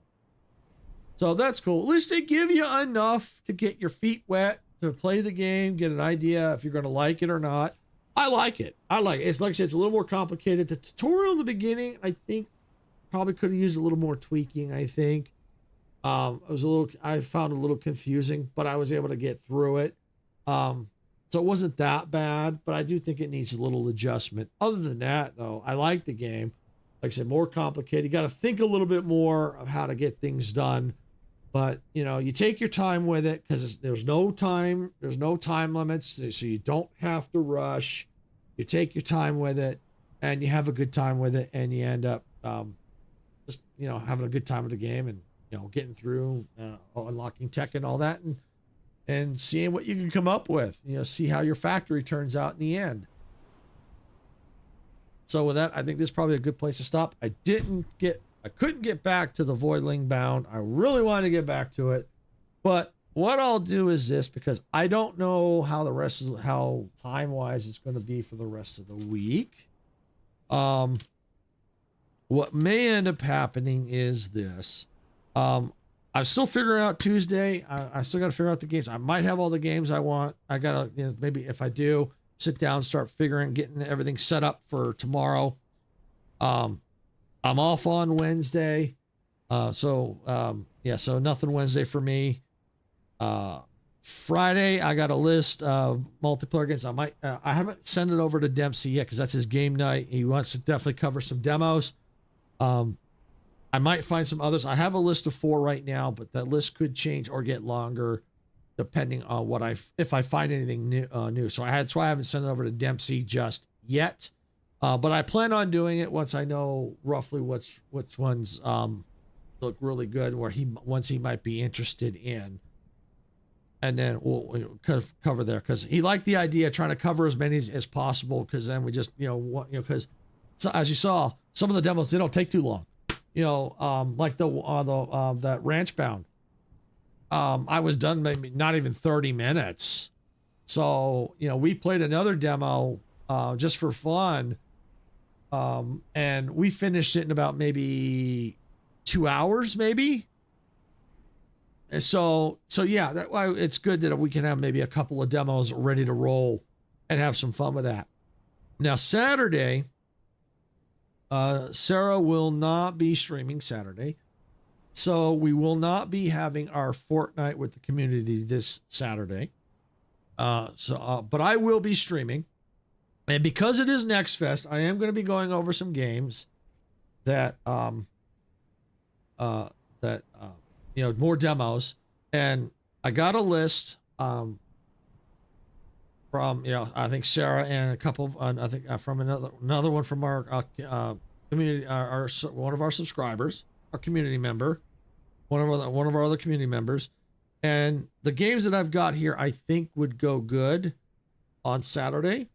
So that's cool. At least they give you enough to get your feet wet, to play the game, get an idea if you're gonna like it or not. I like it. I like it. It's like I said, it's a little more complicated. The tutorial in the beginning, I think, probably could have used a little more tweaking. I think I found it a little confusing, but I was able to get through it. So it wasn't that bad, but I do think it needs a little adjustment. Other than that, though, I like the game. Like I said, more complicated. You got to think a little bit more of how to get things done. But, you know, you take your time with it because there's no time limits. So you don't have to rush. You take your time with it and you have a good time with it. And you end up just, you know, having a good time with the game and, you know, getting through, unlocking tech and all that. And seeing what you can come up with, you know, see how your factory turns out in the end. So with that, I think this is probably a good place to stop. I couldn't get back to the Voidling Bound. I really wanted to get back to it. But what I'll do is this, because I don't know how time-wise it's going to be for the rest of the week. What may end up happening is this. I'm still figuring out Tuesday. I still got to figure out the games. I might have all the games I want. I got to, you know, maybe if I do, sit down, start getting everything set up for tomorrow. I'm off on Wednesday. So nothing Wednesday for me. Friday, I got a list of multiplayer games. I haven't sent it over to Dempsey yet because that's his game night. He wants to definitely cover some demos. I might find some others. I have a list of 4 right now, but that list could change or get longer depending on if I find anything new. So I haven't sent it over to Dempsey just yet. But I plan on doing it once I know roughly which ones look really good, where he might be interested in. And then we'll cover there, because he liked the idea of trying to cover as many as possible, because then we just, because as you saw, some of the demos, they don't take too long. Like that Ranchbound. I was done maybe not even 30 minutes. So, we played another demo just for fun. And we finished it in about maybe 2 hours, maybe. And so yeah, that's why it's good that we can have maybe a couple of demos ready to roll and have some fun with that. Now, Saturday, Sarah will not be streaming Saturday. So we will not be having our Fortnite with the community this Saturday. But I will be streaming. And because it is Next Fest, I am going to be going over some games that, more demos. And I got a list, from, I think Sarah and a couple of, from another one from our, community, one of our subscribers, our community member, one of our other community members. And the games that I've got here, I think would go good on Saturday.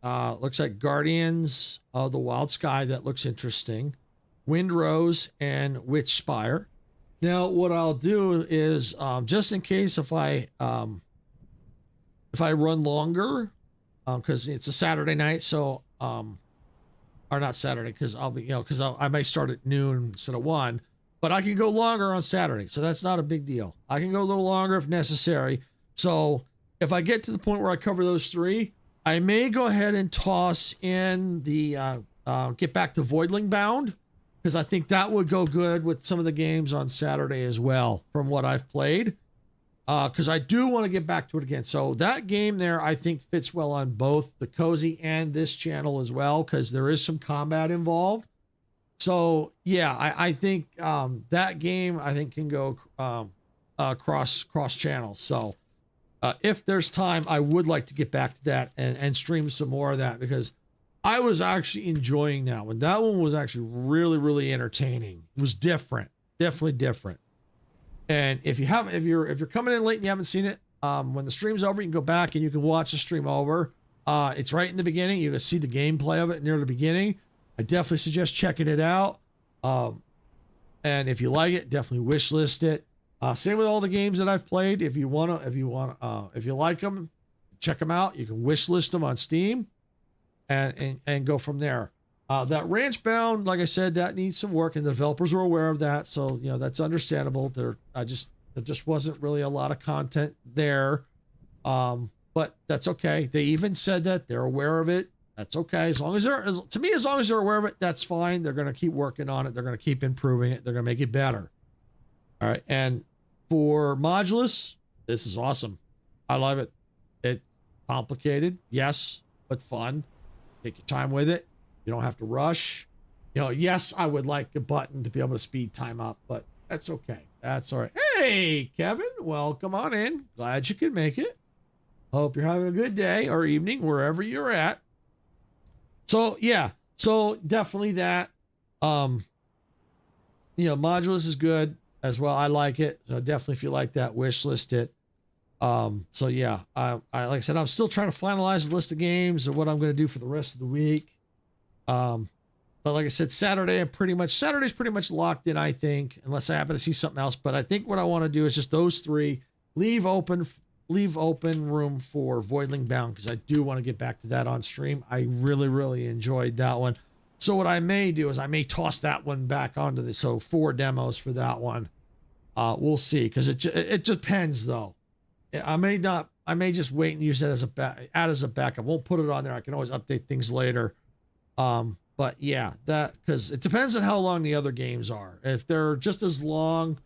Looks like Guardians of the Wild Sky. That looks interesting. Windrose and Witch Spire. Now, what I'll do is, just in case if I run longer, because it's a Saturday night, so, or not Saturday, because I'll be, because I might start at noon instead of 1, but I can go longer on Saturday, so that's not a big deal. I can go a little longer if necessary. So if I get to the point where I cover those 3, I may go ahead and toss in the, get back to Voidling Bound, because I think that would go good with some of the games on Saturday as well, from what I've played. Because I do want to get back to it again. So that game there, I think, fits well on both the Cozy and this channel as well, because there is some combat involved. So, yeah, I think that game, I think, can go cross channels. So if there's time, I would like to get back to that and stream some more of that, because I was actually enjoying that one. That one was actually really, really entertaining. It was different, definitely different. And if you're coming in late and you haven't seen it, when the stream's over, you can go back and you can watch the stream over. It's right in the beginning. You can see the gameplay of it near the beginning. I definitely suggest checking it out. And if you like it, definitely wish list it. Same with all the games that I've played. If you like them, check them out. You can wish list them on Steam, and go from there. That Ranchbound, like I said, that needs some work, and the developers are aware of that. So that's understandable. There just wasn't really a lot of content there, but that's okay. They even said that they're aware of it. That's okay. As long as they're aware of it, that's fine. They're going to keep working on it. They're going to keep improving it. They're going to make it better. All right. And for Modulus, this is awesome. I love it. It's complicated, yes, but fun. Take your time with it. You don't have to rush. Yes, I would like a button to be able to speed time up, but that's okay. That's all right. Hey, Kevin, welcome on in. Glad you could make it. Hope you're having a good day or evening, wherever you're at. So yeah, so definitely that. Modulus is good as well. I like it. So definitely, if you like that, wish list it. So yeah, I like I said, I'm still trying to finalize the list of games and what I'm going to do for the rest of the week. But like I said, Saturday's pretty much locked in, I think, unless I happen to see something else. But I think what I want to do is just those three, leave open room for Voidling Bound, because I do want to get back to that on stream. I really, really enjoyed that one. So what I may do is I may toss that one back onto so 4 demos for that one. We'll see, because it depends though. I may just wait and use that as a backup. Won't put it on there. I can always update things later. But yeah, because it depends on how long the other games are. If they're just as long,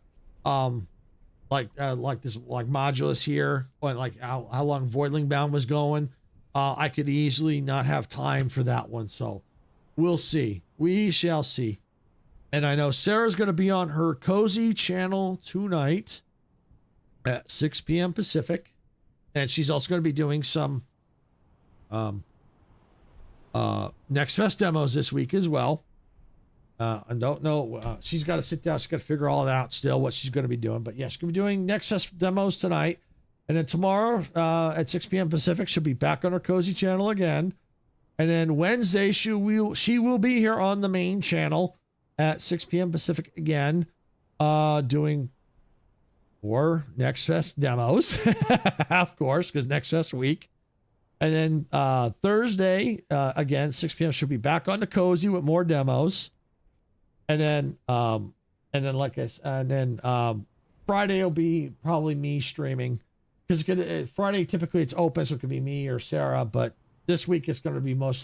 like Modulus here, or like how long Voidling Bound was going, I could easily not have time for that one. So we'll see. We shall see. And I know Sarah's going to be on her cozy channel tonight at 6 p.m. Pacific, and she's also going to be doing some Next Fest demos this week as well. I don't know. She's got to sit down. She's got to figure all that out still, what she's going to be doing. But yeah, she's going to be doing Next Fest demos tonight. And then tomorrow at 6 p.m. Pacific, she'll be back on her cozy channel again. And then Wednesday, she will be here on the main channel at 6 p.m. Pacific again, doing more Next Fest demos, of course, because Next Fest week. And then Thursday, again, 6 p.m. she'll be back on the cozy with more demos. And then Friday will be probably me streaming, because Friday typically it's open, so it could be me or Sarah. But this week it's going to be most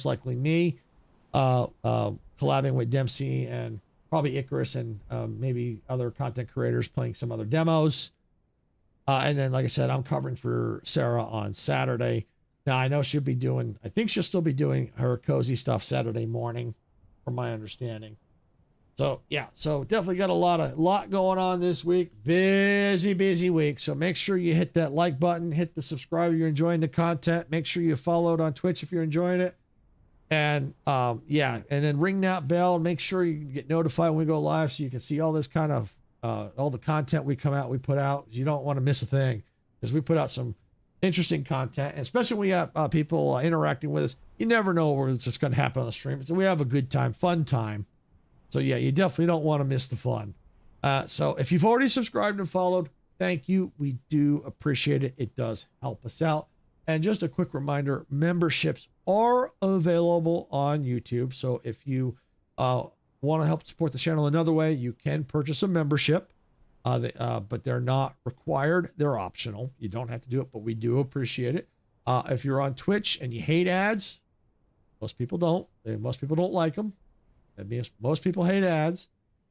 likely me, collabing with Dempsey and probably Icarus and maybe other content creators playing some other demos. And then, like I said, I'm covering for Sarah on Saturday. Now, I know I think she'll still be doing her cozy stuff Saturday morning, from my understanding. So, yeah, so definitely got a lot going on this week. Busy week. So make sure you hit that like button, hit the subscribe if you're enjoying the content. Make sure you follow it on Twitch if you're enjoying it. And, and then ring that bell. Make sure you get notified when we go live so you can see all this kind of all the content we put out. You don't want to miss a thing, because we put out some interesting content, and especially when we have people interacting with us. You never know where it's just going to happen on the stream. So we have a good time, fun time. So yeah, you definitely don't want to miss the fun. So if you've already subscribed and followed, thank you. We do appreciate it. It does help us out. And just a quick reminder, memberships are available on YouTube. So if you want to help support the channel another way, you can purchase a membership, but they're not required. They're optional. You don't have to do it, but we do appreciate it. If you're on Twitch and you hate ads, most people don't. Most people don't like them. That means most people hate ads,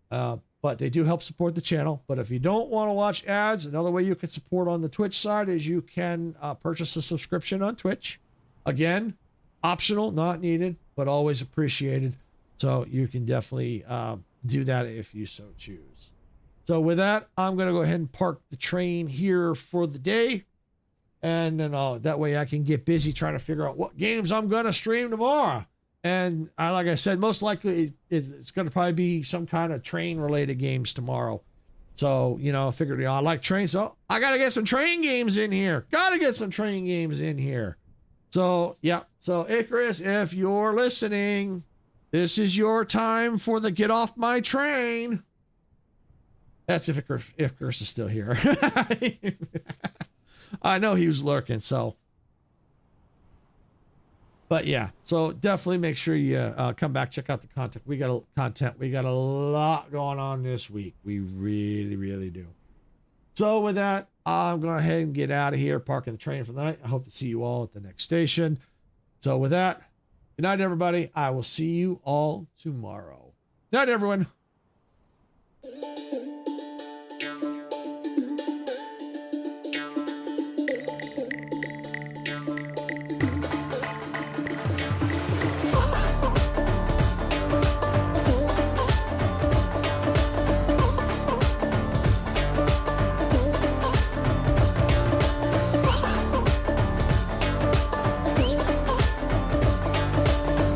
but they do help support the channel. But if you don't want to watch ads, another way you can support on the Twitch side is you can purchase a subscription on Twitch. Again, optional, not needed, but always appreciated. So you can definitely do that if you so choose. So with that, I'm going to go ahead and park the train here for the day. And then that way I can get busy trying to figure out what games I'm going to stream tomorrow. And like I said, most likely it's going to probably be some kind of train-related games tomorrow. So, I figured, I like trains. So I got to get some train games in here. So, yeah. So, Icarus, if you're listening, this is your time for the get off my train. That's if Icarus is still here. I know he was lurking, so. But yeah, so definitely make sure you come back, check out the content. We got a lot going on this week. We really, really do. So with that, I'm going to go ahead and get out of here, parking the train for the night. I hope to see you all at the next station. So with that, good night, everybody. I will see you all tomorrow. Good night, everyone.